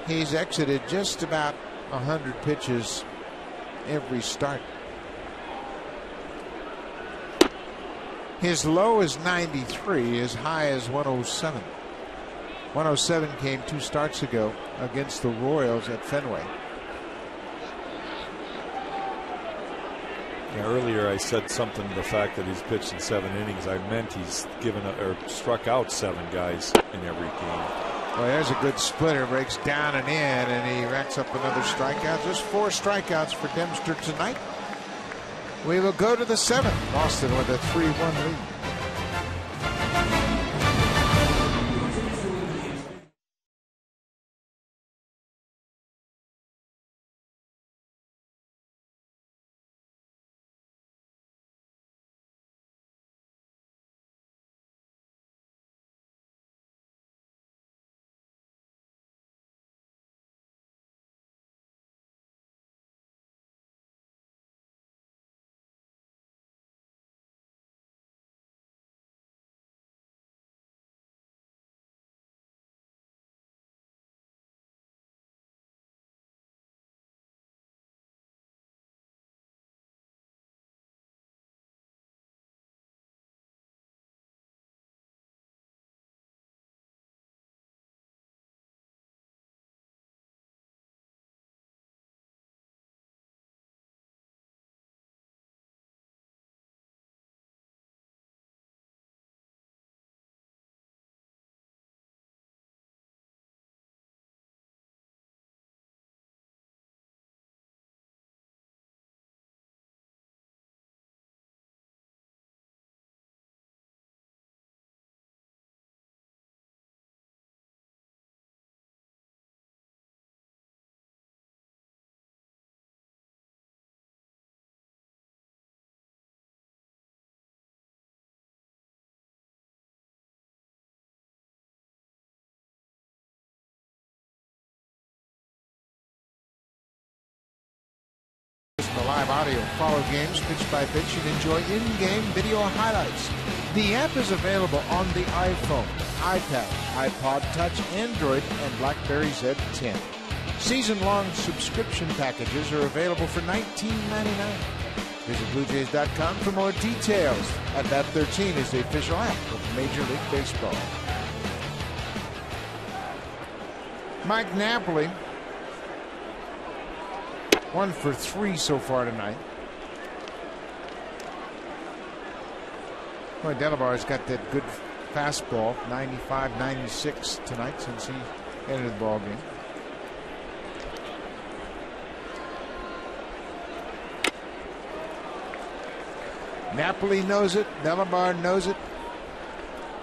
he's exited just about 100 pitches every start. His low is 93, his high is 107. 107 came 2 starts ago against the Royals at Fenway. Yeah, earlier I said something to the fact that he's pitched in 7 innings. I meant he's struck out 7 guys in every game. Well, there's a good splitter, breaks down and in, and he racks up another strikeout. Just 4 strikeouts for Dempster tonight. We will go to the 7th. Boston with a 3-1 lead. have audio. Follow games pitch by pitch and enjoy in-game video highlights. The app is available on the iPhone, iPad, iPod Touch, Android, and BlackBerry Z10. Season-long subscription packages are available for $19.99. Visit BlueJays.com for more details. At Bat 13 is the official app of Major League Baseball. Mike Napoli, 1 for 3 so far tonight. Boy, Delabar's got that good fastball, 95, 96 tonight since he entered the ball game. Napoli knows it. Delabar knows it.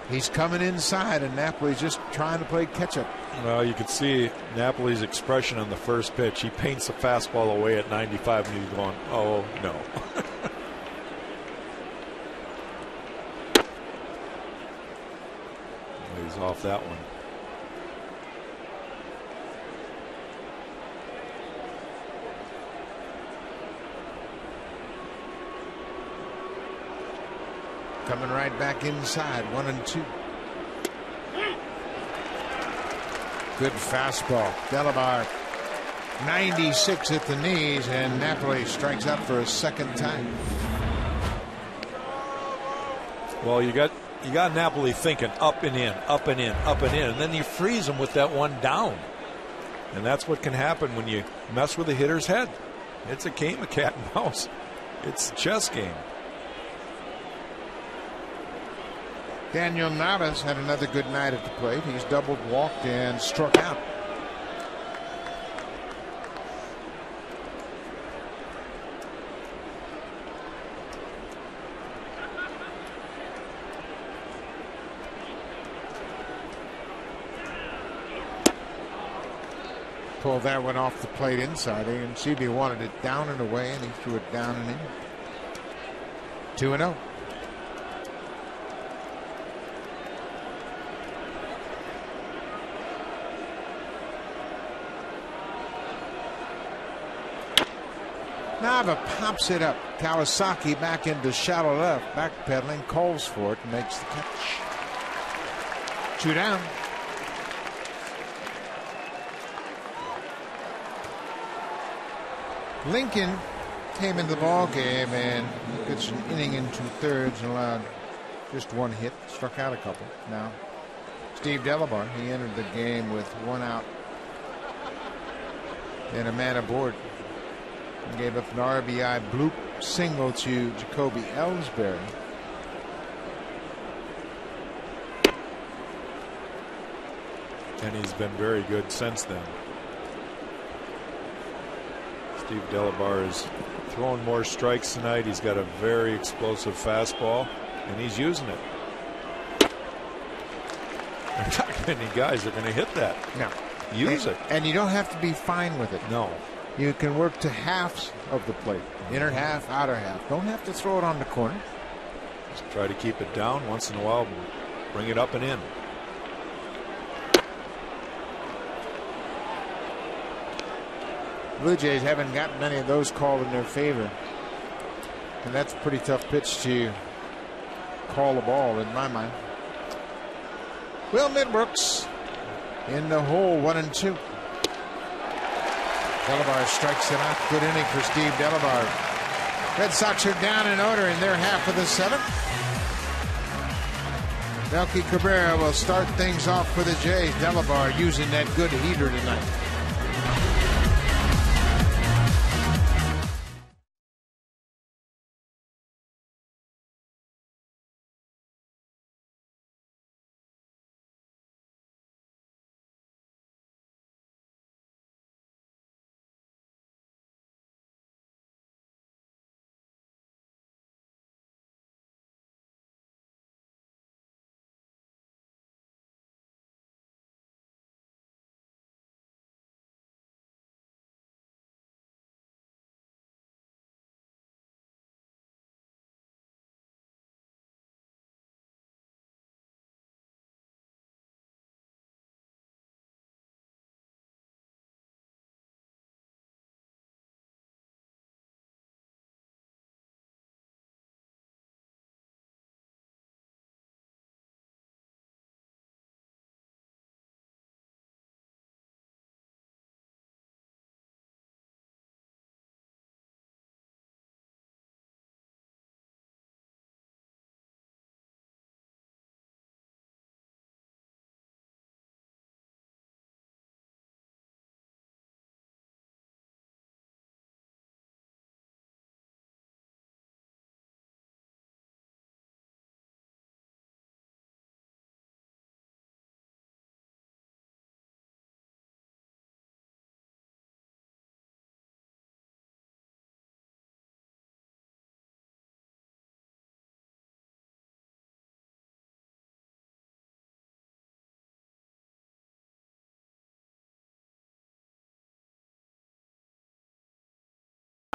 He's coming inside, and Napoli's just trying to play catch-up. Well, you could see Napoli's expression on the first pitch. He paints the fastball away at 95, and he's going, oh, no. He's off that one. Coming right back inside, 1-2. Good fastball. Delabar, 96 at the knees, and Napoli strikes out for a second time. Well, you got Napoli thinking up and in, up and in, up and in, and then you freeze him with that one down. And that's what can happen when you mess with a hitter's head. It's a game of cat and mouse. It's a chess game. Daniel Navas had another good night at the plate. He's doubled, walked, and struck out. Pulled that one off the plate inside. And CB wanted it down and away, and he threw it down and in. 2-0. Nava pops it up. Kawasaki back into shallow left. Backpedaling, calls for it, and makes the catch. 2 down. Lincoln came into the ball game and gets an inning in 2/3 and allowed just 1 hit. Struck out a couple. Now, Steve Delabar, he entered the game with 1 out and a man aboard. He gave up an RBI bloop single to Jacoby Ellsbury. And he's been very good since then. Steve Delabar is throwing more strikes tonight. He's got a very explosive fastball, and he's using it. There's not many guys that are going to hit that. No. Use it. And you don't have to be fine with it. No. You can work to halves of the plate. Inner half, outer half. Don't have to throw it on the corner. Just try to keep it down once in a while. Bring it up and in. Blue Jays haven't gotten many of those called in their favor. And that's a pretty tough pitch to call a ball in my mind. Will Midbrooks in the hole, 1-2. Delabar strikes it out. Good inning for Steve Delabar. Red Sox are down in order in their half of the 7th. Melky Cabrera will start things off for the Jays. Delabar using that good heater tonight.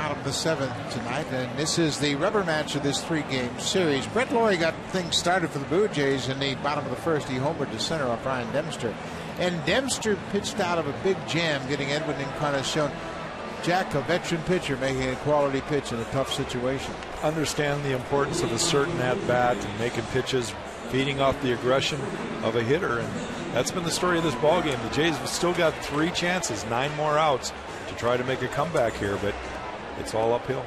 Bottom of the 7th tonight, and this is the rubber match of this 3-game series. Brett Lawrie got things started for the Blue Jays in the bottom of the 1st. He homered to center off Ryan Dempster, and Dempster pitched out of a big jam, getting Edwin Encarnacion. Jack, a veteran pitcher, making a quality pitch in a tough situation. Understand the importance of a certain at-bat and making pitches, feeding off the aggression of a hitter, and that's been the story of this ball game. The Jays have still got 3 chances, 9 more outs to try to make a comeback here, but it's all uphill.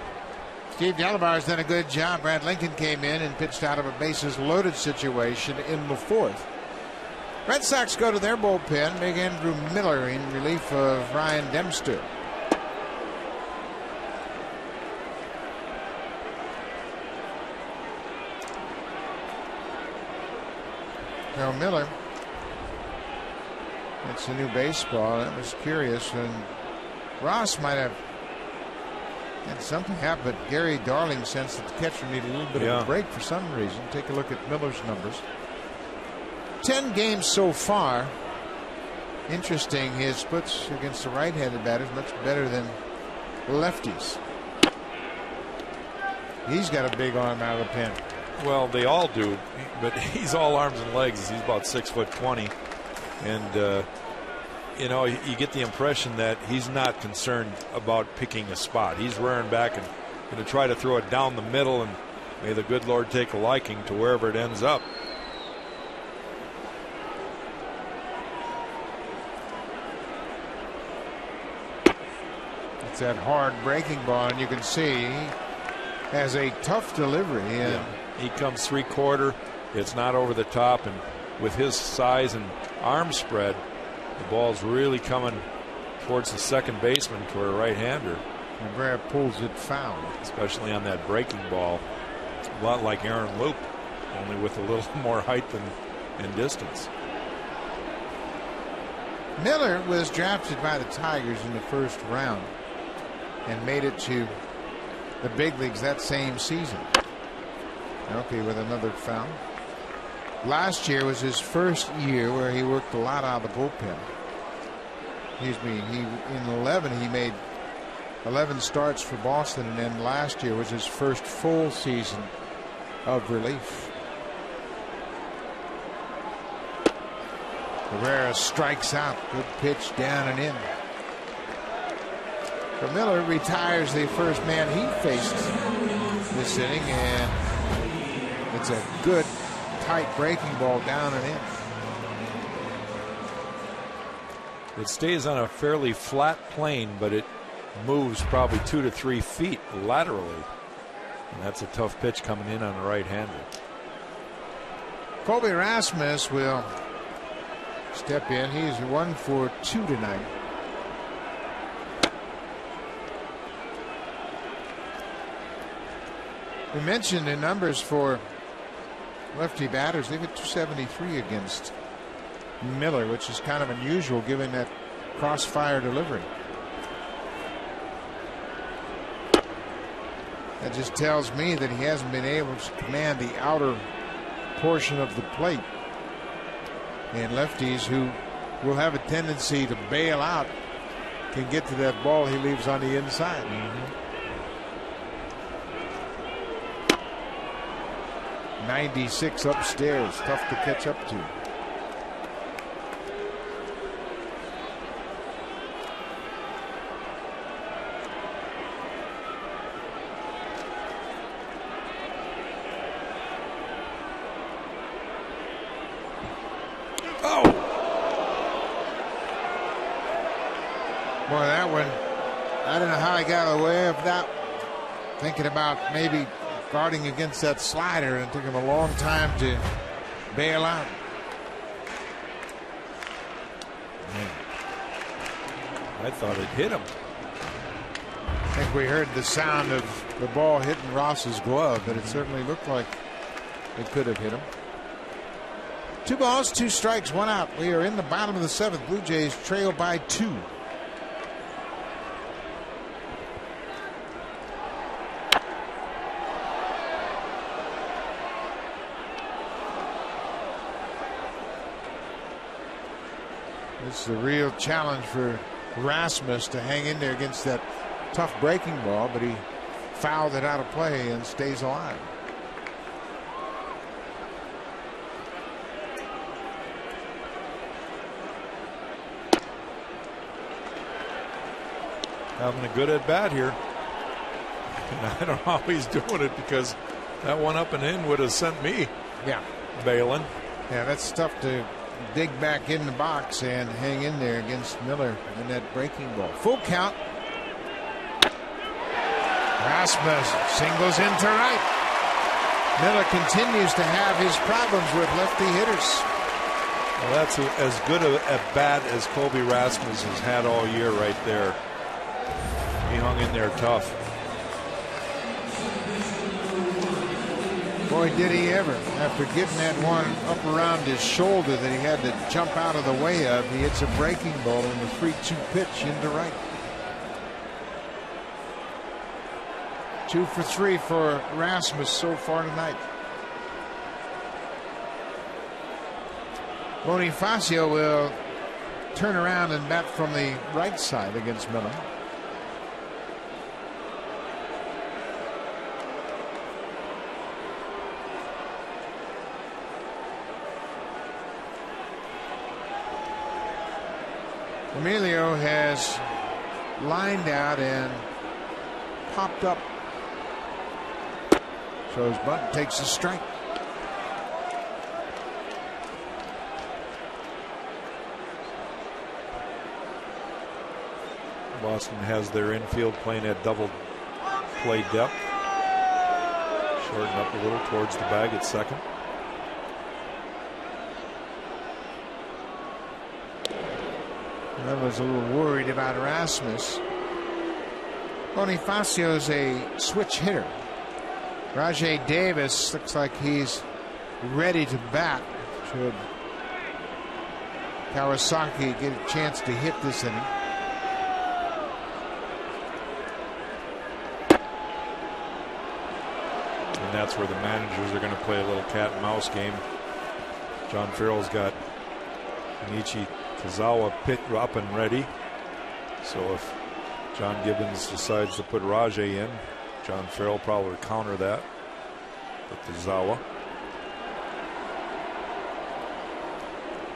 Steve Delabar's done a good job. Brad Lincoln came in and pitched out of a bases-loaded situation in the 4th. Red Sox go to their bullpen. Big Andrew Miller in relief of Ryan Dempster. Now Miller, it's a new baseball. That was curious, and Ross might have had something happen, but Gary Darling sensed that the catcher needed a little bit of a break for some reason. Take a look at Miller's numbers. 10 games so far. Interesting, his splits against the right-handed batters much better than lefties. He's got a big arm out of the pen. Well, they all do, but he's all arms and legs. He's about 6'20", and you know, you get the impression that he's not concerned about picking a spot. He's rearing back and going to try to throw it down the middle, and may the good Lord take a liking to wherever it ends up. It's that hard breaking ball, and you can see he has a tough delivery. And he comes 3/4. It's not over the top, and with his size and arm spread, the ball's really coming towards the second baseman for a right-hander. And Brad pulls it foul. Especially on that breaking ball. A lot like Aaron Loop, only with a little more height and distance. Miller was drafted by the Tigers in the 1st round and made it to the big leagues that same season. Okay, with another foul. Last year was his 1st year where he worked a lot out of the bullpen. Excuse me, in 11 he made 11 starts for Boston, and then last year was his 1st full season of relief. Rivera strikes out. Good pitch down and in. So Miller retires the first man he faced this inning, and it's a good tight breaking ball down and in. It stays on a fairly flat plane, but it moves probably 2 to 3 feet laterally, and that's a tough pitch coming in on a right-hander. Colby Rasmus will step in. He's 1 for 2 tonight. We mentioned the numbers for lefty batters. They've got 273 against Miller, which is kind of unusual given that crossfire delivery. That just tells me that he hasn't been able to command the outer portion of the plate. And lefties who will have a tendency to bail out can get to that ball he leaves on the inside. 96 upstairs, tough to catch up to. Oh! Boy, that one, I don't know how he got away with that. Thinking about maybe guarding against that slider, and it took him a long time to bail out. I thought it hit him. I think we heard the sound of the ball hitting Ross's glove, but it certainly looked like it could have hit him. 2 balls, 2 strikes, 1 out. We are in the bottom of the 7th. Blue Jays trail by 2. It's the real challenge for Rasmus to hang in there against that tough breaking ball, but he fouled it out of play and stays alive. Having a good at bat here. And I don't know how he's doing it, because that one up and in would have sent me bailing. Yeah, that's tough to dig back in the box and hang in there against Miller in that breaking ball. Full count. Rasmus singles into right. Miller continues to have his problems with lefty hitters. Well, that's as good a bat as Colby Rasmus has had all year right there. He hung in there tough. Boy, did he ever. After getting that one up around his shoulder that he had to jump out of the way of, he hits a breaking ball on the 3-2 pitch into right. 2 for 3 for Rasmus so far tonight. Bonifacio will turn around and bat from the right side against Miller. Emilio has lined out and popped up. So his bunt takes a strike. Boston has their infield playing at double play depth. Shorten up a little towards the bag at second. I was a little worried about Rasmus. Bonifacio's a switch hitter. Rajay Davis looks like he's ready to bat. Should Kawasaki get a chance to hit this inning. And that's where the managers are going to play a little cat and mouse game. John Farrell's got Anichi Kazawa pit up and ready. So if John Gibbons decides to put Rajay in, John Farrell probably counter that with Kazawa.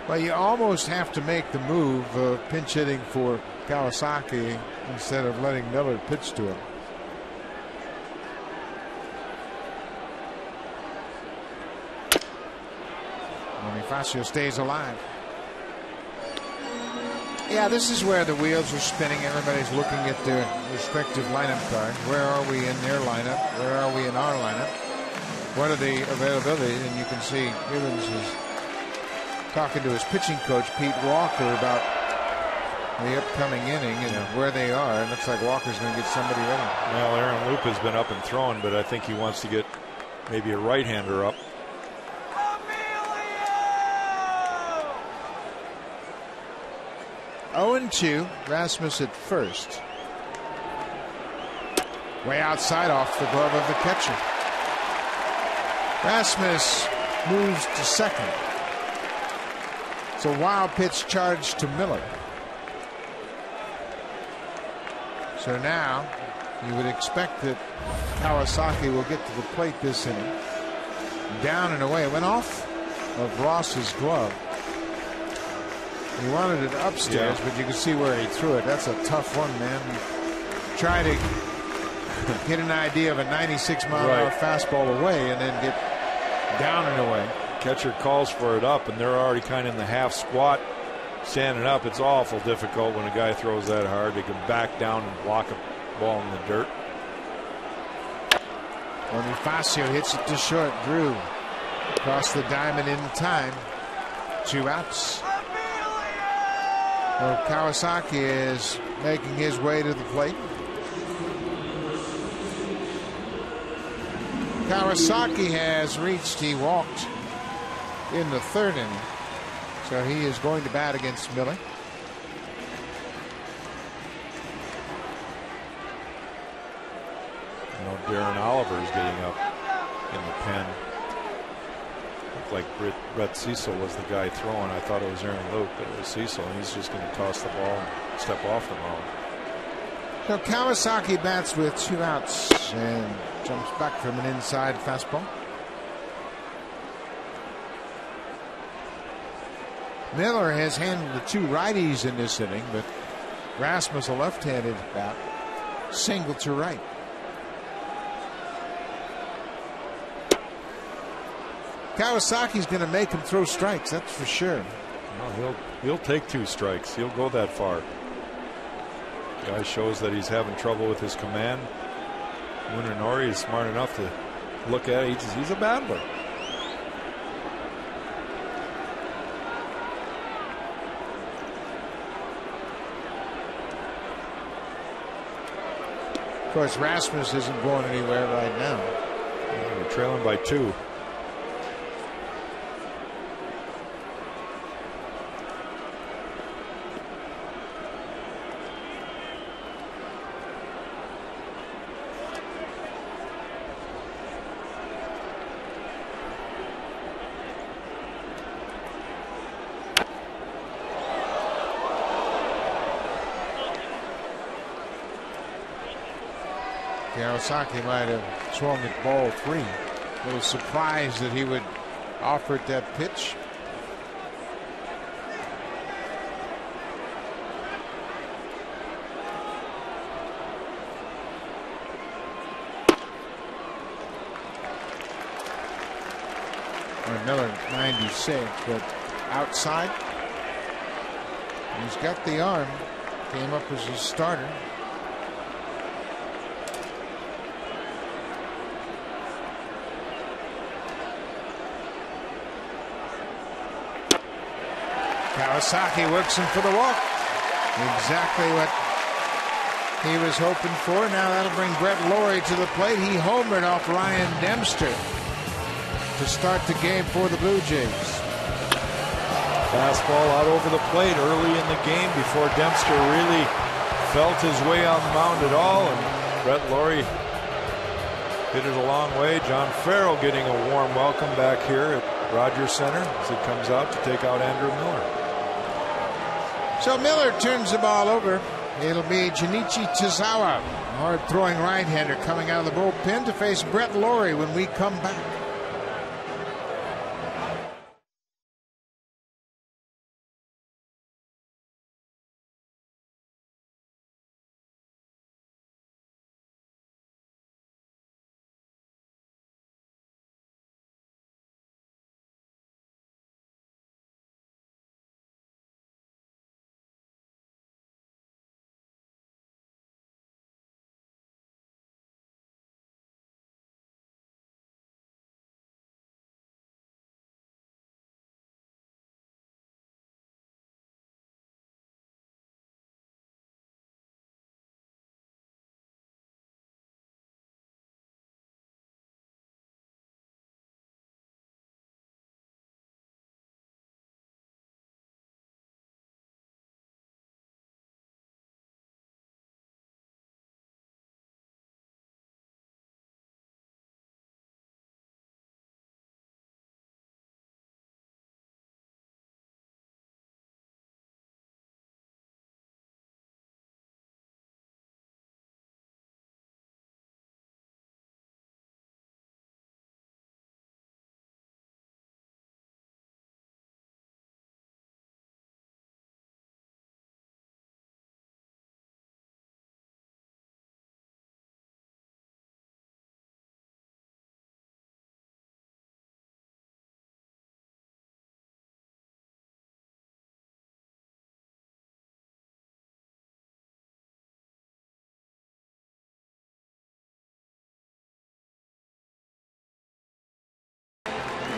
Well, you almost have to make the move of pinch hitting for Kawasaki instead of letting Miller pitch to him. Bonifacio stays alive. Yeah, this is where the wheels are spinning. Everybody's looking at their respective lineup cards. Where are we in their lineup? Where are we in our lineup? What are the availability? And you can see Gibbons is talking to his pitching coach, Pete Walker, about the upcoming inning and where they are. It looks like Walker's going to get somebody ready. Well, Aaron Loop has been up and throwing, but I think he wants to get maybe a right-hander up. 0-2, Rasmus at first. Way outside off the glove of the catcher. Rasmus moves to second. It's a wild pitch charge to Miller. So now you would expect that Kawasaki will get to the plate this inning. Down and away. It went off of Ross's glove. He wanted it upstairs, but you can see where he threw it. That's a tough one, man. Try to get an idea of a 96-mile-an-hour fastball away and then get down and away. Catcher calls for it up, and they're already kind of in the half squat, standing up. It's awful difficult when a guy throws that hard. They can back down and block a ball in the dirt. Bonifacio hits it to short. Drew across the diamond in time. 2 outs. Well, Kawasaki is making his way to the plate. Kawasaki has reached, he walked in the 3rd inning. So he is going to bat against Miller. You know, Darren Oliver is getting up in the pen. Looked like Brett Cecil was the guy throwing. I thought it was Aaron Luke, but it was Cecil, and he's just going to toss the ball and step off the mound. Now Kawasaki bats with 2 outs and jumps back from an inside fastball. Miller has handled the 2 righties in this inning, but Rasmus, a left-handed bat, single to right. Kawasaki's going to make him throw strikes, that's for sure. Well, he'll take 2 strikes. He'll go that far. Guy shows that he's having trouble with his command. Munenori is smart enough to look at it. He's a battler. Of course, Rasmus isn't going anywhere right now. Yeah, we're trailing by 2. Kawasaki might have swung at ball 3. A little surprised that he would offer it that pitch. Another 96, but outside. He's got the arm. Came up as a starter. Kawasaki works him for the walk. Exactly what he was hoping for. Now that'll bring Brett Lawrie to the plate. He homered off Ryan Dempster to start the game for the Blue Jays. Fastball out over the plate early in the game before Dempster really felt his way on the mound at all. And Brett Lawrie hit it a long way. John Farrell getting a warm welcome back here at Rogers Center as he comes out to take out Andrew Miller. So Miller turns the ball over. It'll be Junichi Tazawa, hard-throwing right-hander, coming out of the bullpen to face Brett Lawrie when we come back.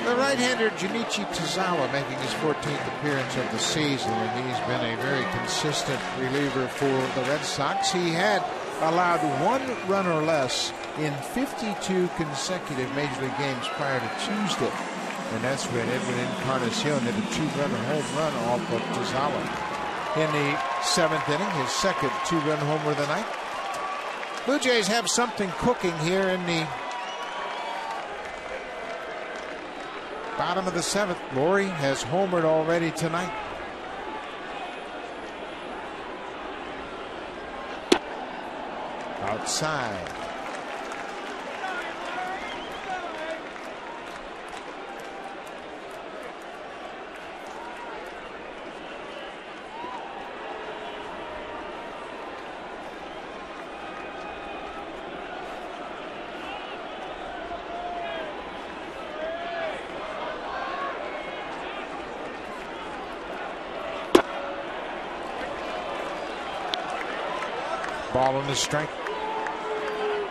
The right-hander Junichi Tazawa making his 14th appearance of the season, and he's been a very consistent reliever for the Red Sox. He had allowed 1 run or less in 52 consecutive Major League games prior to Tuesday, and that's when Edwin Encarnacion hit a 2-run home run off of Tazawa in the 7th inning, his second 2-run homer of the night. Blue Jays have something cooking here in the bottom of the 7th. Lawrie has homered already tonight. outside. Ball on the strike.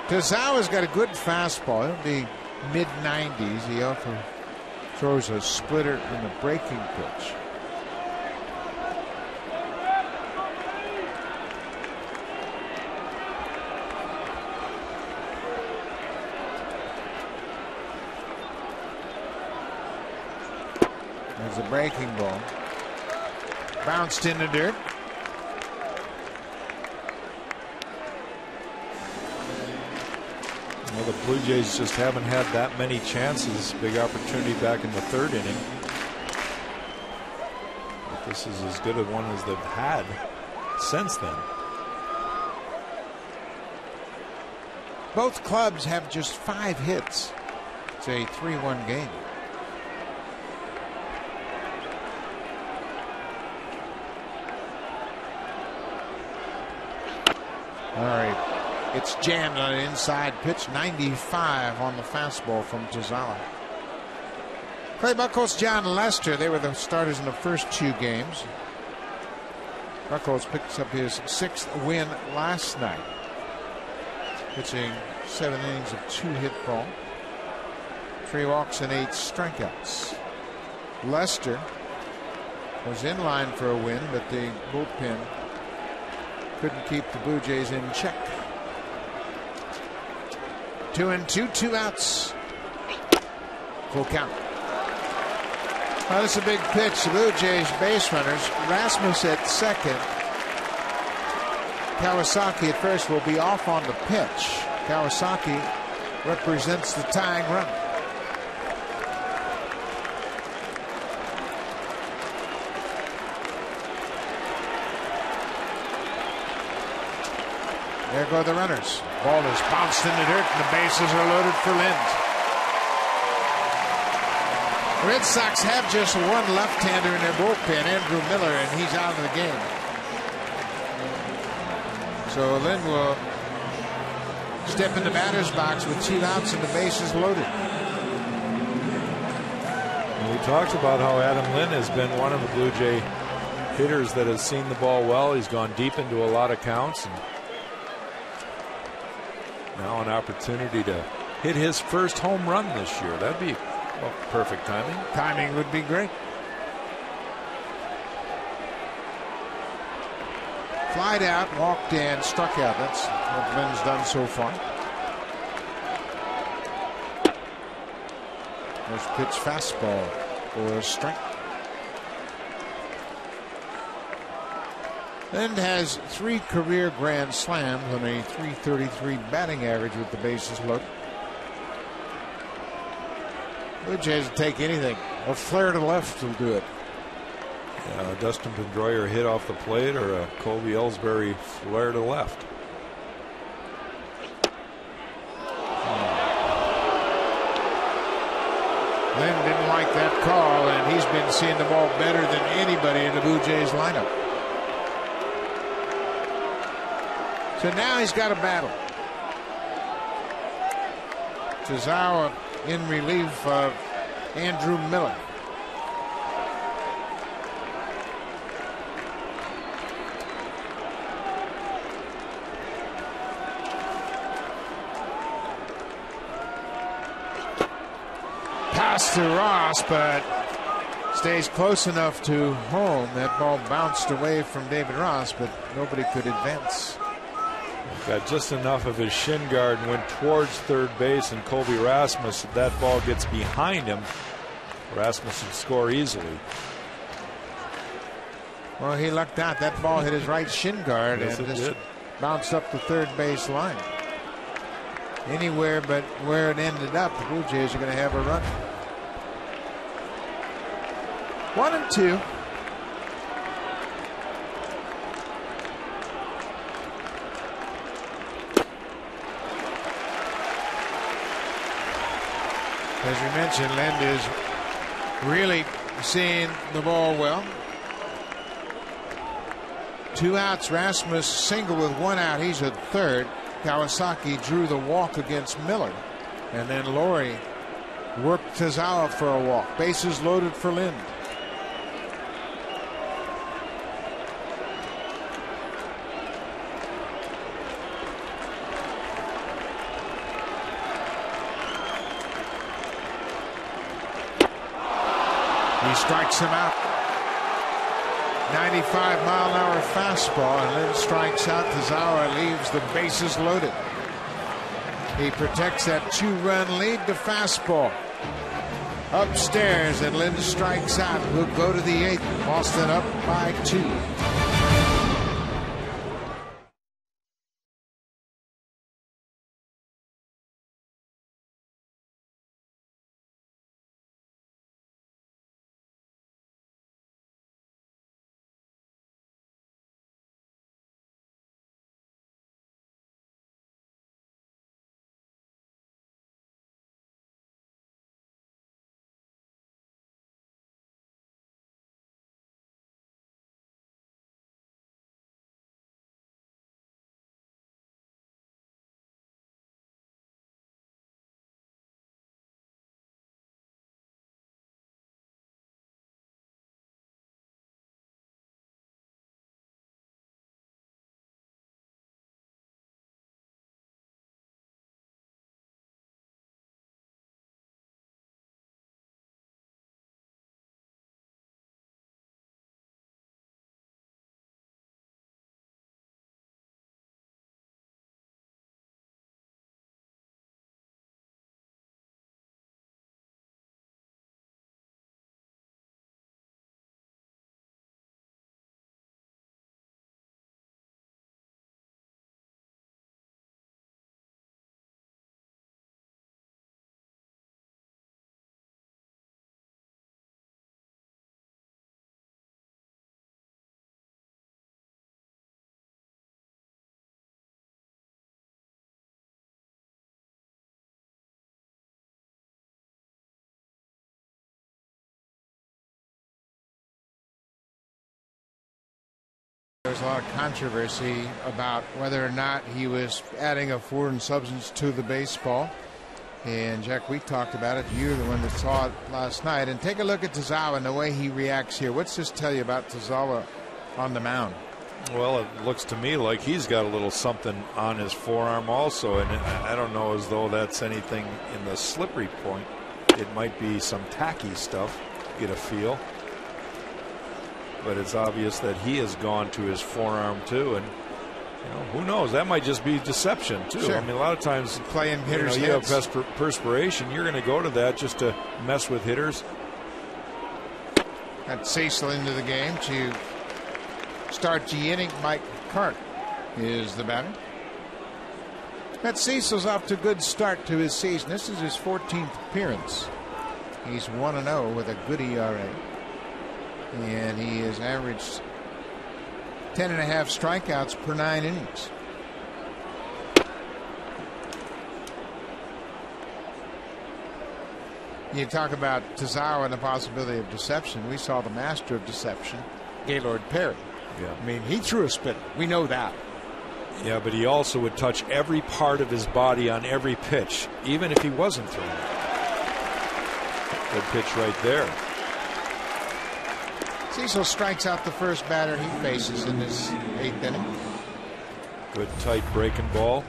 Tazawa's got a good fastball. It'll be mid-90s. He often throws a splitter and a breaking pitch. There's a breaking ball. Bounced in the dirt. Well, the Blue Jays just haven't had that many chances. Big opportunity back in the third inning. But this is as good a one as they've had since then. Both clubs have just 5 hits. It's a 3-1 game. All right. It's jammed on an inside pitch. 95 on the fastball from Tazawa. Clay Buchholz, John Lester, they were the starters in the first 2 games. Buchholz picks up his 6th win last night, pitching 7 innings of 2-hit ball, 3 walks and 8 strikeouts. Lester was in line for a win, but the bullpen couldn't keep the Blue Jays in check. 2-2, 2 outs. Full count. Well, this is a big pitch. The Blue Jays base runners. Rasmus at second. Kawasaki at first will be off on the pitch. Kawasaki represents the tying run. There go the runners. Ball is bounced in the dirt, and the bases are loaded for Lind. The Red Sox have just one left-hander in their bullpen, Andrew Miller, and he's out of the game. So Lind will step in the batter's box with 2 outs and the bases loaded. And we talked about how Adam Lind has been one of the Blue Jay hitters that has seen the ball well. He's gone deep into a lot of counts, and now an opportunity to hit his first home run this year. That'd be perfect timing. Timing would be great. Flied out, walked in, struck out. That's what Lind's done so far. First pitch fastball for a strike. Lind has 3 career grand slams and a .333 batting average with the bases loaded. Blue Jays will take anything. A flare to left will do it. Yeah, Dustin Pedroia hit off the plate, or a Colby Ellsbury flare to left. Lind didn't like that call, and he's been seeing the ball better than anybody in the Blue Jays lineup. So now he's got a battle. Tazawa in relief of Andrew Miller. Pass to Ross, but stays close enough to home. That ball bounced away from David Ross, but nobody could advance. Got just enough of his shin guard and went towards third base, and Colby Rasmus, if that ball gets behind him, Rasmus would score easily. Well, he lucked out. That ball hit his right shin guard, yes, and it just did. Bounced up the third base line. Anywhere but where it ended up, the Blue Jays are going to have a run. 1-2. As we mentioned, Lind is really seeing the ball well. 2 outs. Rasmus single with 1 out. He's at third. Kawasaki drew the walk against Miller. And then Laurie worked Tazawa for a walk. Bases loaded for Lind. He strikes him out. 95-mile-an-hour fastball, and Lind strikes out. Tazawa leaves the bases loaded. He protects that 2-run lead to fastball. Upstairs, and Lind strikes out. We'll go to the 8th. Boston up by 2. There's a lot of controversy about whether or not he was adding a foreign substance to the baseball. And Jack, we talked about it. You're the one that saw it last night. And take a look at Tazawa and the way he reacts here. What's this tell you about Tazawa on the mound? Well, it looks to me like he's got a little something on his forearm also. And I don't know as though that's anything in the slippery point. It might be some tacky stuff, get a feel. But it's obvious that he has gone to his forearm too, and who knows? That might just be deception too. Sure. I mean, a lot of times playing hitters, you have perspiration. You're going to go to that just to mess with hitters. Got Cecil into the game to start the inning. Mike Cart is the batter. That Cecil's off to a good start to his season. This is his 14th appearance. He's 1-0 with a good ERA. And he has averaged 10.5 strikeouts per 9 innings. You talk about Tazawa and the possibility of deception. We saw the master of deception, Gaylord Perry. Yeah. I mean, he threw a spinner. We know that. Yeah, but he also would touch every part of his body on every pitch, even if he wasn't throwing it. Good pitch right there. Cecil strikes out the first batter he faces in this 8th inning. Good tight breaking ball.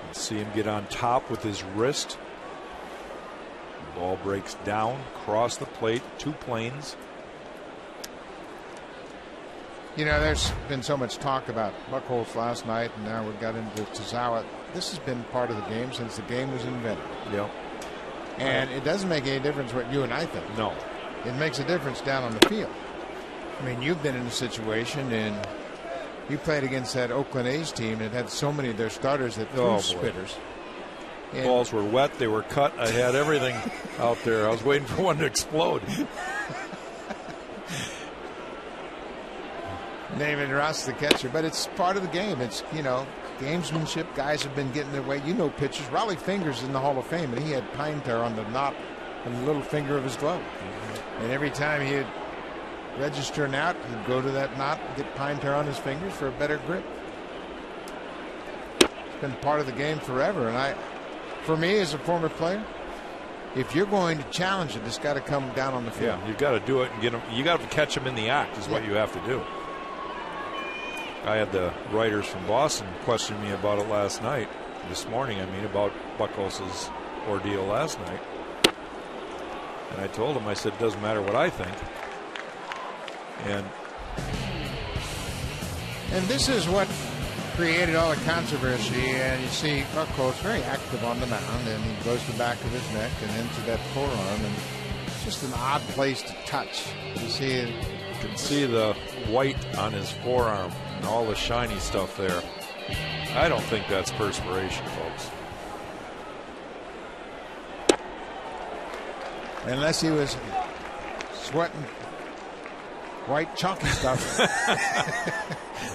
Let's see him get on top with his wrist. The ball breaks down, across the plate, 2 planes. There's been so much talk about Buchholz last night, and now we got into Tazawa. This has been part of the game since the game was invented. Yep. And it doesn't make any difference what you and I think. No. It makes a difference down on the field. I mean, you've been in a situation, and you played against that Oakland A's team that had so many of their starters that threw spitters. And balls were wet. They were cut. I had everything out there. I was waiting for one to explode. David Ross, the catcher, but it's part of the game. It's, gamesmanship. Guys have been getting their way. You know pitchers. Raleigh Fingers in the Hall of Fame, and he had pine tar on the knot and the little finger of his glove. And every time he'd register an out, he'd go to that knot and get pine tar on his fingers for a better grip. It's been part of the game forever. And for me as a former player, if you're going to challenge it, it's got to come down on the field. Yeah, you've got to do it and get them. You got to catch them in the act is what you have to do. I had the writers from Boston question me about it this morning, about Buckos' ordeal last night. And I told him, I said, it doesn't matter what I think. And this is what created all the controversy. And you see Buckos very active on the mound, and he goes to the back of his neck and into that forearm. And it's just an odd place to touch. You see it. You can see the white on his forearm and all the shiny stuff there. I don't think that's perspiration, folks. Unless he was sweating white chalky stuff.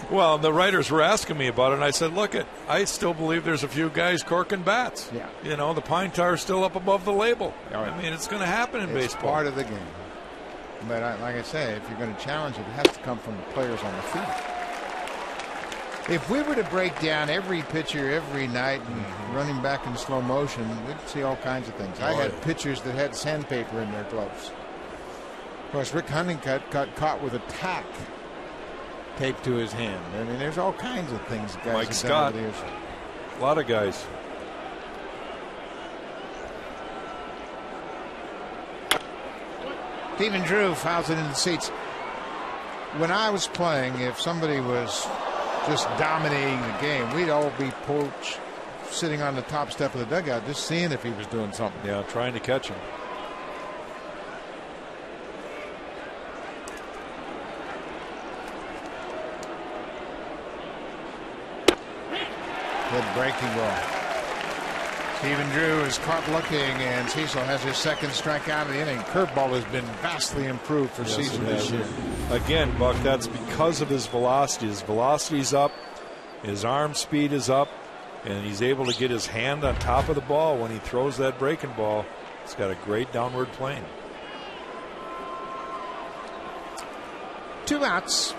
Well, the writers were asking me about it, and I said, look, I still believe there's a few guys corking bats. Yeah. You know, the pine tar is still up above the label. Right. I mean, it's going to happen in baseball. It's part of the game. But like I say, if you're going to challenge it, it has to come from the players on the field. If we were to break down every pitcher every night and running back in slow motion, we'd see all kinds of things. I had pitchers that had sandpaper in their gloves. Of course, Rick Honeycutt got caught with a tack taped to his hand. I mean, there's all kinds of things guys Mike have Scott, done over the years. a lot of guys. Stephen Drew fouls it in the seats. When I was playing, if somebody was just dominating the game, we'd all be sitting on the top step of the dugout just seeing if he was doing something. Yeah, trying to catch him. Good breaking ball. Stephen Drew is caught looking, and Cecil has his second strikeout of the inning. Curveball has been vastly improved for Cecil this year. Again, Buck, that's because of his velocity. His velocity's up, his arm speed is up, and he's able to get his hand on top of the ball when he throws that breaking ball. It's got a great downward plane. 2 outs.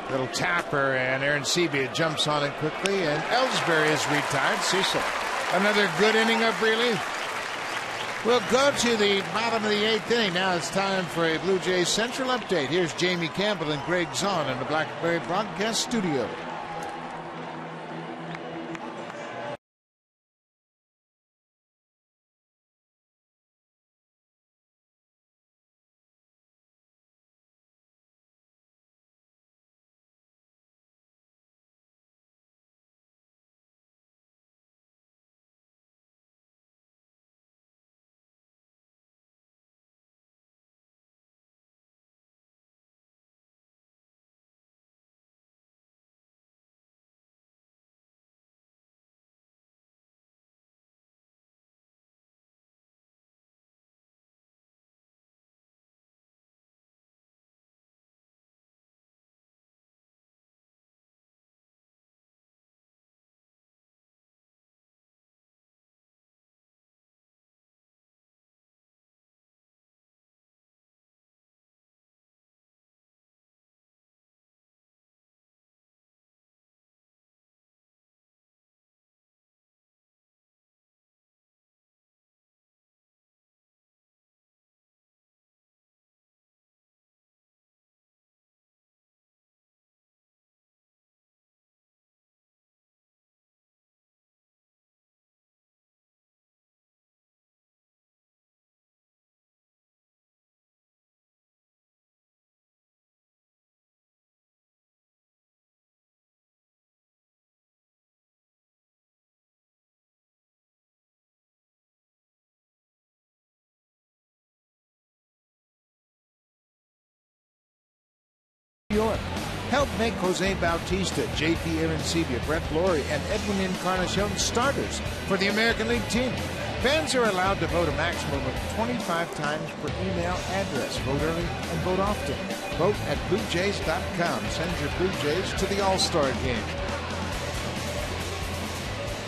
Little tapper, and Aaron Sebia jumps on it quickly, and Ellsbury is retired. Cecil, another good inning of relief. We'll go to the bottom of the 8th inning. Now it's time for a Blue Jays Central update. Here's Jamie Campbell and Greg Zahn in the Blackberry Broadcast Studio. York. Help make Jose Bautista, J.P. Arancibia, Brett Laurie, and Edwin Encarnacion starters for the American League team. Fans are allowed to vote a maximum of 25 times per email address. Vote early and vote often. Vote at BlueJays.com. Send your Blue Jays to the All-Star game.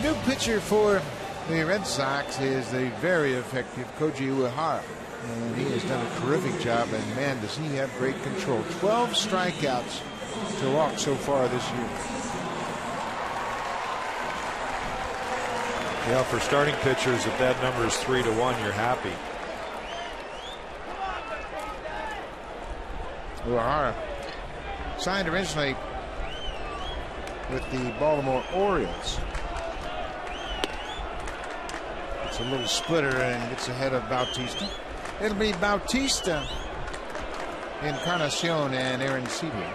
New pitcher for the Red Sox is the very effective Koji Uehara. And he has done a terrific job, and man, does he have great control. 12 strikeouts to walk so far this year. Yeah, for starting pitchers, if that number is 3-1, you're happy. Uehara signed originally with the Baltimore Orioles. It's a little splitter and gets ahead of Bautista. It'll be Bautista, Encarnacion, and Arancibia.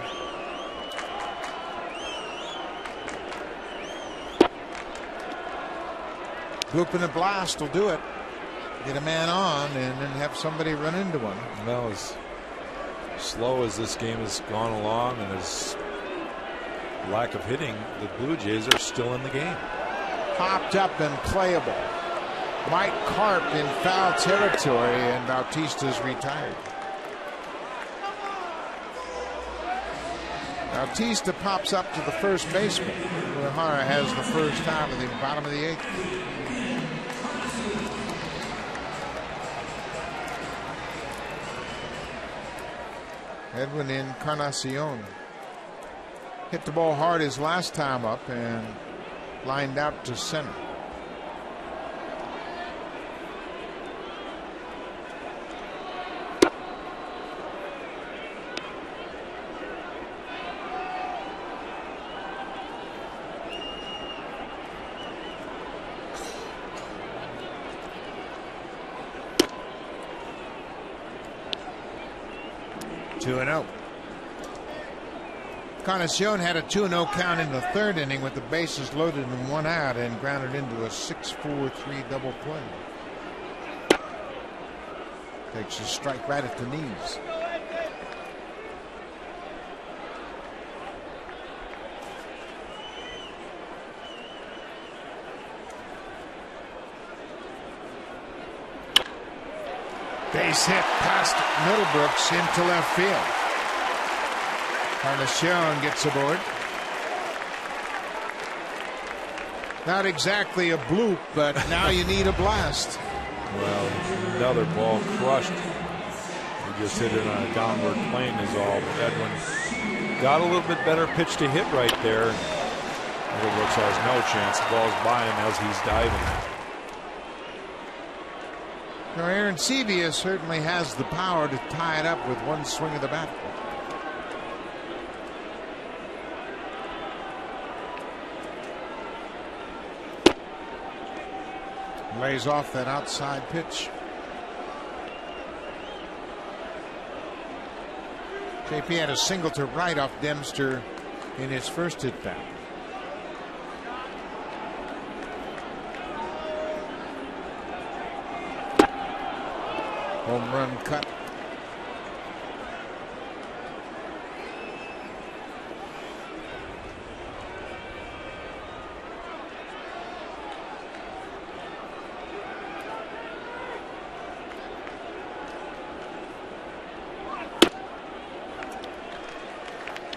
Bloop and a blast will do it. Get a man on and then have somebody run into one. Well, as slow as this game has gone along and as lack of hitting, the Blue Jays are still in the game. Popped up and playable. Mike Carp in foul territory, and Bautista's retired. Bautista pops up to the first baseman. Uehara has the first out of the bottom of the 8th. Edwin Encarnacion hit the ball hard his last time up and lined out to center. Encarnacion had a 2-0 count in the 3rd inning with the bases loaded and 1 out, and grounded into a 6-4-3 double play. Takes a strike right at the knees. Base hit past Middlebrooks into left field. Encarnacion gets aboard. Not exactly a bloop, but now you need a blast. Well, another ball crushed. He just hit it on a downward plane is all. But Edwin got a little bit better pitch to hit right there. Middlebrooks has no chance. The ball's by him as he's diving. Now, Arancibia certainly has the power to tie it up with one swing of the bat. Lays off that outside pitch. JP had a single to right off Dempster in his first at bat. Home run cut.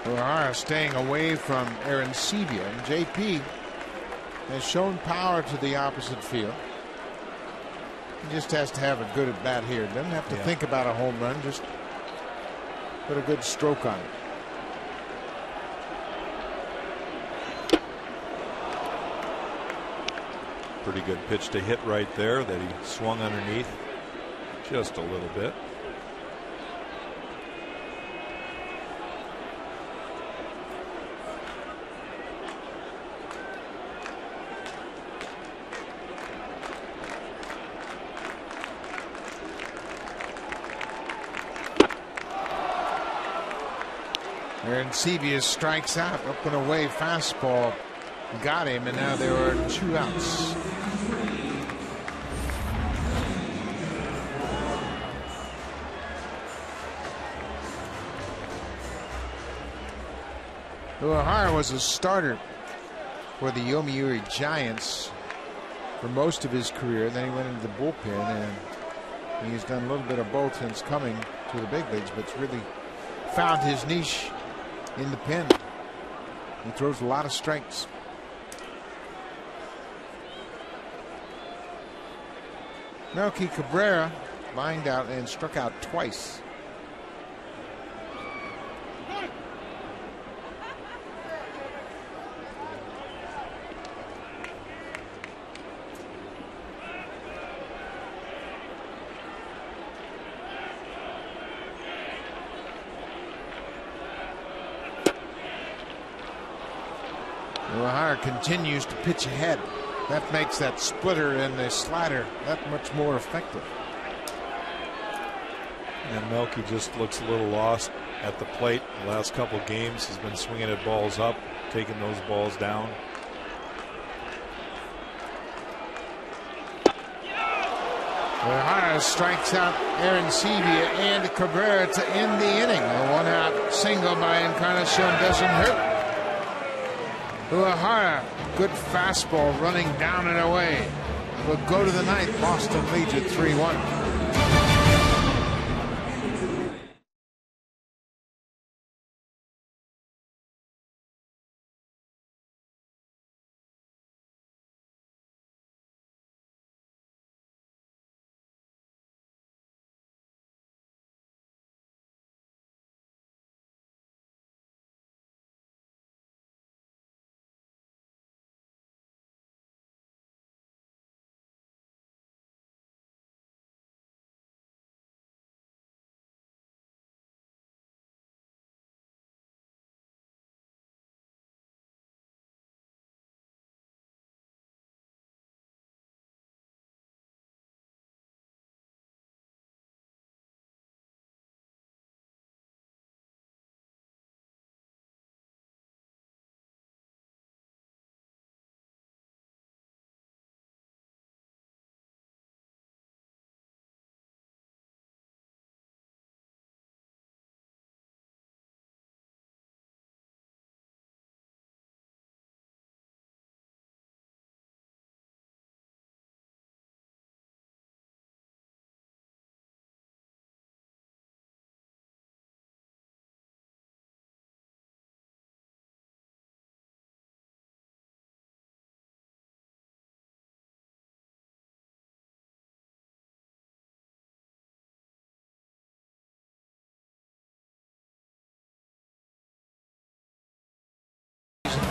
Uehara staying away from Arancibia, and JP has shown power to the opposite field. He just has to have a good at bat here. Doesn't have to think about a home run, just put a good stroke on it. Pretty good pitch to hit right there that he swung underneath just a little bit. Arancibia strikes out, up and away fastball got him, and now there are 2 outs. Uehara was a starter for the Yomiuri Giants for most of his career. Then he went into the bullpen, and he's done a little bit of both since coming to the big leagues, but it's really found his niche in the pen. He throws a lot of strikes. Melky Cabrera lined out and struck out twice. O'Hara continues to pitch ahead. That makes that splitter and the slider that much more effective. And Melky just looks a little lost at the plate. The last couple of games he's been swinging at balls up, taking those balls down. O'Hara strikes out Aaron Sevilla and Cabrera to end the inning. A one-out single by Encarnacion doesn't hurt. O'Hara, good fastball running down and away. Will go to the ninth. Boston leads at 3-1.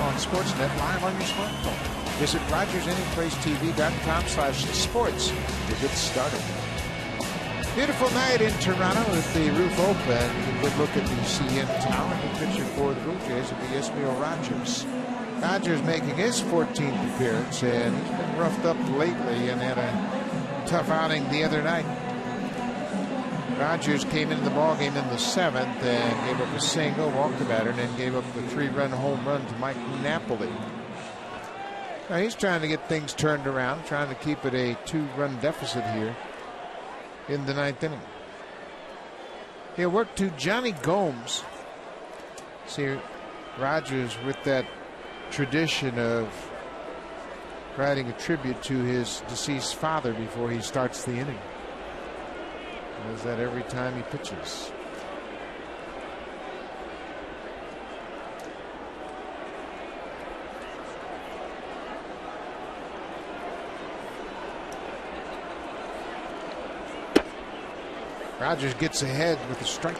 On Sportsnet, live on your smartphone. Visit RogersAnyPlaceTV.com/sports to get started. Beautiful night in Toronto with the roof open. A good look at the CN Tower. The pitcher for the Blue Jays will be Esmil Rogers. Rogers making his 14th appearance, and he's been roughed up lately and had a tough outing the other night. Rogers came into the ballgame in the 7th and gave up a single, walked the batter, and then gave up the 3-run home run to Mike Napoli. Now he's trying to get things turned around, trying to keep it a 2-run deficit here in the 9th inning. He'll work to Johnny Gomes. See Rogers with that tradition of writing a tribute to his deceased father before he starts the inning. Does that every time he pitches. Rogers gets ahead with a strike.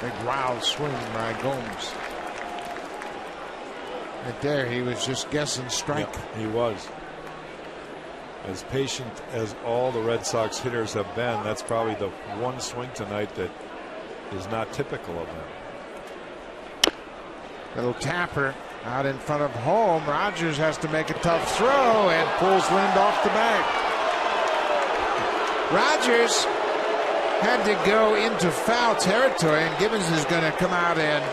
Big wild swing by Gomes. Right there, he was just guessing strike. Yeah, he was. As patient as all the Red Sox hitters have been, that's probably the one swing tonight that is not typical of them. Little tapper out in front of home. Rogers has to make a tough throw and pulls Lind off the bag. Rogers had to go into foul territory, and Gibbons is going to come out and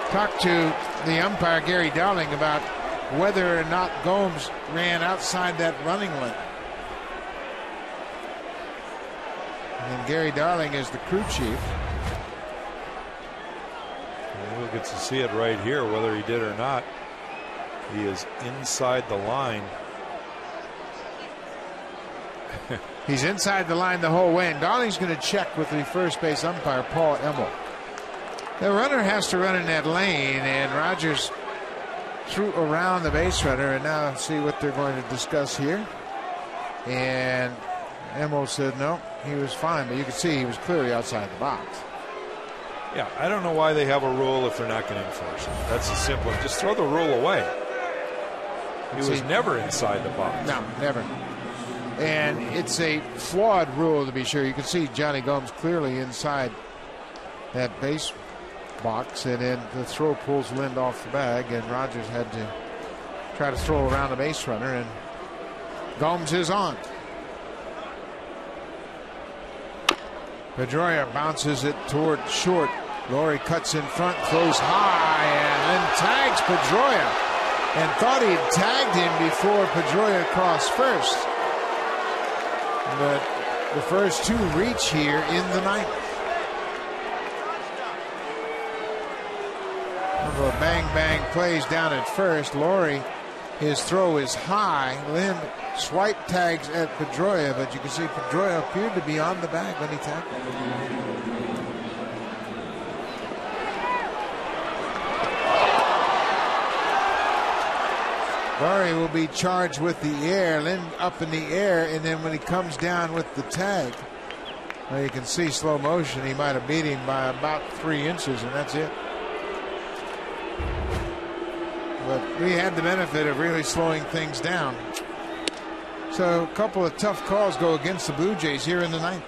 talk to the umpire, Gary Darling, about whether or not Gomes ran outside that running limit. And Gary Darling is the crew chief. And we'll get to see it right here, whether he did or not. He is inside the line. He's inside the line the whole way, and Darling's going to check with the first base umpire, Paul Emmel. The runner has to run in that lane, and Rogers threw around the base runner, and now see what they're going to discuss here. And Emmel said no, he was fine, but you can see he was clearly outside the box. Yeah, I don't know why they have a rule if they're not going to enforce it. That's as simple. Just throw the rule away. He was never inside the box. No, never. And it's a flawed rule, to be sure. You can see Johnny Gomes clearly inside that base box, and then the throw pulls Lind off the bag, and Rogers had to try to throw around the base runner, and Gomes is on. Pedroia bounces it toward short. Laurie cuts in front, throws high, and then tags Pedroia. And thought he'd tagged him before Pedroia crossed first. But the first two reach here in the ninth. Remember, bang bang plays down at first. Laurie, his throw is high. Lind swipe tags at Pedroia, but you can see Pedroia appeared to be on the bag when he tackled him. Laurie will be charged with the air. Lind up in the air, and then when he comes down with the tag, well, you can see slow motion. He might have beat him by about 3 inches, and that's it. But we had the benefit of really slowing things down. So a couple of tough calls go against the Blue Jays here in the ninth.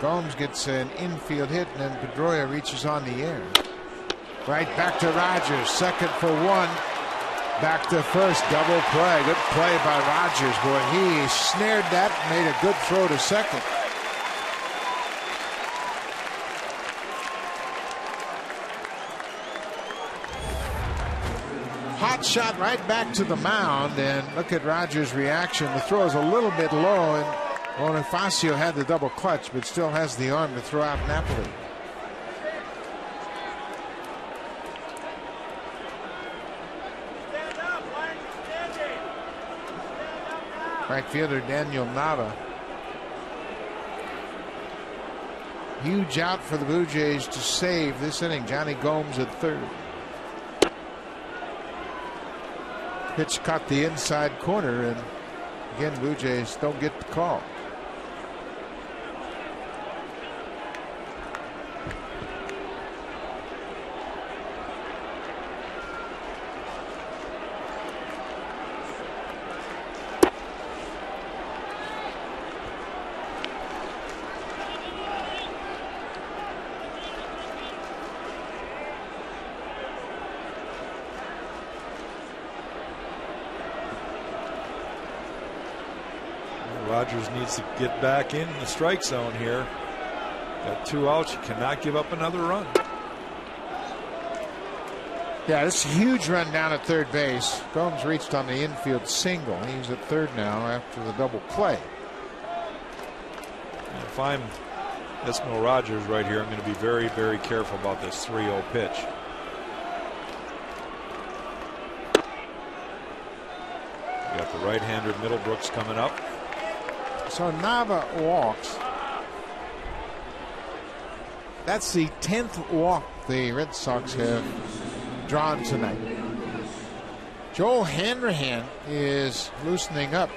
Gomes gets an infield hit, and then Pedroia reaches on the air. Right back to Rogers. Second for one. Back to first. Double play. Good play by Rogers. Boy, he snared that, made a good throw to second. Hot shot right back to the mound, and look at Rogers' reaction. The throw is a little bit low, and Bonifacio had the double clutch, but still has the arm to throw out Napoli. Right fielder Daniel Nava. Huge out for the Blue Jays to save this inning. Johnny Gomes at third. Pitch caught the inside corner, and again, Blue Jays don't get the call. Rogers needs to get back in the strike zone here. Got 2 outs. You cannot give up another run. Yeah, this huge run down at third base. Gomes reached on the infield single. He's at third now after the double play. If I'm Esmo Rogers right here, I'm going to be very, very careful about this 3-0 pitch. You got the right-hander Middlebrooks coming up. So Nava walks. That's the 10th walk the Red Sox have drawn tonight. Joel Hanrahan is loosening up.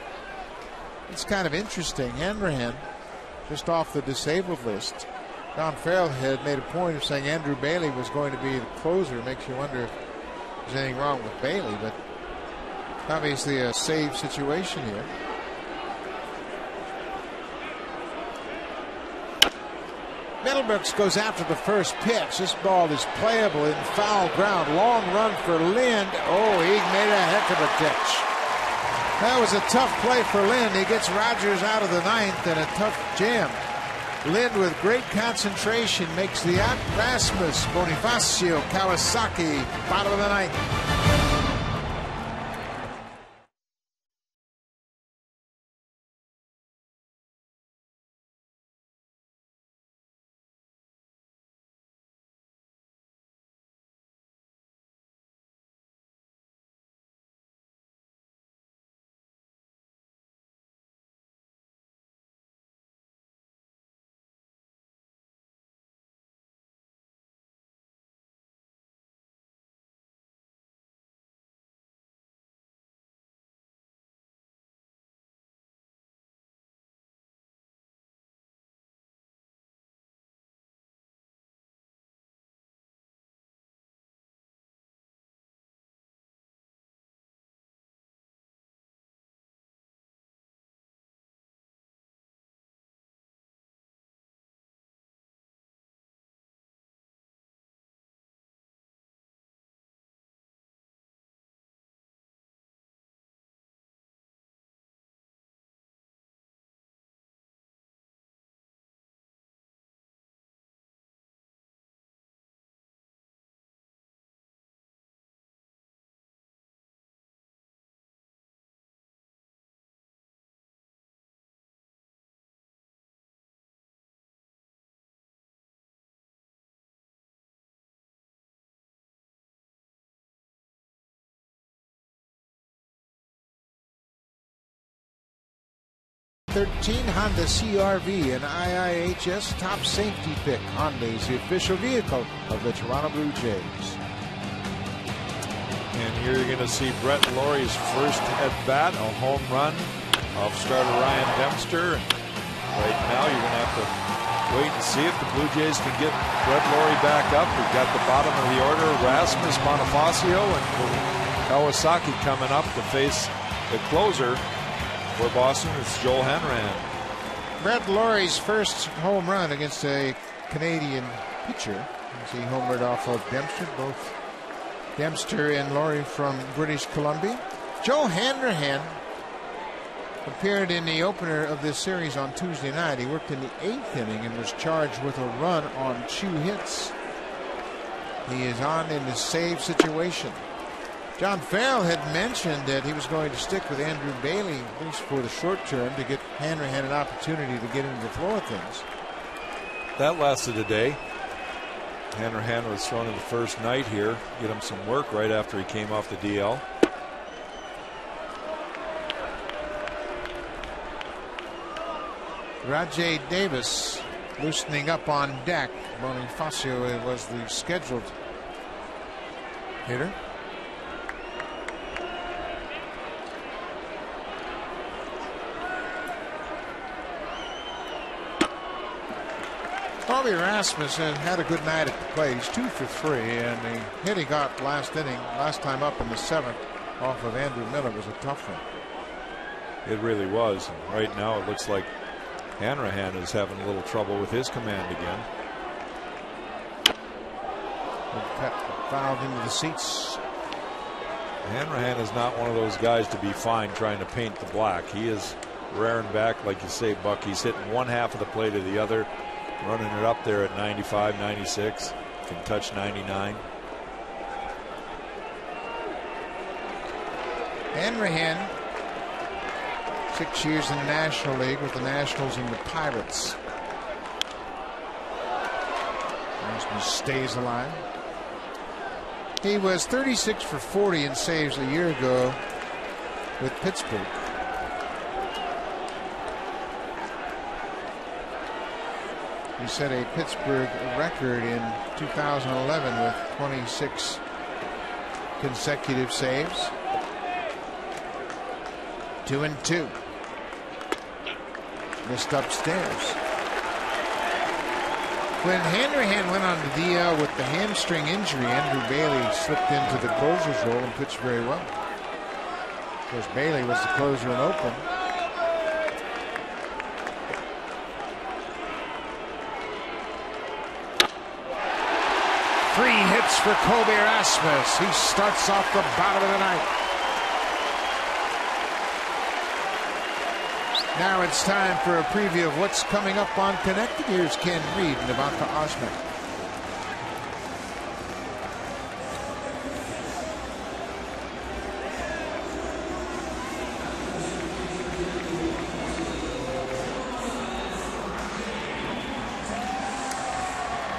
It's kind of interesting. Hanrahan just off the disabled list. Don Farrell had made a point of saying Andrew Bailey was going to be the closer. Makes you wonder if there's anything wrong with Bailey, but obviously a save situation here. Middlebrooks goes after the first pitch. This ball is playable in foul ground. Long run for Lind. Oh, he made a heck of a catch. That was a tough play for Lind. He gets Rogers out of the ninth, and a tough jam Lind with great concentration makes the out. Rasmus, Bonifacio, Kawasaki, bottom of the ninth. Honda CR-V, an IIHS top safety pick. Honda is the official vehicle of the Toronto Blue Jays. And here you're going to see Brett Laurie's first at bat, a home run off starter Ryan Dempster. Right now you're going to have to wait and see if the Blue Jays can get Brett Laurie back up. We've got the bottom of the order, Rasmus, Bonifacio, and Kawasaki coming up to face the closer. For Boston, it's Joel Hanrahan. Brett Laurie's first home run against a Canadian pitcher. As he homered off of Dempster, both Dempster and Laurie from British Columbia. Joel Hanrahan appeared in the opener of this series on Tuesday night. He worked in the 8th inning and was charged with a run on 2 hits. He is on in the save situation. John Farrell had mentioned that he was going to stick with Andrew Bailey, at least for the short term, to get Hanrahan an opportunity to get into the flow of things. That lasted a day. Hanrahan was thrown in the first night here, get him some work right after he came off the DL. Rajay Davis loosening up on deck. Bonifacio was the scheduled hitter. Bobby Rasmus had a good night at the plate. He's 2 for 3, and the hit he got last time up in the 7th off of Andrew Miller was a tough one. It really was. And right now it looks like Hanrahan is having a little trouble with his command again. Fouled into the seats. Hanrahan is not one of those guys to be fine trying to paint the black. He is rearing back, like you say, Buck. He's hitting one half of the plate or the other, running it up there at 95, 96, can touch 99. Hanrahan, 6 years in the National League with the Nationals and the Pirates. Rasmus stays alive. He was 36 for 40 in saves a year ago with Pittsburgh. He set a Pittsburgh record in 2011 with 26 consecutive saves. 2-2. Missed upstairs. When Hanrahan went on the DL with the hamstring injury, Andrew Bailey slipped into the closer's role and pitched very well. Of course, Bailey was the closer in Oakland. Three hits for Kobe Rasmus. He starts off the bottom of the ninth. Now it's time for a preview of what's coming up on Connected. Here's Ken Reed and Ivanka Osmek.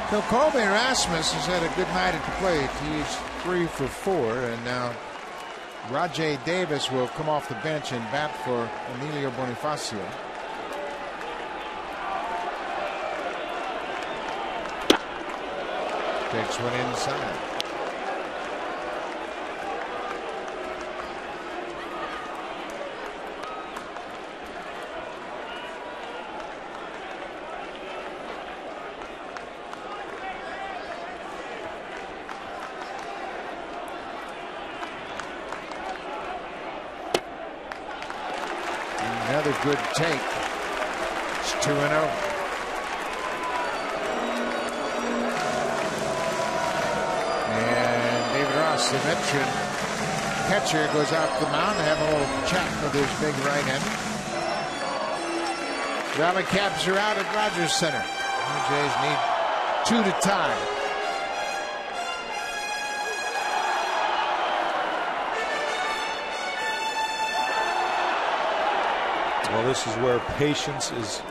So Colby Rasmus has had a good night at the plate. He's 3 for 4, and now Rajay Davis will come off the bench and bat for Emilio Bonifacio. Takes one inside. Another good take. It's 2-0. And David Ross, the veteran catcher, goes out to the mound to have a little chat with his big right hander. Rally Caps are out at Rogers Center. Blue Jays need 2 to tie. Well, this is where patience is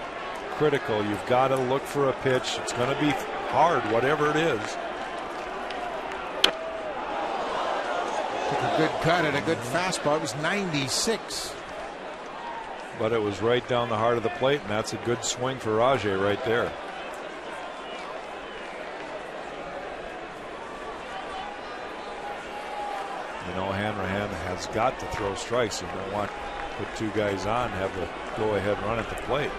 critical. You've got to look for a pitch. It's going to be hard, whatever it is. Took a good cut at a good fastball. It was 96. But it was right down the heart of the plate, and that's a good swing for Rajay right there. You know, Hanrahan has got to throw strikes. You don't want to put 2 guys on, have the go-ahead run at the plate.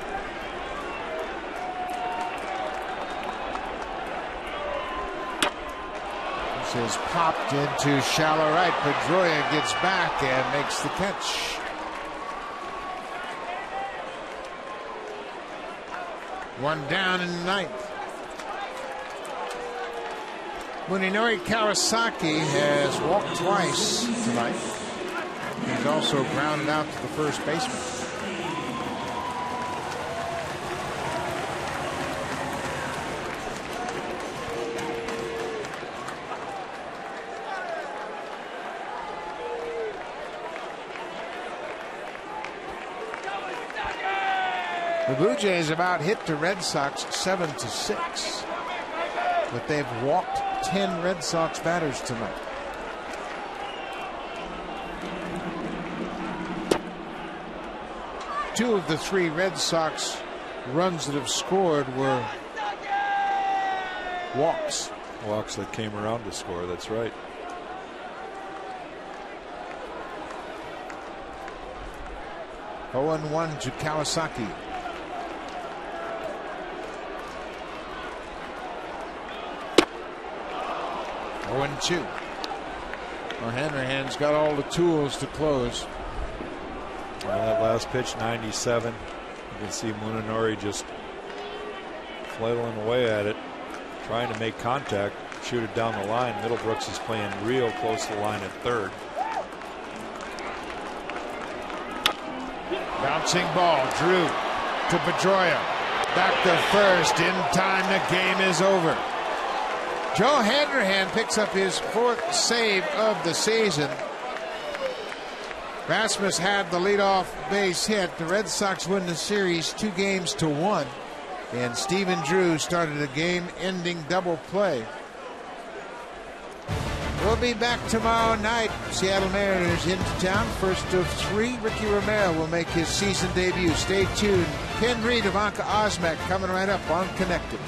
This is popped into shallow right. Pedroia gets back and makes the catch. One down in the 9th. Munenori Kawasaki has walked twice tonight. He's also grounded out to the first baseman. The Blue Jays have out hit the Red Sox 7-6, but they've walked 10 Red Sox batters tonight. Two of the 3 Red Sox runs that have scored were walks. Walks that came around to score, that's right. Oh, 0-1 to Kawasaki. Oh, 2. Well, Hanrahan's got all the tools to close. Well, that last pitch, 97. You can see Munenori just flailing away at it, trying to make contact, shoot it down the line. Middlebrooks is playing real close to the line at third. Bouncing ball, Drew to Pedroia. Back to first. In time, the game is over. Joe Hanrahan picks up his 4th save of the season. Rasmus had the leadoff base hit. The Red Sox win the series 2-1. And Stephen Drew started a game-ending double play. We'll be back tomorrow night. Seattle Mariners into town. First of 3, Ricky Romero will make his season debut. Stay tuned. Ken Reed, Ivanka Osmek coming right up on Connected.